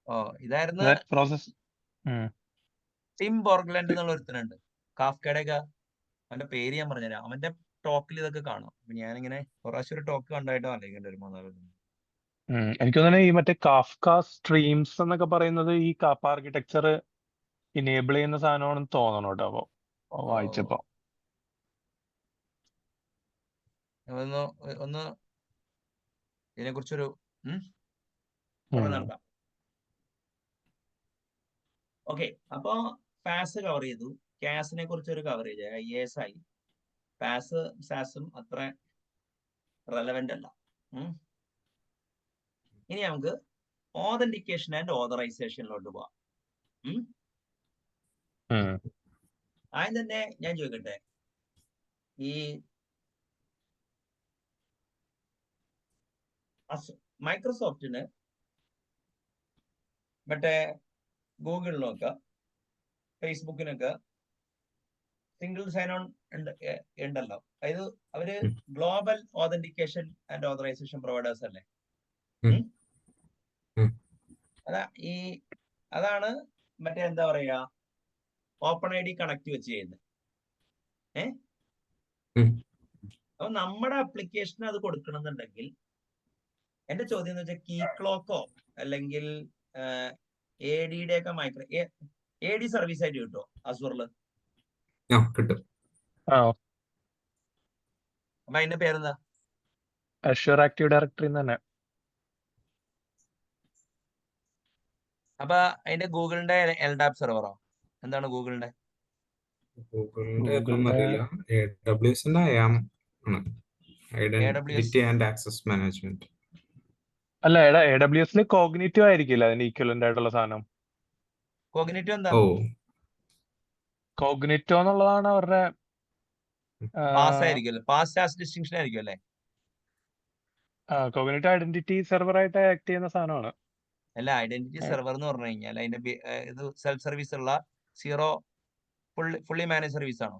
ഓ ഇതായിരുന്നു പ്രോസസ്. ടിം ബോർഗ്ലാൻഡ് എന്നുള്ള ഒരുത്തനുണ്ട്, കാഫ്കയുടെ ഒക്കെ. അവന്റെ പേര് ഞാൻ പറഞ്ഞുതരാം. അവന്റെ ടോക്കിൽ ഇതൊക്കെ കാണാം. അപ്പൊ ഞാനിങ്ങനെ പ്രാവശ്യം ഒരു ടോക്ക് കണ്ടായിട്ട് ആലോചിക്കേണ്ട ഒരു 3-4. എനിക്ക് തോന്നുന്നു ഈ മറ്റേ കാഫ്ക സ്ട്രീംസ് എന്നൊക്കെ പറയുന്നത് ഈ കാപ്പ ആർക്കിടെക്ചർ ഇനേബിൾ ചെയ്യുന്ന സാധനമാണെന്ന് തോന്നണം കേട്ടോ. അപ്പൊ വായിച്ചപ്പോ ഒന്ന് ഇതിനെ കുറിച്ചൊരു പഠനം നടത്താം. ഓക്കെ, അപ്പൊ പാസ് കവർ ചെയ്തു. കാസിനെ കുറിച്ചൊരു കവറേജ് IAS ആയി. പാസ് സാസും അത്ര റെലവെന്റ് അല്ല. ഇനി നമുക്ക് ഓതന്റിക്കേഷൻ ആൻഡ് ഓതറൈസേഷനിലോട്ട് പോവാം. ആദ്യം തന്നെ ഞാൻ ചോദിക്കട്ടെ, ഈ മൈക്രോസോഫ്റ്റിന് മറ്റേ ഗൂഗിളിനൊക്കെ ഫേസ്ബുക്കിനൊക്കെ സിംഗിൾ സൈൻ ഓൺ ഉണ്ടല്ലോ. അതായത് അവര് global authentication and authorization providers അല്ലേ? അതാണ് മറ്റേ എന്താ പറയാ, ഓപ്പൺ ID കണക്ട് വെച്ച് ചെയ്യുന്നത്. അപ്പൊ നമ്മുടെ അപ്ലിക്കേഷന് അത് കൊടുക്കണമെന്നുണ്ടെങ്കിൽ എന്റെ ചോദ്യം എന്ന് വെച്ചാൽ കീ ക്ലോക്കോ അല്ലെങ്കിൽ ADയുടെ ഒക്കെ AD സർവീസ് ആയിട്ട് കിട്ടുമോ അസൂറില്? കിട്ടും. അപ്പൊ അതിന്റെ പേരെന്താ? അഷ്യൂർ ആക്റ്റീവ് ഡയറക്ടറി തന്നെ. അപ്പൊ അതിന്റെ ഗൂഗിളിന്റെ LDAP സെർവറോ? എന്താണ് ഗൂഗിളിന്റെ? അറിയില്ല. AWSന്റെ IAM ആണ്, ഐഡന്റിറ്റി ആൻഡ് ആക്സസ് മാനേജ്മെന്റ്. അല്ല, AWSൽ കോഗ്നിറ്റീവ് ആയിരിക്കില്ല അതിന്റെ ഈക്വലന്റ് ആയിട്ടുള്ള സാധനം. കോഗ്നിറ്റീവ് എന്താ? കോഗ്നിറ്റോ എന്നുള്ളതാണ് അവരുടെ പാസ് ആയിരിക്കും, പാസ് ആസ് ഡിസ്റ്റിങ്ഷൻ ആയിരിക്കും അല്ലേ? കോഗ്നിറ്റോ ഐഡന്റിറ്റി സെർവർ ആയിട്ട് ആക്ട് ചെയ്യുന്ന സാധനമാണ്. അല്ല, ഐഡന്റിറ്റി സെർവർ എന്ന് പറഞ്ഞു കഴിഞ്ഞാൽ അതിന്റെ ഇത് സെൽഫ് സർവീസ് ഉള്ള സീറോ ഫുള്ളി മാനേജ് സർവീസ് ആണോ?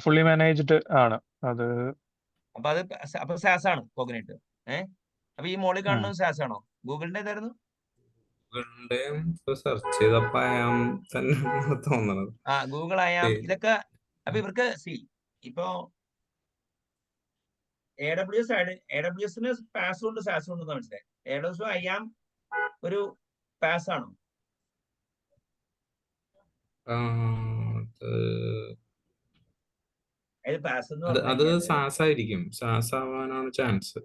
ഫുള്ളി മാനേജ്ഡ് ആണ് അത്. അപ്പൊ സാസ് ആണ് കോഗ്നിറ്റ്. അപ്പൊ ഈ മോളിൽ കാണുന്നത് സാസ് ആണോ? ഗൂഗിളിന്റെ ഏതായിരുന്നു? സെർച്ച് ചെയ്തപ്പോ IAM തന്നെ തോന്നുന്നത്. ഗൂഗിൾ IAM ഇതൊക്കെ. അപ്പൊ ഇവർക്ക് ഇപ്പൊ AWSന് പാസും ഉണ്ട് സാസും ഉണ്ടെന്ന് മനസ്സിലായി. AWS IAM ഒരു പാസ് ആണോ? അത് സാസ് ആയിരിക്കും, സാസ് ആവാനാണ് ചാൻസ്.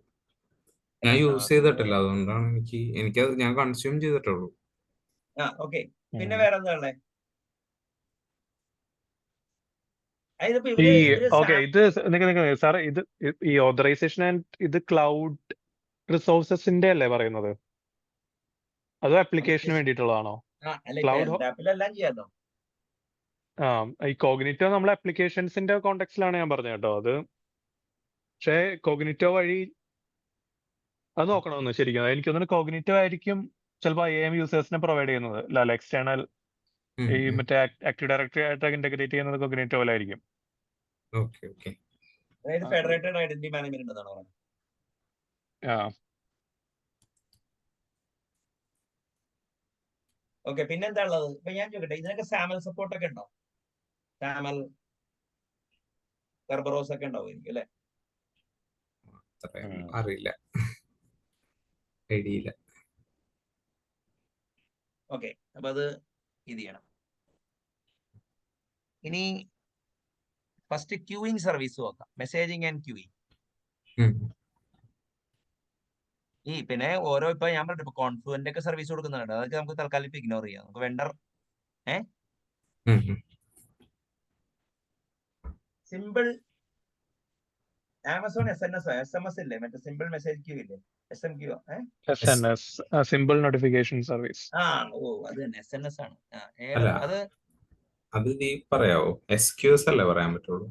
ഞാൻ യൂസ് ചെയ്തിട്ടില്ല, അതുകൊണ്ടാണ് എനിക്കത് ഞാൻ കൺസ്യൂം ചെയ്തിട്ടുള്ളൂ. ഓക്കെ, പിന്നെ വേറെ എന്താ ഉള്ളത്? ഇത് സാർ, ഇത് ഈ ഓതറൈസേഷൻ ആൻഡ് ഇത് ക്ലൗഡ് റിസോഴ്സസിന്റെ അല്ലേ പറയുന്നത്? അതോ ആപ്ലിക്കേഷന് വേണ്ടിയിട്ടുള്ളതാണോ? ഈ കോഗ്നിറ്റോ നമ്മൾ ആപ്ലിക്കേഷൻസിന്റെ കോണ്ടെക്സ്റ്റിലാണ് ഞാൻ പറഞ്ഞത് കേട്ടോ. അത് പക്ഷേ കോഗ്നിറ്റോ വഴി അത് നോക്കണമെന്ന് ശരിക്കും എനിക്ക് തോന്നുന്നു. കോഗ്നിറ്റോ ആയിരിക്കും ചിലപ്പോൾ IAM യൂസേഴ്സിനെ പ്രൊവൈഡ് ചെയ്യുന്നത്, അല്ല എക്സ്റ്റേണൽ ഈ മറ്റേ ആക്റ്റീവ് ഡയറക്ടറി ആയിട്ട് ഇന്റഗ്രേറ്റ് ചെയ്യുന്നത് കോഗ്നിറ്റോ പോലെ ആയിരിക്കും. ഫെഡറേറ്റഡ് ഐഡന്റിറ്റി മാനേജ്മെന്റ് എന്നാണ് പറയുന്നത്. ഓക്കെ, പിന്നെന്താ ഉള്ളത്? ഇപ്പൊ ഞാൻ ചോദിക്കട്ടെ, ഇതിനൊക്കെ സാമൽ സപ്പോർട്ട് ഒക്കെ ഉണ്ടോ? സാമൽ കർബറോസ് ഒക്കെ ഉണ്ടാവുമായിരിക്കും അല്ലെ? അറിയില്ല, ഐഡിയ. ഓക്കെ, അപ്പൊ അത് ഇത് ചെയ്യണം. ഇനി ഫസ്റ്റ് ക്യൂയിങ് സർവീസ് നോക്കാം, മെസ്സേജിങ് ആൻഡ് ക്യൂയിങ്. പിന്നെ ഓരോ ഇപ്പൊ ഞാൻ പറഞ്ഞു, ഇപ്പൊ കോൺഫ്ലുവന്റ് ഒക്കെ സർവീസ് കൊടുക്കുന്നുണ്ട്. അതൊക്കെ നമുക്ക് തൽക്കാലം ഇപ്പൊ ഇഗ്നോർ ചെയ്യാം. നമുക്ക് വെണ്ടർ സിമ്പിൾ ആമസോൺ SMS ഇല്ലേ, മറ്റേ സിമ്പിൾ മെസ്സേജ് ക്യൂ ഇല്ലേ, SMQ. SNS, simple notification service. അത് തന്നെ, SNS ആണ്. അല്ല അത് അത് നീ പറയാവോ? SQS അല്ലേ പറയാൻ പറ്റുള്ളൂ?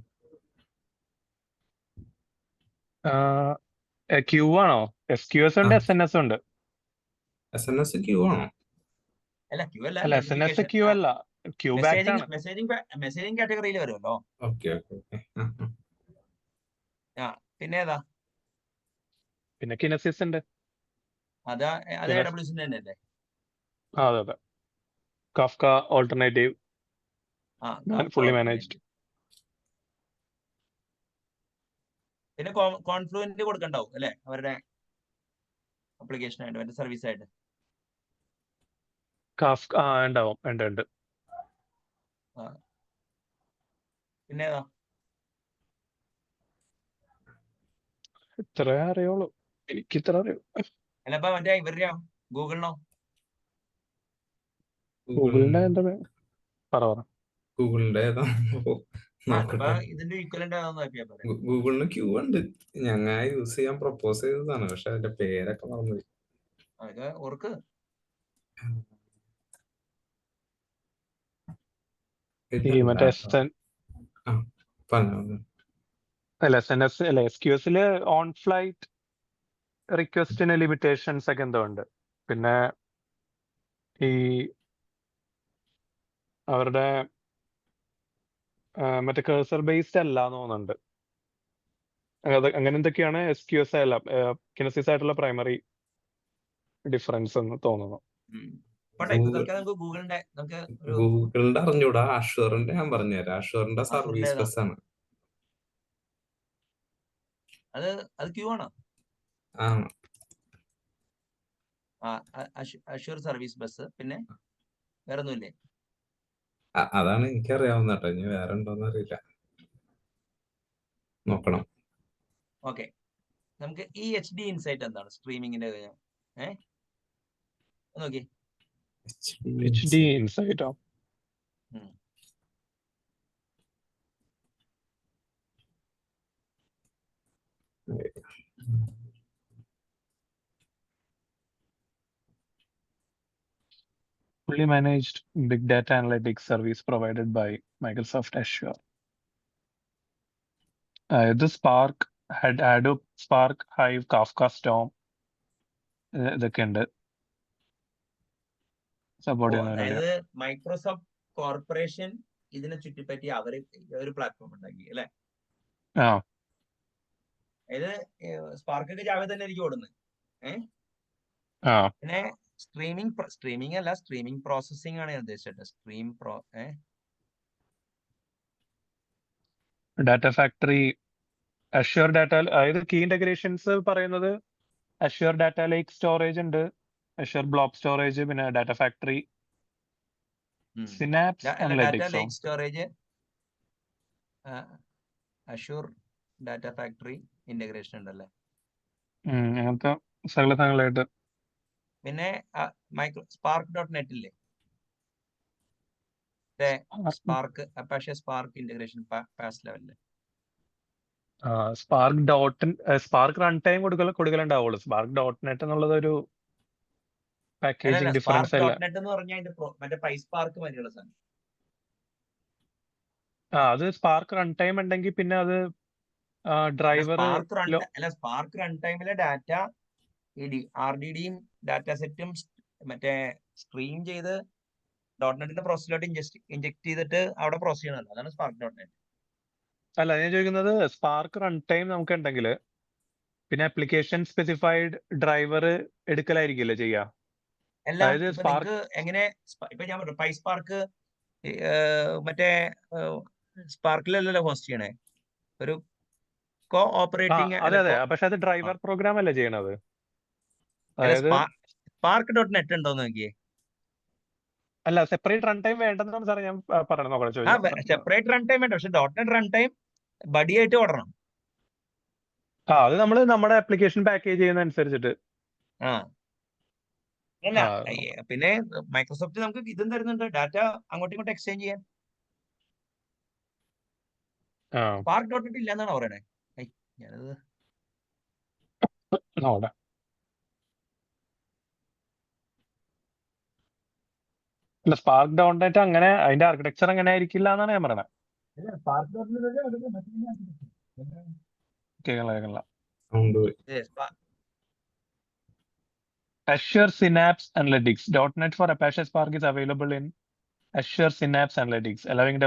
ക്യൂ ആണോ? SQS ഉണ്ട്, SNS ഉണ്ട്. SNS ക്യൂ ആണോ? അല്ല ക്യൂ അല്ല, അല്ല, SNS ക്യൂ അല്ല, ക്യൂ ബാക്ക് ആണ്. മെസ്സേജിങ് കാറ്റഗറിയിൽ വരുമല്ലോ. Okay okay okay. പിന്നെ ഏതാ? പിന്നെ കിനസിസ് ഉണ്ട്. അത് AWS തന്നെ അല്ലേ? അതെ അതെ. Kafka alternative, fully managed. പിന്നെ കോൺഫ്ലുവന്റ് കൊടുക്കണ്ടാവും അല്ലെ, അവരുടെ അപ്ലിക്കേഷൻ ആയിട്ട്, മറ്റേ സർവീസ് ആയിട്ട്. കഫ്ക ഉണ്ടാവും, ഉണ്ട്. പിന്നെ ഏതാ? ഇത്രേ അറിയുള്ളൂ, എനിക്ക് ഇത്ര അറിയൂ. അല്ല ഇപ്പൊ മറ്റേ ഇവരുടെയോ, ഗൂഗിളിനോ? ഗൂഗിളിന്റെ എന്താ പറ. ഗൂഗിളിന്റെ ഏതാ നോക്കട്ടെ. ഇതിന്റെ ഈക്വലന്റ് ആണെന്ന് നോക്കിയാ പറയാം. ഗൂഗിളിന് ക്യൂ ഉണ്ട്, ഞങ്ങ യൂസ് ചെയ്യാൻ പ്രപ്പോസ് ചെയ്തതാണ്, പക്ഷെ അതിന്റെ പേരൊക്കെ മറന്നു. അതൊക്കെ ഓർക്ക്. ഈ മറ്റേ അല്ല SNS അല്ല, SQSല് ഓൺ ഫ്ലൈറ്റ് റിക്വസ്റ്റിന് ലിമിറ്റേഷൻസ് ഒക്കെ എന്തോ ഉണ്ട്. പിന്നെ ഈ അവരുടെ മറ്റേ കേഴ്സർ ബേസ്ഡ് അല്ല എന്ന് തോന്നുന്നുണ്ട്. അങ്ങനെ എന്തൊക്കെയാണ് SQS അല്ല കിനസിസ് ആയിട്ടുള്ള പ്രൈമറി ഡിഫറൻസ് എന്ന് തോന്നുന്നു. ഗൂഗിളിന്റെ അറിഞ്ഞൂടാ, അഷ്വറിന്റെ ഞാൻ പറഞ്ഞുതരാം. അഷ്വറിന്റെ സർവീസ് ബസ് ആണ്. അത് ക്യൂ ആണോ? Azure service bus. പിന്നെ വേറെ ഒന്നുമില്ലേ? അതാണ് എനിക്കറിയാവുന്ന കേട്ടോ, ഇനി വേറെ ഉണ്ടോന്ന് അറിയില്ല, നോക്കണം. ഓക്കെ, നമുക്ക് ഈ HD ഇൻസൈറ്റ് എന്താണ് സ്ട്രീമിങ്ങിന്റെ നോക്കി. HD ഇൻസൈറ്റോ? Fully managed big data analytics service provided by Microsoft Azure. ഇത് Spark, Hadoop, Spark, Hive, Kafka, Storm ഇതൊക്കെ ഉണ്ട് സപ്പോർട്ട് ചെയ്യുന്നവരുടെ. അതായത് മൈക്രോസോഫ്റ്റ് കോർപ്പറേഷൻ ഇതിനെ ചുറ്റിപ്പറ്റി അവര് ഒരു പ്ലാറ്റ്ഫോം ഉണ്ടാക്കി അല്ലെ? അതായത് സ്പാർക്ക് ജാവ തന്നെ എനിക്ക് ഓടുന്നത്. പിന്നെ സ്ട്രീമിംഗ് അല്ല, സ്ട്രീമിംഗ് പ്രോസസിംഗ് ആണ് ഞാൻ ഉദ്ദേശിച്ചത്. ഡാറ്റ ഫാക്ടറി, അഷ്യൂർ ഡാറ്റ, അതായത് കീ ഇന്റഗ്രേഷൻസ് പറയുന്നത് അഷ്യൂർ ഡാറ്റ ലേക്ക് സ്റ്റോറേജ് ഉണ്ട്, അഷ്യൂർ ബ്ലോബ് സ്റ്റോറേജ്, പിന്നെ data factory, synapse analytics, data lake storage, Azure data factory integration ഉണ്ടല്ലേ, അങ്ങനത്തെ സകല സാധനങ്ങളായിട്ട്. പിന്നെ spark.net ഇല്ലേ, സ്പാർക്ക് ഇന്റഗ്രേഷൻ പാസ് ലെവലില്. സ്പാർക്ക് റൺ ടൈം കൊടുക്കലുണ്ടാവുള്ളൂ. Spark.net എന്നുള്ളത് ഒരു പാക്കേജിംഗ് ഡിഫറൻസ് അല്ല. എന്ന് പറഞ്ഞാൽ മറ്റേ PySpark മാതിരിയുള്ള സാധനം. അത് സ്പാർക്ക് റൺ ടൈം ഉണ്ടെങ്കിൽ പിന്നെ അത് ഡ്രൈവർ സ്പാർക്ക് റൺ ടൈമിലെ ഡാറ്റ RDDയും ഡാറ്റ സെറ്റും മറ്റേ സ്ട്രീം ചെയ്ത് .NETന്റെ പ്രോസസ്സിലോട്ട് ഇൻജെക്ട് ചെയ്തിട്ട് അവിടെ പ്രോസസ് ചെയ്യണമല്ലോ, അതാണ് Spark.net. അല്ല, ഞാൻ ചോദിക്കുന്നത് സ്പാർക്ക് റൺ ടൈം നമുക്ക് ഉണ്ടെങ്കിൽ പിന്നെ ആപ്ലിക്കേഷൻ സ്പെസിഫൈഡ് ഡ്രൈവർ എടുക്കലായിരിക്കില്ലേ ചെയ്യാ? അതായത് എങ്ങനെ ഇപ്പൊ ഞാൻ പറഞ്ഞു PySpark മറ്റേ സ്പാർക്കിലല്ലല്ലോ ഹോസ്റ്റ് ചെയ്യണേ, ഒരു കോ ഓപ്പറേറ്റിംഗ്. അതെ അതെ, പക്ഷെ അത് ഡ്രൈവർ പ്രോഗ്രാം അല്ലേ ചെയ്യണത്? അതായത് Spark.net ഉണ്ടോന്ന് നോക്കിയേ. അല്ല, സെപ്പറേറ്റ് റൺ ടൈം വേണ്ടെന്നാണ് സാറേ ഞാൻ പറയണത്. സെപ്പറേറ്റ് റൺ ടൈം വേണ്ട, പക്ഷെ .NET റൺ ടൈം ബഡിയായിട്ട് ഓടണം. അത് നമ്മൾ നമ്മുടെ ആപ്ലിക്കേഷൻ പാക്കേജ് ചെയ്യുന്ന അനുസരിച്ചിട്ട്. അല്ല, പിന്നെ മൈക്രോസോഫ്റ്റ് നമുക്ക് ഇതും തരുന്നുണ്ട്, ഡാറ്റ അങ്ങോട്ടും ഇങ്ങോട്ടും എക്സ്ചേഞ്ച് ചെയ്യാൻ. Spark.net ഇല്ല എന്നാണ് പറയണേ. ഞാനത് നോടെ അല്ല സ്പാർക്ക് ഡോട്ട് നെറ്റ് അങ്ങനെ അതിന്റെ ആർക്കിടെക്ചർ അങ്ങനെ ആയിരിക്കില്ല എന്നാണ് ഞാൻ പറയണത്. കേൾക്കണില്ല. സൗണ്ട് പോയി. Azure Synapse Analytics. .NET for Apache Spark is available in Azure Synapse Analytics, allowing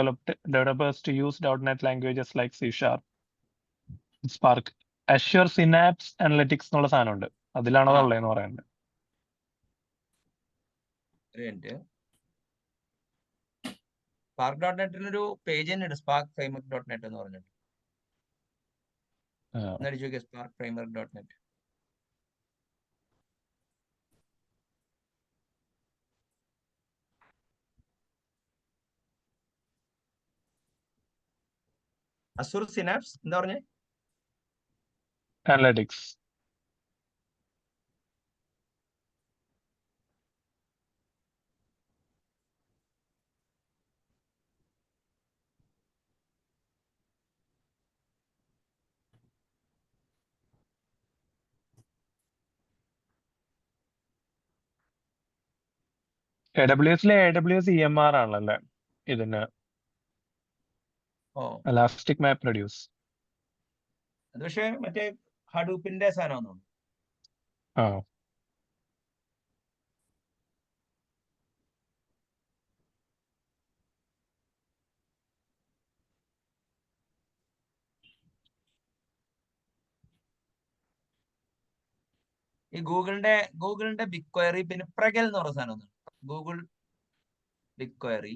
developers to use .NET languages like C#, Spark. Azure Synapse Analytics എന്നുള്ള സാധനമുണ്ട്. അതിലാണോ ആ ഉള്ളതെന്ന് പറയുന്നത്. ഒരു മിനിറ്റ്. സ്പാർക്ക് ഡോട്ട് നെറ്റിനൊരു പേജ് തന്നെ ഉണ്ട്, സ്പാർക്ക് ഫ്രെയിംവർക്ക് ഡോട്ട് നെറ്റ് എന്ന് പറഞ്ഞിട്ട്. അടിച്ചു നോക്കിയ spark framework dot net. Azure synapse എന്താ പറഞ്ഞേ? Analytics. AWS-ലെ AWS EMR ആണല്ലേ ഇതിന് ഓ Elastic Map Reduce. അത് പക്ഷേ മറ്റേ ഹഡൂപ്പിന്റെ സാധനമാണോ? ആ ഈ ഗൂഗിളിന്റെ ബിഗ് ക്വയറി, പിന്നെ പ്രഗൽ എന്ന് പറയുന്ന സാധനം ഒന്നുണ്ട്. ഗൂഗിൾ ബിഗ് ക്വയറി,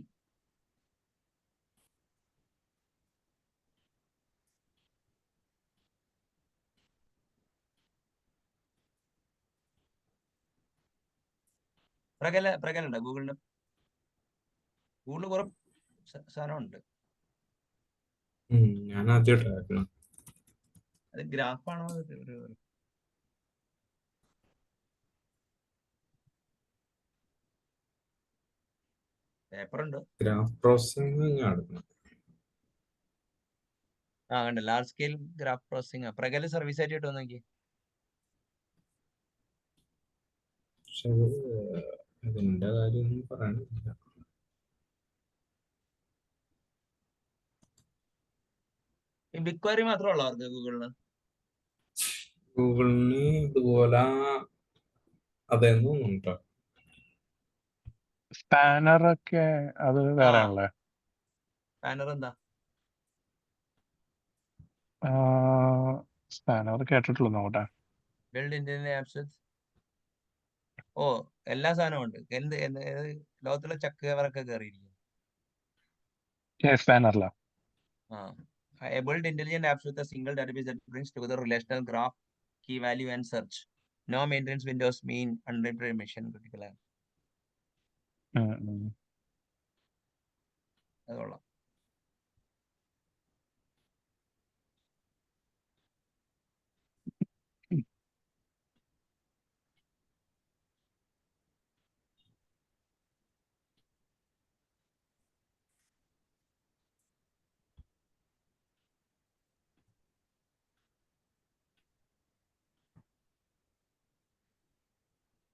പ്രഗൽ ഉണ്ട് ഗൂഗിളിന് കുറെ സാധനമുണ്ട്. ഞാൻ ആദ്യമായിട്ടായിരുന്നു. അത് ഗ്രാഫാണോ? ഒരു പേപ്പർ ഉണ്ട്. ഗ്രാഫ് പ്രോസസ്സിംഗ് ഞാൻ എടുക്കണം. ആ കണ്ട, large scale graph processing pregel service ആയിട്ട് കിട്ടുമോ നോക്കി. പക്ഷെ അതിന്റെ കാര്യമൊന്നും പറയാനില്ല. ഈ ബിഗ് ക്വയറി മാത്രമേ ഉള്ളൂ അവർക്ക് ഗൂഗിളിന്? ഗൂഗിളിന് ഇതുപോലെ അതെന്നും ഉണ്ടോ? സ്പാനർ ഒക്കെ അത് വേറെ ആണല്ലേ. സ്പാനർ എന്താ? സ്പാനർ കേട്ടിട്ടുള്ളൂ. നോക്കട്ടെ. Build Indian apps. ഓ എല്ലാ സാധനവും ഉണ്ട്. ഏത് ലോകത്തിലെ ചക്ക് കവറൊക്കെ കയറിയിരിക്കും. സ്പാനറില A build intelligent apps with a single database that brings together relational graph, key value, and search. No maintenance windows mean unlimited mission critical app. അതുകൊള്ളാം.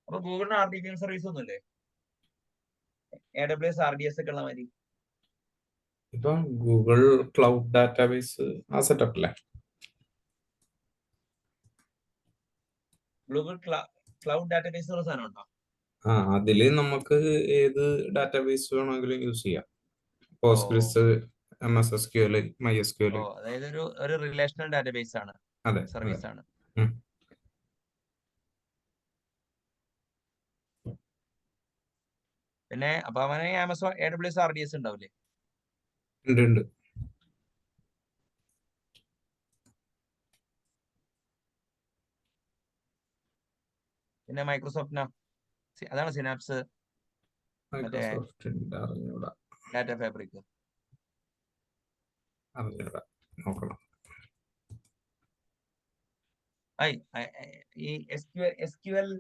അപ്പൊ ഗൂഗിളിന് RDBM സർവീസ് ഒന്നുമില്ലേ? AWS RDS ഒക്കെ ഉള്ള മാതിരി. ഇപ്പൊ ഗൂഗിൾ ക്ലൗഡ് ഡാറ്റാബേസ് ആ സെറ്റപ്പ് അല്ലേ? ഗൂഗിൾ ക്ലൗഡ് ഡാറ്റാബേസ് ഉള്ള സാധനം ഉണ്ടോ? അതില് നമുക്ക് ഏത് ഡാറ്റാബേസ് വേണമെങ്കിലും യൂസ് ചെയ്യാം. പോസ്റ്റ്ഗ്രിസ്, MS SQL, MySQL. അതായത് ഒരു റിലേഷണൽ ഡാറ്റാബേസ് ആണ്, അതെ, സർവീസ് ആണ്. പിന്നെ അപ്പൊ അവനെ ആമസോൺ AWS RDS ഉണ്ടാവില്ലേ? ഉണ്ട്. പിന്നെ മൈക്രോസോഫ്റ്റിനോ? അതാണ് സിനാപ്സ്, മൈക്രോസോഫ്റ്റിന്റെ അറിഞ്ഞൂടാ. ഡാറ്റ ഫാബ്രിക് നോക്കണം. ഈ SQL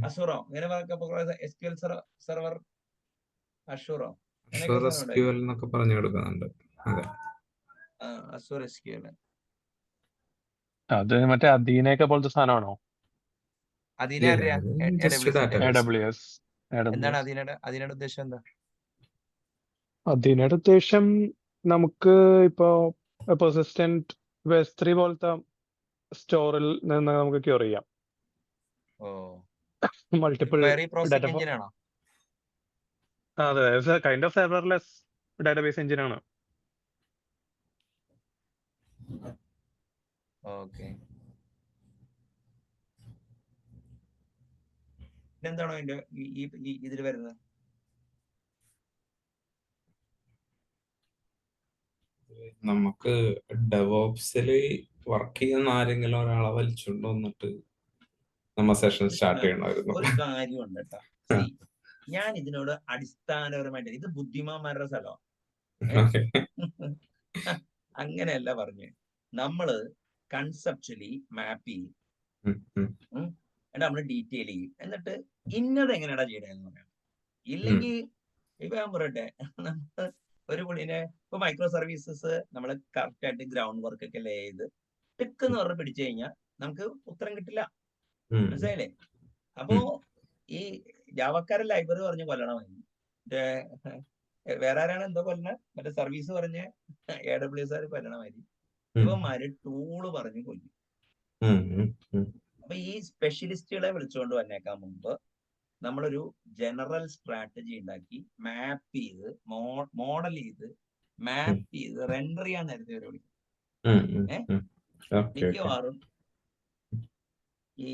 അഷൂറോ അങ്ങനെ SQL സെർവർ അഷൂറോ SQL എന്നൊക്കെ പറഞ്ഞു കൊടുക്കുന്നുണ്ട്. Assure SQL. അത് മറ്റേ അദീനയൊക്കെ പോലത്തെ സാധനമാണോ? അതിനെ അറിയാ ജസ്റ്റ് AWS-ന്റെ ഡാറ്റാബേസ്. എന്താണ് അതിനോട് ഉദ്ദേശം എന്താ? അതിനയുടെ ഉദ്ദേശം നമുക്ക് ഇപ്പോ പെർസിസ്റ്റന്റ് S3 പോലത്തെ സ്റ്റോറിൽ നിന്ന് നമുക്ക് ക്യൂർ ചെയ്യാം ഓ, multiple query data. Processing engine ആണോ? അതെ, kind of serverless database engine ആണ്. ഓക്കെ. എന്താണോ അതിന്റെ ഇതിൽ വരുന്നത്? നമുക്ക് ഡെവോപ്സില് വർക്ക് ചെയ്യുന്ന ആരെങ്കിലും ഒരാളെ വലിച്ചുകൊണ്ട് വന്നിട്ട് നമ്മ സെഷൻ സ്റ്റാർട്ട് ചെയ്യണമായിരുന്നു. ഒരു കാര്യമുണ്ട് കേട്ടോ. ഞാൻ ഇതിനോട് അടിസ്ഥാനപരമായിട്ട് ഇത് ബുദ്ധിമാന്മാരുടെ സ്ഥലമാണ്. Okay. അങ്ങനെയല്ല പറഞ്ഞു. നമ്മള് കൺസെപ്ച്വലി മാപ്പ് ചെയ്യും, എന്നിട്ട് നമ്മള് ഡീറ്റെയിൽ ചെയ്യും, എന്നിട്ട് ഇന്നത് എങ്ങനെയാടാ ചെയ്യണേന്ന് പറയാം. ഇല്ലെങ്കിൽ ഇപ്പൊ ഞാൻ പറയട്ടെ, നമ്മള് ഒരു പുള്ളിനെ ഇപ്പൊ മൈക്രോ സർവീസസ് നമ്മള് കറക്റ്റ് ആയിട്ട് ഗ്രൗണ്ട് വർക്ക് ഒക്കെ ലേ ചെയ്ത് ടിക്ക് എന്ന് പറഞ്ഞ് പിടിച്ചു കഴിഞ്ഞാൽ നമുക്ക് ഉത്തരം കിട്ടില്ല. മനസ്സിലായില്ലേ? അപ്പോ ഈ ജാവക്കാരൻ ലൈബ്രറി പറഞ്ഞ് കൊല്ലണമായിരുന്നു. വേറെ ആരാണ് എന്തോ കൊല്ലണ, മറ്റേ സർവീസ് പറഞ്ഞ് AWS കൊല്ലണമായിരുന്നു. ഇവന്മാര് ടൂള് പറഞ്ഞു കൊല്ലും. അപ്പൊ ഈ സ്പെഷ്യലിസ്റ്റുകളെ വിളിച്ചുകൊണ്ട് വന്നേക്കാൻ മുമ്പ് നമ്മളൊരു ജനറൽ സ്ട്രാറ്റജി ഉണ്ടാക്കി മാപ്പ് ചെയ്ത് മോഡൽ ചെയ്ത് മാപ്പ് ചെയ്ത് റെൻഡർ ചെയ്യാൻ നേരത്തെ ഒരു വിളിക്കും. മിക്കവാറും ഈ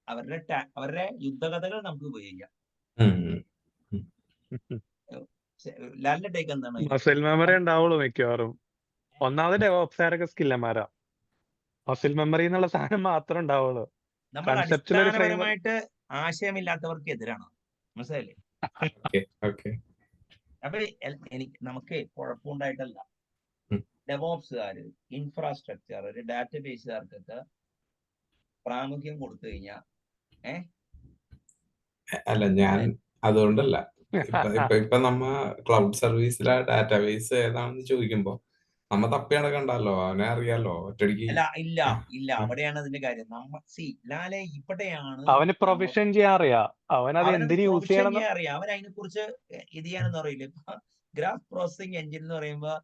അവരുടെ യുദ്ധകഥകൾ നമുക്ക് ഉപയോഗിക്കാം. ലാലിന്റെ ടേക്ക് എന്താണ്? മസിൽ മെമ്മറി ഉണ്ടാവുള്ളൂ മിക്കവാറും. ഒന്നാമത് ഡെവോപ്സുകാരൊക്കെ സ്കില്ലന്മാരാ. മസിൽ മെമ്മറി എന്നുള്ള സാധനം മാത്രമേ ഉണ്ടാവുള്ളൂ. നമ്മൾ അടിസ്ഥാനപരമായിട്ട് ആശയമില്ലാത്തവർക്ക് എതിരാണ്. മനസ്സിലായില്ലേ? അപ്പൊ നമുക്ക് കുഴപ്പമുണ്ടായിട്ടല്ല. ഡെവോപ്സുകാര്, ഇൻഫ്രാസ്ട്രക്ചർ, ഒരു ഡാറ്റാബേസുകാർക്കൊക്കെ പ്രാമുഖ്യം കൊടുത്തു കഴിഞ്ഞാൽ അല്ല, ഞാൻ അതുകൊണ്ടല്ല. ഇപ്പൊ നമ്മ ക്ലൗഡ് സർവീസിലെ ഡാറ്റാബേസ് ഏതാണെന്ന് ചോദിക്കുമ്പോ നമ്മ തപ്പി നടക്കണ്ടല്ലോ, അവനെ അറിയാലോ ഒറ്റടിക്ക്. ഇല്ല അവിടെയാണ് അതിന്റെ കാര്യം. ലാലെ ഇവിടെയാണ് അവന് പ്രൊവിഷൻ ചെയ്യാൻ അറിയാം. അവനത് എന്തിനു യൂസ് ചെയ്യണം അറിയാം. അവൻ അതിനെ കുറിച്ച് ഇത് ചെയ്യാനൊന്നും അറിയില്ല. ഇപ്പൊ ഗ്രാഫ് പ്രോസസിംഗ് എഞ്ചിൻ എന്ന് പറയുമ്പോ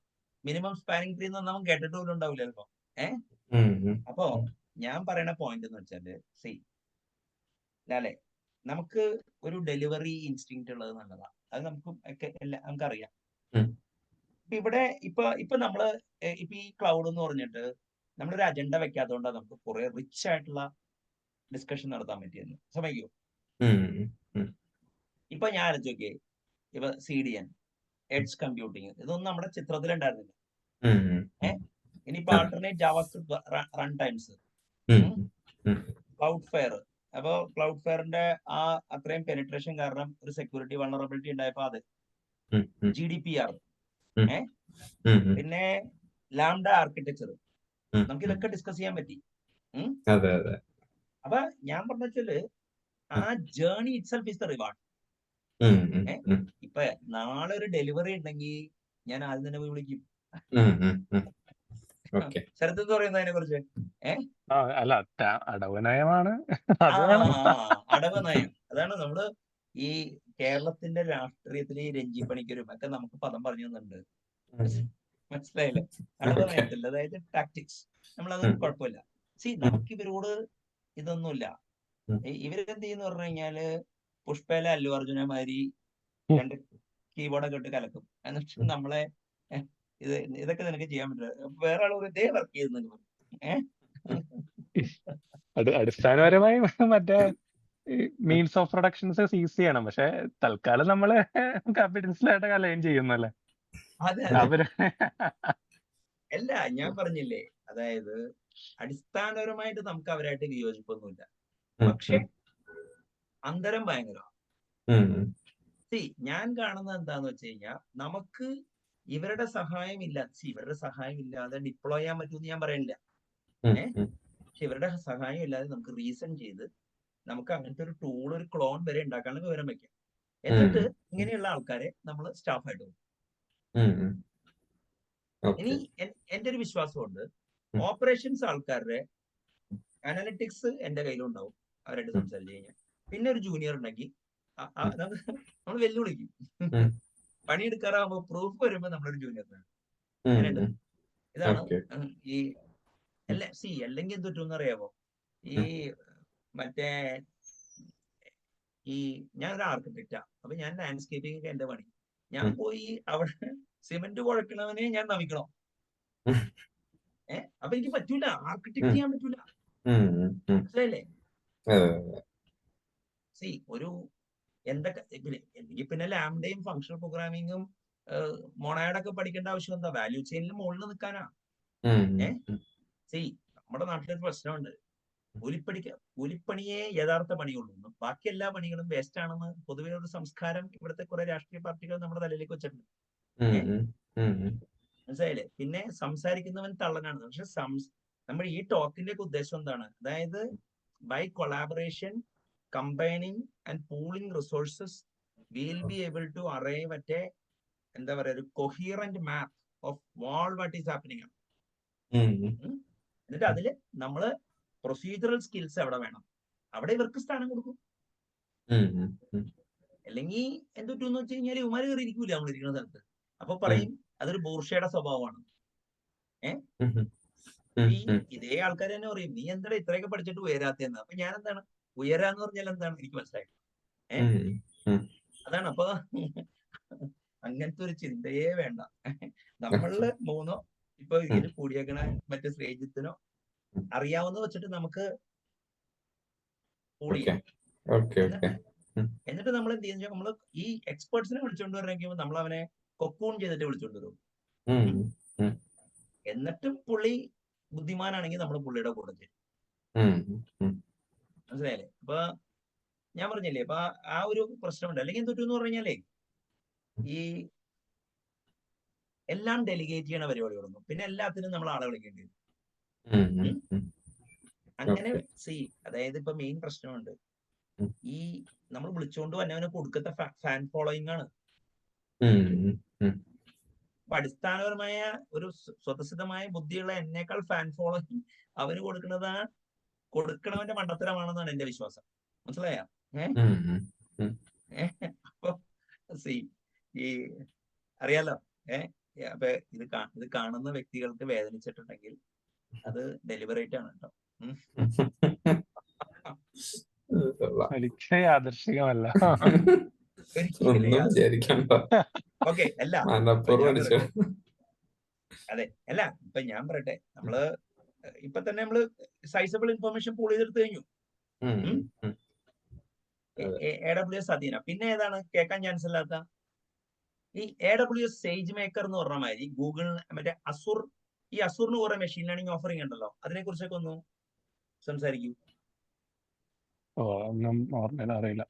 മിനിമം സ്പാനിങ് ട്രീ എന്ന് നമുക്ക് കേട്ടിട്ട് പോലും ഉണ്ടാവില്ല ചിലപ്പോ. അപ്പോ ഞാൻ പറയുന്ന പോയിന്റ് എന്ന് വെച്ചാല് ലാലെ, നമുക്ക് ഒരു ഡെലിവറി ഇൻസ്റ്റിങ്ക്റ്റ് ഉള്ളത് നല്ലതാണ്. അത് നമുക്കറിയാം. ഇവിടെ ഇപ്പൊ നമ്മള് ഇപ്പൊ ഈ ക്ലൗഡ് എന്ന് പറഞ്ഞിട്ട് നമ്മളൊരു അജണ്ട വെക്കാത്തതുകൊണ്ടാണ് നമുക്ക് കുറെ റിച്ച് ആയിട്ടുള്ള ഡിസ്കഷൻ നടത്താൻ പറ്റിയെന്ന്. സമ്മതിക്കോ? ഇപ്പൊ ഞാൻ ആലോചിക്കേ, ഇപ്പൊ CDN, എഡ്ജ് കമ്പ്യൂട്ടിങ്, ഇതൊന്നും നമ്മുടെ ചിത്രത്തിലുണ്ടായിരുന്നില്ല. ഇനിയിപ്പോ alternate JavaScript run times, cloud fair. അപ്പൊ ക്ലൗഡ് ഫെയറിന്റെ അത്രയും പെനിട്രേഷൻ കാരണം ഒരു സെക്യൂരിറ്റി വൾണറബിലിറ്റി ഉണ്ടായപ്പോ അത് GDPR, പിന്നെ ലാംഡ ആർക്കിടെക്ചർ, നമുക്ക് ഇതൊക്കെ ഡിസ്കസ് ചെയ്യാൻ പറ്റി. അപ്പൊ ഞാൻ പറഞ്ഞ വെച്ചാല് ആ journey itself is the reward. ഇപ്പൊ നാളെ ഒരു ഡെലിവറി ഉണ്ടെങ്കിൽ ഞാൻ ആദ്യം തന്നെ പോയി വിളിക്കും. ശരത് എന്ന് പറയുന്നത് അതിനെ കുറിച്ച് അല്ല, അടവ് നയമാണ്. അടവ് നയം. അതാണ് നമ്മള് ഈ കേരളത്തിന്റെ രാഷ്ട്രീയത്തിൽ ഈ രഞ്ജി പണിക്കരും ഒക്കെ നമുക്ക് പദം പറഞ്ഞു തന്നിട്ടുണ്ട്. മനസ്സിലായില്ലേ? അടവ് നയത്തില്ല, അതായത് ടാക്ടിക്സ്. നമ്മളത് കുഴപ്പമില്ല. നമുക്ക് ഇവരോട് ഇതൊന്നുമില്ല. ഇവരെന്ത് ചെയ്യുന്ന പറഞ്ഞു കഴിഞ്ഞാല് പുഷ്പയിലെ അല്ലു അർജുനമാരി 2 കീബോർഡൊക്കെ ഇട്ട് കലക്കും. എന്നിട്ട് നമ്മളെ ഇതൊക്കെ നിനക്ക് ചെയ്യാൻ പറ്റില്ല, വേറെ ആൾ ഇതേ വർക്ക് ചെയ്യുന്നു. അടിസ്ഥാനപരമായി മറ്റേ മീൻസ് ഓഫ് പ്രൊഡക്ഷൻസ് സീസ് ചെയ്യണം. പക്ഷെ തൽക്കാലം നമ്മള് ക്യാപിറ്റലിസ്റ്റിലായിട്ട് കലയും ചെയ്യുന്നല്ലേ അവര്. അല്ല, ഞാൻ പറഞ്ഞില്ലേ, അതായത് അടിസ്ഥാനപരമായിട്ട് നമുക്ക് അവരായിട്ട് വിയോജിപ്പൊന്നുമില്ല. പക്ഷെ അന്തരം ഭയങ്കരമാണ്. ഞാൻ കാണുന്നത് എന്താന്ന് വെച്ച് കഴിഞ്ഞാൽ, നമുക്ക് ഇവരുടെ സഹായം ഇല്ലാതെ ഡിപ്ലോയ് ചെയ്യാൻ പറ്റുമെന്ന് ഞാൻ പറയുന്നില്ല. പക്ഷെ ഇവരുടെ സഹായം ഇല്ലാതെ നമുക്ക് റീസൺ ചെയ്ത് നമുക്ക് അങ്ങനത്തെ ഒരു ടൂൾ, ഒരു ക്ലോൺ വരെ ഉണ്ടാക്കാനുള്ള വിവരം വെക്കാം. എന്നിട്ട് ഇങ്ങനെയുള്ള ആൾക്കാരെ നമ്മൾ സ്റ്റാഫായിട്ട് പോകും. ഇനി എന്റെ ഒരു വിശ്വാസമുണ്ട്, ഓപ്പറേഷൻസ് ആൾക്കാരുടെ അനാലിറ്റിക്സ് എന്റെ കയ്യിലുണ്ടാവും, അവരായിട്ട് സംസാരിച്ചു കഴിഞ്ഞാൽ. പിന്നെ ഒരു ജൂനിയർ ഉണ്ടെങ്കിൽ നമ്മൾ വെല്ലുവിളിക്കും. പണിയെടുക്കാറാകുമ്പോ പ്രൂഫ് വരുമ്പോ നമ്മളൊരു ജൂനിയറിനാണ്. അങ്ങനെയുണ്ട്. ഇതാണ് ഈ അല്ലെങ്കിൽ എന്ത് പറ്റുമെന്ന് അറിയാമോ? ഈ മറ്റേ ഞാനൊരു ആർക്കിടെക്റ്റാ, അപ്പൊ ഞാൻ ലാൻഡ്സ്കേപ്പിംഗ് ഒക്കെ എന്റെ പണി. ഞാൻ പോയി അവിടെ സിമെന്റ് കുഴക്കണവനെ ഞാൻ നമിക്കണം. അപ്പൊ എനിക്ക് പറ്റൂല, ആർക്കിടെക്ട് ചെയ്യാൻ പറ്റൂല. മനസ്സിലായില്ലേ? ഒരു എന്തൊക്കെ എനിക്ക് പിന്നെ ലാംഡയും ഫങ്ഷണൽ പ്രോഗ്രാമിങ്ങും മൊണാഡൊക്കെ പഠിക്കേണ്ട ആവശ്യം എന്താ? വാല്യൂ ചെയിനിൽ മുകളിൽ നിൽക്കാനാ. നമ്മുടെ നാട്ടിലൊരു പ്രശ്നമുണ്ട്, കൂലിപ്പണിയെ യഥാർത്ഥ പണിയുള്ളൂ, ബാക്കി എല്ലാ പണികളും വേസ്റ്റ് ആണെന്ന് പൊതുവെ ഒരു സംസ്കാരം ഇവിടുത്തെ കുറെ രാഷ്ട്രീയ പാർട്ടികൾ നമ്മുടെ തലയിലേക്ക് വെച്ചിട്ടുണ്ട്. മനസ്സിലായില്ലേ? പിന്നെ സംസാരിക്കുന്നവൻ തള്ളനാണ്. പക്ഷെ നമ്മൾ ഈ ടോക്കിന്റെ ഉദ്ദേശം എന്താണ്? അതായത് by collaboration, combining and pooling resources will be able to arrive at എന്താ പറയാ, ഒരു coherent map of what is happening. എന്നിട്ട് അതില് നമ്മള് പ്രൊസീജറൽ സ്കിൽസ് എവിടെ വേണം, അവിടെ ഇവർക്ക് സ്ഥാനം കൊടുക്കും. അല്ലെങ്കിൽ എന്തൊറ്റെന്ന് വെച്ച് കഴിഞ്ഞാൽ ഇവന്മാര് കയറി ഇരിക്കൂല നമ്മളിരിക്കുന്ന സ്ഥലത്ത്. അപ്പൊ പറയും അതൊരു ബൂർഷയുടെ സ്വഭാവമാണ്. ഇതേ ആൾക്കാർ തന്നെ പറയും, നീ എന്താണ് ഇത്രയൊക്കെ പഠിച്ചിട്ട് ഉയരാത്തെന്ന്. അപ്പൊ ഞാൻ എന്താണ് ഉയരാന്ന് പറഞ്ഞാൽ എന്താണ് എനിക്ക് മനസ്സിലായി. അതാണ്. അപ്പൊ അങ്ങനത്തെ ഒരു ചിന്തയെ വേണ്ട. നമ്മളില് മൂന്നോ ഇപ്പൊ ഇതിന് കൂടിയേക്കണ മറ്റേ ശ്രീജിത്തിനോ അറിയാവുന്ന വെച്ചിട്ട് നമുക്ക് എന്നിട്ട് നമ്മൾ എന്ത് ചെയ്യുന്ന, നമ്മള് ഈ എക്സ്പേർട്സിനെ വിളിച്ചുകൊണ്ട് വരണമെങ്കിൽ നമ്മൾ അവനെ കൊക്കൂൺ ചെയ്തിട്ട് വിളിച്ചുകൊണ്ട് വരും. എന്നിട്ടും പുള്ളി ബുദ്ധിമാനാണെങ്കിൽ നമ്മൾ പുള്ളിയുടെ കൂടെ ചെയ്യും. മനസ്സിലായില്ലേ? അപ്പൊ ഞാൻ പറഞ്ഞില്ലേ, അപ്പൊ ആ ഒരു പ്രശ്നമുണ്ട്. അല്ലെങ്കിൽ എന്തൊറ്റെന്ന് പറഞ്ഞാലേ ഈ എല്ലാം ഡെലിഗേറ്റ് ചെയ്യണ പരിപാടി തുടങ്ങും. പിന്നെ എല്ലാത്തിനും നമ്മൾ ആളെ വിളിക്കേണ്ടി വരും. അങ്ങനെ അതായത് ഇപ്പൊ മെയിൻ പ്രശ്നമുണ്ട്, ഈ നമ്മൾ വിളിച്ചുകൊണ്ട് വന്നവനെ കൊടുക്കത്തെ ഫാൻ ഫോളോയിങ് ആണ്. അപ്പൊ അടിസ്ഥാനപരമായ ഒരു സ്വതസിദ്ധമായ ബുദ്ധിയുള്ള എന്നേക്കാൾ ഫാൻ ഫോളോയിങ് അവന് കൊടുക്കണവന്റെ മണ്ടത്തരമാണെന്നാണ് എന്റെ വിശ്വാസം. മനസ്സിലായ? അപ്പൊ ഈ അറിയാലോ, അപ്പൊ ഇത് കാണുന്ന വ്യക്തികൾക്ക് വേദനിച്ചിട്ടുണ്ടെങ്കിൽ അത് ഡെലിബറേറ്റ് ആണ് കേട്ടോ. യാദൃശികമല്ല. ഓക്കെ, അല്ല അതെ, അല്ല ഇപ്പൊ ഞാൻ പറയട്ടെ, ഇപ്പൊ തന്നെ നമ്മള് സൈസബിൾ ഇൻഫർമേഷൻ പൂൾ ചെയ്തെടുത്ത് കഴിഞ്ഞു. AWS അധീന. പിന്നെ ഏതാണ് കേൾക്കാൻ ചാൻസ് ഇല്ലാത്ത? ഈ AWS സേജ് മേക്കർ എന്ന് പറഞ്ഞ മാതിരി ഗൂഗിൾ മറ്റേ ഈ അസൂറിന് കുറെ മെഷീൻ ലേണിംഗ് ഓഫറിംഗ് ഉണ്ടല്ലോ, അതിനെ കുറിച്ചൊക്കെ ഒന്ന് സംസാരിക്കൂ. ഒന്നും അറിയില്ല.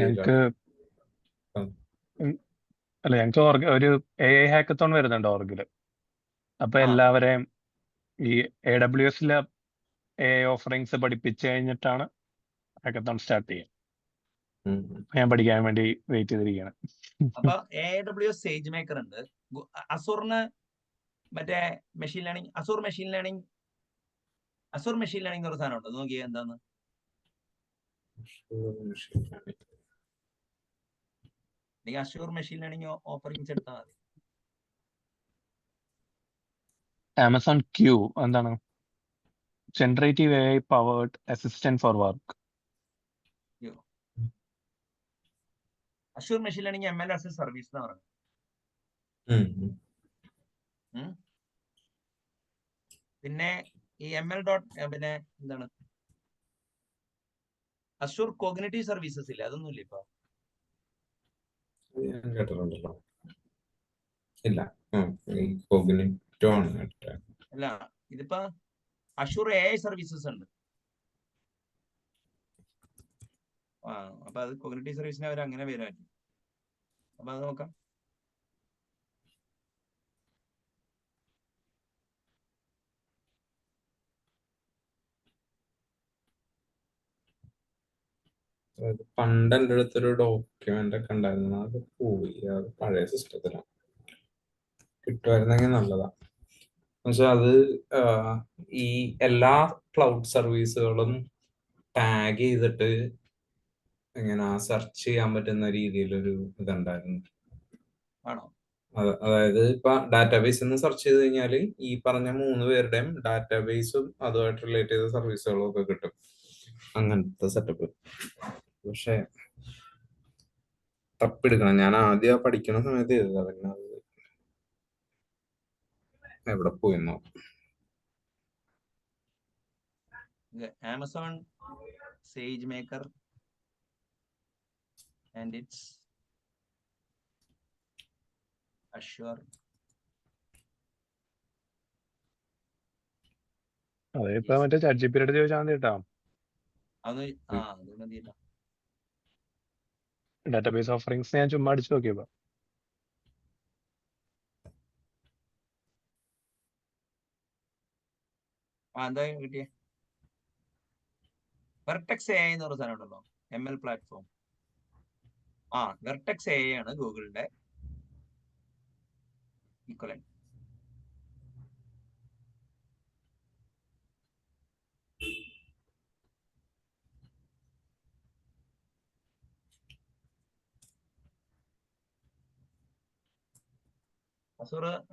ഞങ്ങക്ക് ഒരു AI ഹാക്കത്തോൺ വരുന്നുണ്ട് ഓർഗില്. അപ്പൊ എല്ലാവരെയും ഈ AWSലെ AI ഓഫറിങ്സ് പഠിപ്പിച്ചു കഴിഞ്ഞിട്ടാണ് ഹാക്കത്തോൺ സ്റ്റാർട്ട് ചെയ്യുക. ഞാൻ പഠിക്കാൻ വേണ്ടി വെയിറ്റ് ചെയ്തിരിക്കുകയാണ്. അപ്പൊ AWS സേജ് മേക്കർ ഉണ്ട്. അസൂറിന് മറ്റേ machine learning, Azure machine learning ഒരു സാധനം ഉണ്ട്. നോക്കിയാ എന്താന്ന്? അഷൂർ മെഷീൻ ലേണിംഗ് ഓഫറിംഗ്സ് എടുത്താൽ മതി. ആമസോൺ ക്യൂ എന്താണ്? Generative AI powered assistant four work. Assure machine learning ML as a service എന്ന് പറയുന്നത്. പിന്നെ ഈ ML പിന്നെ എന്താണ് അഷൂർ കോഗ്നിറ്റീവ് സർവീസസ് ഇല്ല, അതൊന്നും ഇല്ല ഇപ്പൊ. അല്ല, ഇതിപ്പോ അഷൂർ AI സർവീസസ് ഉണ്ട്. അപ്പൊ അത് കോഗ്നിറ്റീവ് സർവീസിനെ അവർ അങ്ങനെ പേര് മാറ്റി. അപ്പൊ അത് നോക്കാം. പണ്ട് എൻ്റെ അടുത്തൊരു ഡോക്യുമെന്റ് ഒക്കെ ഉണ്ടായിരുന്നു, അത് പോയി. അത് പഴയ സിസ്റ്റത്തിലാണ്. കിട്ടുമായിരുന്നെങ്കിൽ നല്ലതാ. എന്നുവെച്ചാൽ അത് ഈ എല്ലാ ക്ലൗഡ് സർവീസുകളും ടാഗ് ചെയ്തിട്ട് ഇങ്ങനെ സെർച്ച് ചെയ്യാൻ പറ്റുന്ന രീതിയിലൊരു ഇതുണ്ടായിരുന്നു. ആണോ? അതായത് ഇപ്പൊ ഡാറ്റാബേസിൽ നിന്ന് സെർച്ച് ചെയ്ത് കഴിഞ്ഞാൽ ഈ പറഞ്ഞ 3 പേരുടെയും ഡാറ്റാബേസും അതുമായിട്ട് റിലേറ്റ് ചെയ്ത സർവീസുകളും ഒക്കെ കിട്ടും. അങ്ങനത്തെ സെറ്റപ്പ്. പക്ഷെ തപ്പെടുക്കണം. ഞാൻ ആദ്യം പഠിക്കണ സമയത്ത് ചെയ്തതാ. പിന്നെ അത് എവിടെ പോയെന്നോ. Amazon SageMaker and it's Azure. അതിപ്പോ മറ്റേ ChatGPT യോട് ചോദിച്ചാൽ മതി കേട്ടോ. അത് അത് മതിയല്ലോ. ഡാറ്റാബേസ് ഓഫറിങ്സ് ഞാൻ ചുമ്മാ അടിച്ചു നോക്കിയപ്പോ എന്താ കിട്ടിയേ? വെർട്ടെക്സ് AI എന്ന് പറഞ്ഞ സാധനം ഉണ്ടല്ലോ, ML പ്ലാറ്റ്ഫോം. വെർട്ടെക്സ് AI ആണ് ഗൂഗിളിന്റെ ഈക്വലന്റ്.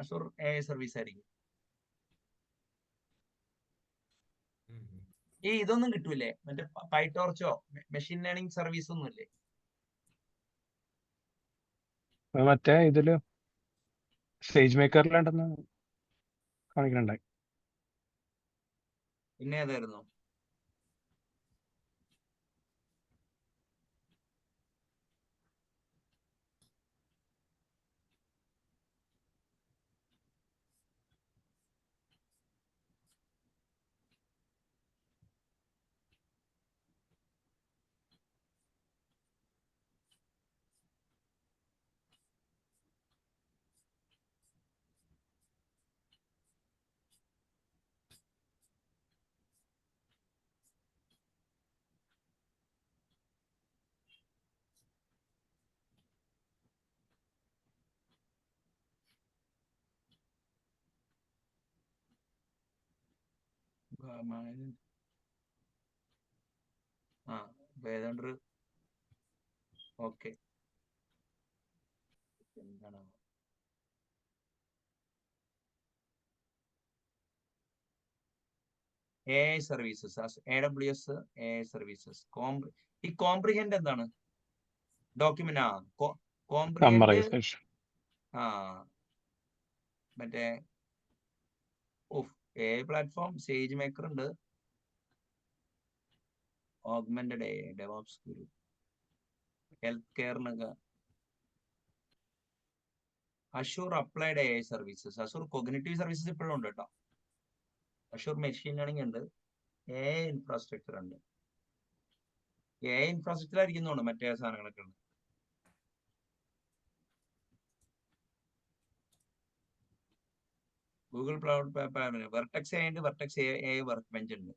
അഷൂർ AI സർവീസ് ആയിരിക്കും. ഈ ഇതൊന്നും കിട്ടൂലേ, മറ്റേ പൈടോർച്ചോ മെഷീൻ ലേണിംഗ് സർവീസ് ഒന്നും ഇല്ലേ? മറ്റേ ഇതില് സേജ് മേക്കറിലുണ്ടെന്ന് കാണിക്കണുണ്ടായി. പിന്നെ ഏതായിരുന്നു? ഏതാണ്ടൊരു ഓക്കെ. എന്താണ് AI services, AWS AI services. ഈ കോംപ്രിഹെൻഡ് എന്താണ്? Document comprehend summarization. മറ്റേ AI പ്ലാറ്റ്ഫോം സേജ് മേക്കർ ഉണ്ട്, augmented AI, DevOps guru, health കെയറിനൊക്കെ Azure applied AI services. Azure cognitive services ഇപ്പോഴും ഉണ്ട് കേട്ടോ. അഷൂർ മെഷീൻ ലേണിംഗ് ഉണ്ട്, AI ഇൻഫ്രാസ്ട്രക്ചർ ഉണ്ട്. AI ഇൻഫ്രാസ്ട്രക്ചർ ആയിരിക്കുന്നോണ്ട് മറ്റേ സാധനങ്ങളൊക്കെ ഉണ്ട്. ഗൂഗിൾ ക്ലൗഡ് വെർട്ടെക്സ് AI ഉണ്ട്, വെർട്ടെക്സ് AI വർക്ക് ബെഞ്ച് ഉണ്ട്,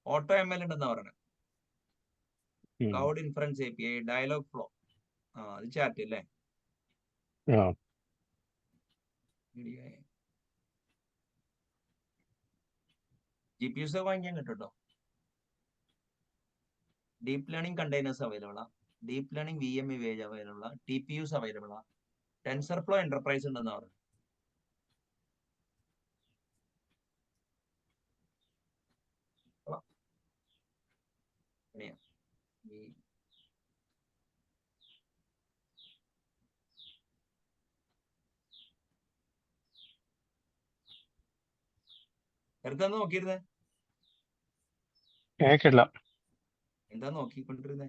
ഓട്ടോ ML ഉണ്ടെന്നാ പറയുന്നത്, cloud inference API, Dialogflow. അത് ചാറ്റ് അല്ലേ? GPUs വാങ്ങിക്കാൻ കിട്ടും കേട്ടോ. ഡീപ് ലേണിംഗ് കണ്ടെയ്നേഴ്സ് അവൈലബിൾ ആ, deep learning VM image available ആ, TPUs അവൈലബിൾ ആ, ടെൻസർഫ്ലോ എന്റർപ്രൈസ് ഉണ്ടെന്നാ പറയുന്നത്. എന്താ നോക്കിയിരുന്നേ? കേക്കില്ല. എന്താ നോക്കിക്കൊണ്ടിരുന്നേ?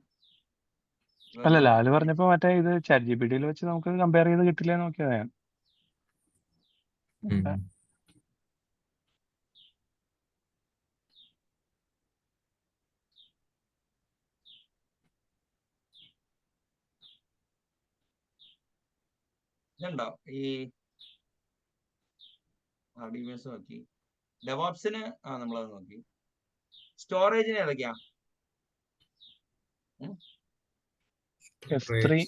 അല്ല, ലാല് പറഞ്ഞപ്പോ മറ്റേ ഇത് ChatGPT യിൽ വെച്ച് നമുക്ക് കമ്പയർ ചെയ്ത് കിട്ടില്ല നോക്കിയതാ ഞാൻ. ഇതുണ്ടോ ഈ RDBS നോക്കി, ഡെവോപ്സിന് നമ്മളത് നോക്കി, സ്റ്റോറേജിന് ഏതൊക്കെയാ? S3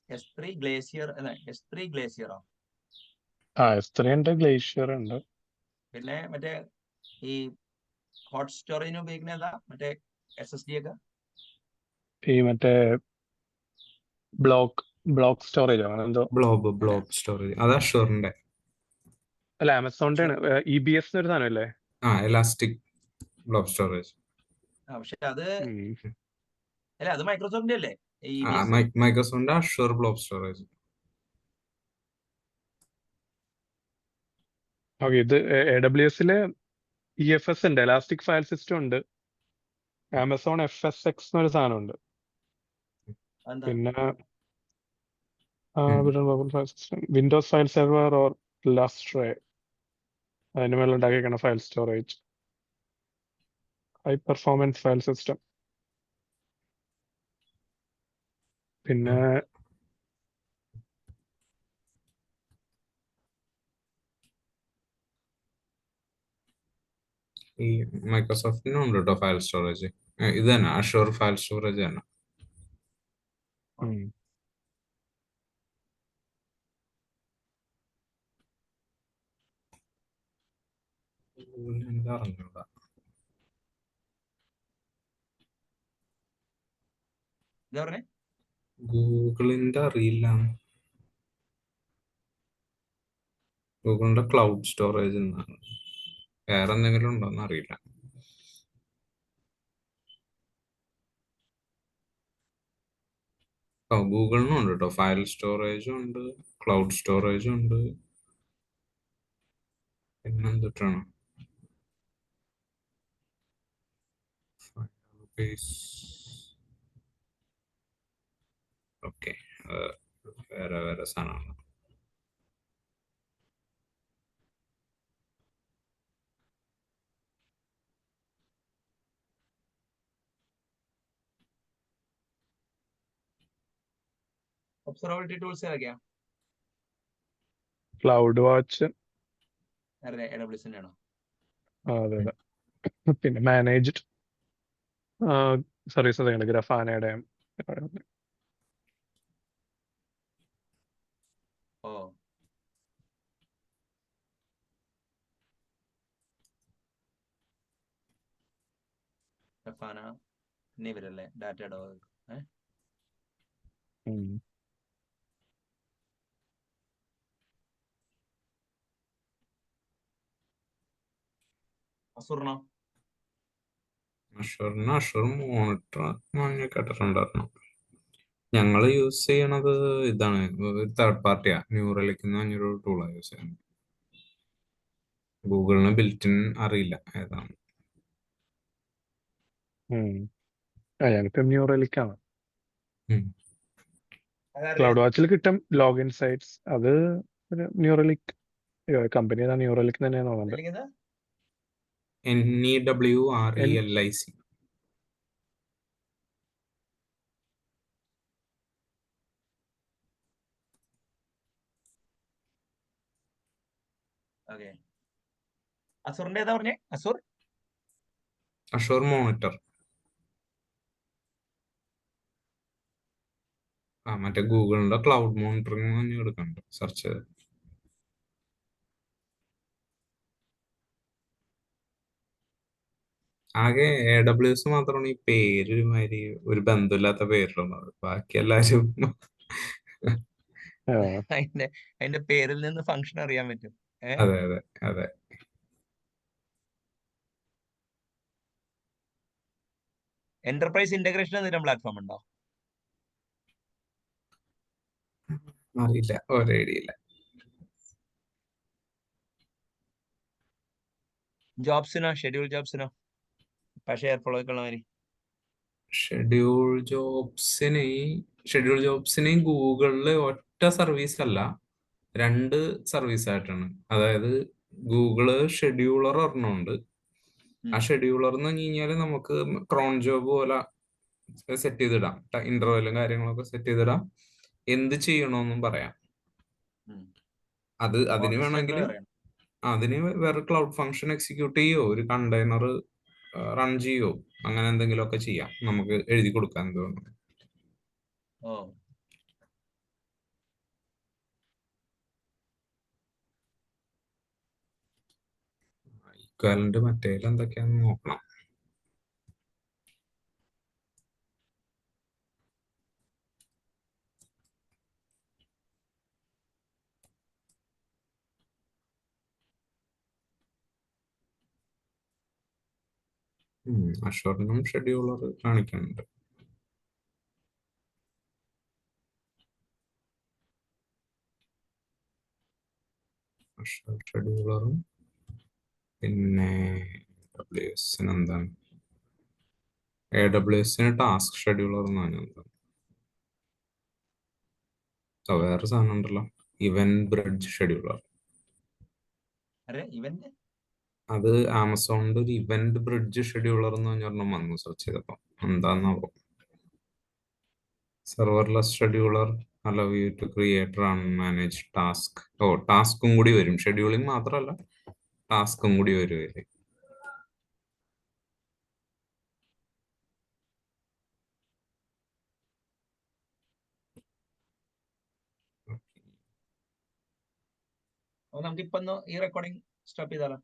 S3 ഗ്ലേസിയർ അല്ല, S3 ഗ്ലേസിയറോ? S3 ഉണ്ട്, ഗ്ലേഷ്യർ ഉണ്ട്. പിന്നെ മറ്റേ ഈ ഹോട്ട് സ്റ്റോറേജിന് ഉപയോഗിക്കുന്ന ഏതാ, മറ്റേ SSD ഒക്കെ? ഈ മറ്റേ ബ്ലോക്ക് സ്റ്റോറേജോ അങ്ങനെ എന്തോ. ബ്ലോബ് അല്ല സ്റ്റോറേജ് അത് അഷുറിന്റെ. അല്ല, ആമസോണിന്റെ ആണ്. Azure. EBS എന്നൊരു സാധനം അല്ലേ? Elastic blob storage. പക്ഷെ അത് ഉം. അല്ല, അത് മൈക്രോസോഫ്റ്റിന്റെ അല്ലേ EBS? മൈക്രോസോഫ്റ്റിന്റെ അഷുർ ബ്ലോബ് സ്റ്റോറേജ്. ഓക്കെ, ഇത് AWSല് EFS ഉണ്ട്, എലാസ്റ്റിക് ഫയൽ സിസ്റ്റം ഉണ്ട്. ആമസോൺ FSx എന്നൊരു സാധനം ഉണ്ട്. എന്താ? പിന്നെ ഉം. Windows file server or Lustre, അതിന് മേലെ ഉണ്ടാക്കിയിരിക്കുന്ന file storage, high performance file system. പിന്നെ ഈ മൈക്രോസോഫ്റ്റിനും ഉണ്ട് കേട്ടോ ഫയൽ സ്റ്റോറേജ്. ഇത് തന്നെ അഷുർ ഫയൽ സ്റ്റോറേജ് തന്നെ. ഉം. എന്താ അറിഞ്ഞൂടാ. എന്താ പറഞ്ഞേ? ഗൂഗിളിന്റെ അറിയില്ല. ഗൂഗിളിന്റെ ക്ലൗഡ് സ്റ്റോറേജ് എന്നാണ്. വേറെ എന്തെങ്കിലും ഉണ്ടോന്ന് അറിയില്ല. ഗൂഗിളിനും ഉണ്ട് കേട്ടോ ഫയൽ സ്റ്റോറേജും ഉണ്ട്, ക്ലൗഡ് സ്റ്റോറേജും ഉണ്ട്. പിന്നെ എന്തിട്ടാണ് ഓക്കെ, വേറെ വേറെ സാധനമാണ്. ഒബ്സർവബിലിറ്റി ടൂൾസ് ഏതൊക്കെയാ? Cloud watch. AWS ആണോ? അതെ അതെ. പിന്നെ മാനേജ്ഡ് സർവീസസ് ഉണ്ട്, ഗ്രഫാനയുടെ. ഓ, Grafana, പിന്നെ ഇവരല്ലേ ഡാറ്റഡോഗ്. അസുറിനോ? അഷുർ മോണിറ്റർ ഞാൻ കേട്ടിട്ടുണ്ടായിരുന്നു. ഞങ്ങൾ യൂസ് ചെയ്യണത് ഇതാണ്, തേർഡ് പാർട്ടിയാ, ന്യൂറലിക് എന്ന് പറഞ്ഞൊരു ടൂളാണ് യൂസ് ചെയ്യുന്നത്. ഗൂഗിളിന് ബിൽറ്റിൻ അറിയില്ല ഏതാണ്. ഞങ്ങൾക്ക് ന്യൂറലിക്കാണ്. അതറിയാം. ക്ലൗഡ് വാച്ചിൽ കിട്ടും ലോഗിൻ സൈറ്റ്സ്. അത് ന്യൂറലിക് കമ്പനി ന്യൂറലിക് തന്നെയാണ് തോന്നുന്നത്. അല്ലെങ്കിൽ എന്താ? NEWRELIC. ഓക്കെ, അസുറിന്റെ ഏതാ പറഞ്ഞേ? അഷുർ മോണിറ്റർ. മറ്റേ ഗൂഗിളിന്റെ ക്ലൗഡ് മോണിറ്ററിംഗ് തന്നെ എടുക്കണ്ട, സെർച്ച് ചെയ്ത്. ആകെ AWS മാത്രമാണ് ഈ പേര് മാതിരി ഒരു ബന്ധമില്ലാത്ത പേരിലുള്ളത്. ബാക്കി എല്ലാരും അതിന്റെ പേരിൽ നിന്ന് ഫംഗ്ഷൻ അറിയാൻ പറ്റും. അതെ അതെ അതെ. എന്റർപ്രൈസ് ഇന്റഗ്രേഷൻ എന്തെങ്കിലും പ്ലാറ്റ്ഫോം ഉണ്ടോ? അറിയില്ല, ഒരു ഐഡിയ ഇല്ല. ജോബ്സിനോ, ഷെഡ്യൂൾ ജോബ്സിനോ? പക്ഷേ എയർഫ്ലോ ഒക്കെ ഉള്ള മാതിരി. ഷെഡ്യൂൾ ജോബ്സിന് ഗൂഗിളില് ഒറ്റ സർവീസ് അല്ല, 2 സർവീസ് ആയിട്ടാണ്. അതായത് ഗൂഗിള് ഷെഡ്യൂളർ ഒരെണ്ണമുണ്ട്. ആ ഷെഡ്യൂളർ എന്ന് പറഞ്ഞു കഴിഞ്ഞാല് നമുക്ക് ക്രോൺ ജോബ് പോലെ സെറ്റ് ചെയ്തിടാം, ഇന്റർവെല്ലും കാര്യങ്ങളൊക്കെ സെറ്റ് ചെയ്തിടാം, എന്ത് ചെയ്യണമെന്നും പറയാം. അതിന് വേണമെങ്കിൽ അതിന് വേറെ ക്ലൗഡ് ഫംഗ്ഷൻ എക്സിക്യൂട്ട് ചെയ്യോ, ഒരു കണ്ടെയ്നർ റൺ ചെയ്യോ, അങ്ങനെ എന്തെങ്കിലുമൊക്കെ ചെയ്യാം, നമുക്ക് എഴുതി കൊടുക്കാൻ തോന്നുന്നു. ഇക്വാലന്റ് മറ്റേതിൽ എന്തൊക്കെയാന്ന് നോക്കണം. അഷറിനും ഷെഡ്യൂളർ കാണിക്കുന്നുണ്ട്. അഷർ ഷെഡ്യൂളറും പിന്നെ AWS എന്താണ്, AWS ടാസ്ക് ഷെഡ്യൂളർ എന്നാണ് എന്താണ്. വേറെ സാധനം ഉണ്ടല്ലോ, ഇവന്റ് ബ്രിഡ്ജ് ഷെഡ്യൂളർ. ഇവന്റ് അത് ആമസോണിന്റെ ഒരു ഇവന്റ് ബ്രിഡ്ജ് ഷെഡ്യൂളർ എന്ന് പറഞ്ഞൊരെണ്ണം വന്നു സെർച്ച് ചെയ്തപ്പോ. എന്താന്നാവോ. Serverless scheduler allow you to create, run, manage task. ടാസ്കും കൂടി വരും, ഷെഡ്യൂളിംഗ് മാത്രമല്ല ടാസ്കും കൂടി വരും ഇതില്. നമുക്കിപ്പോ ഈ റെക്കോർഡിംഗ് സ്റ്റോപ്പ് ചെയ്താലോ?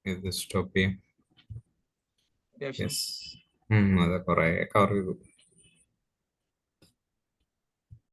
ഇത് സ്റ്റോപ്പ് ചെയ്യാം. അത്യാവശ്യം യെസ്, അതെ, കുറെ കവർ ചെയ്തു.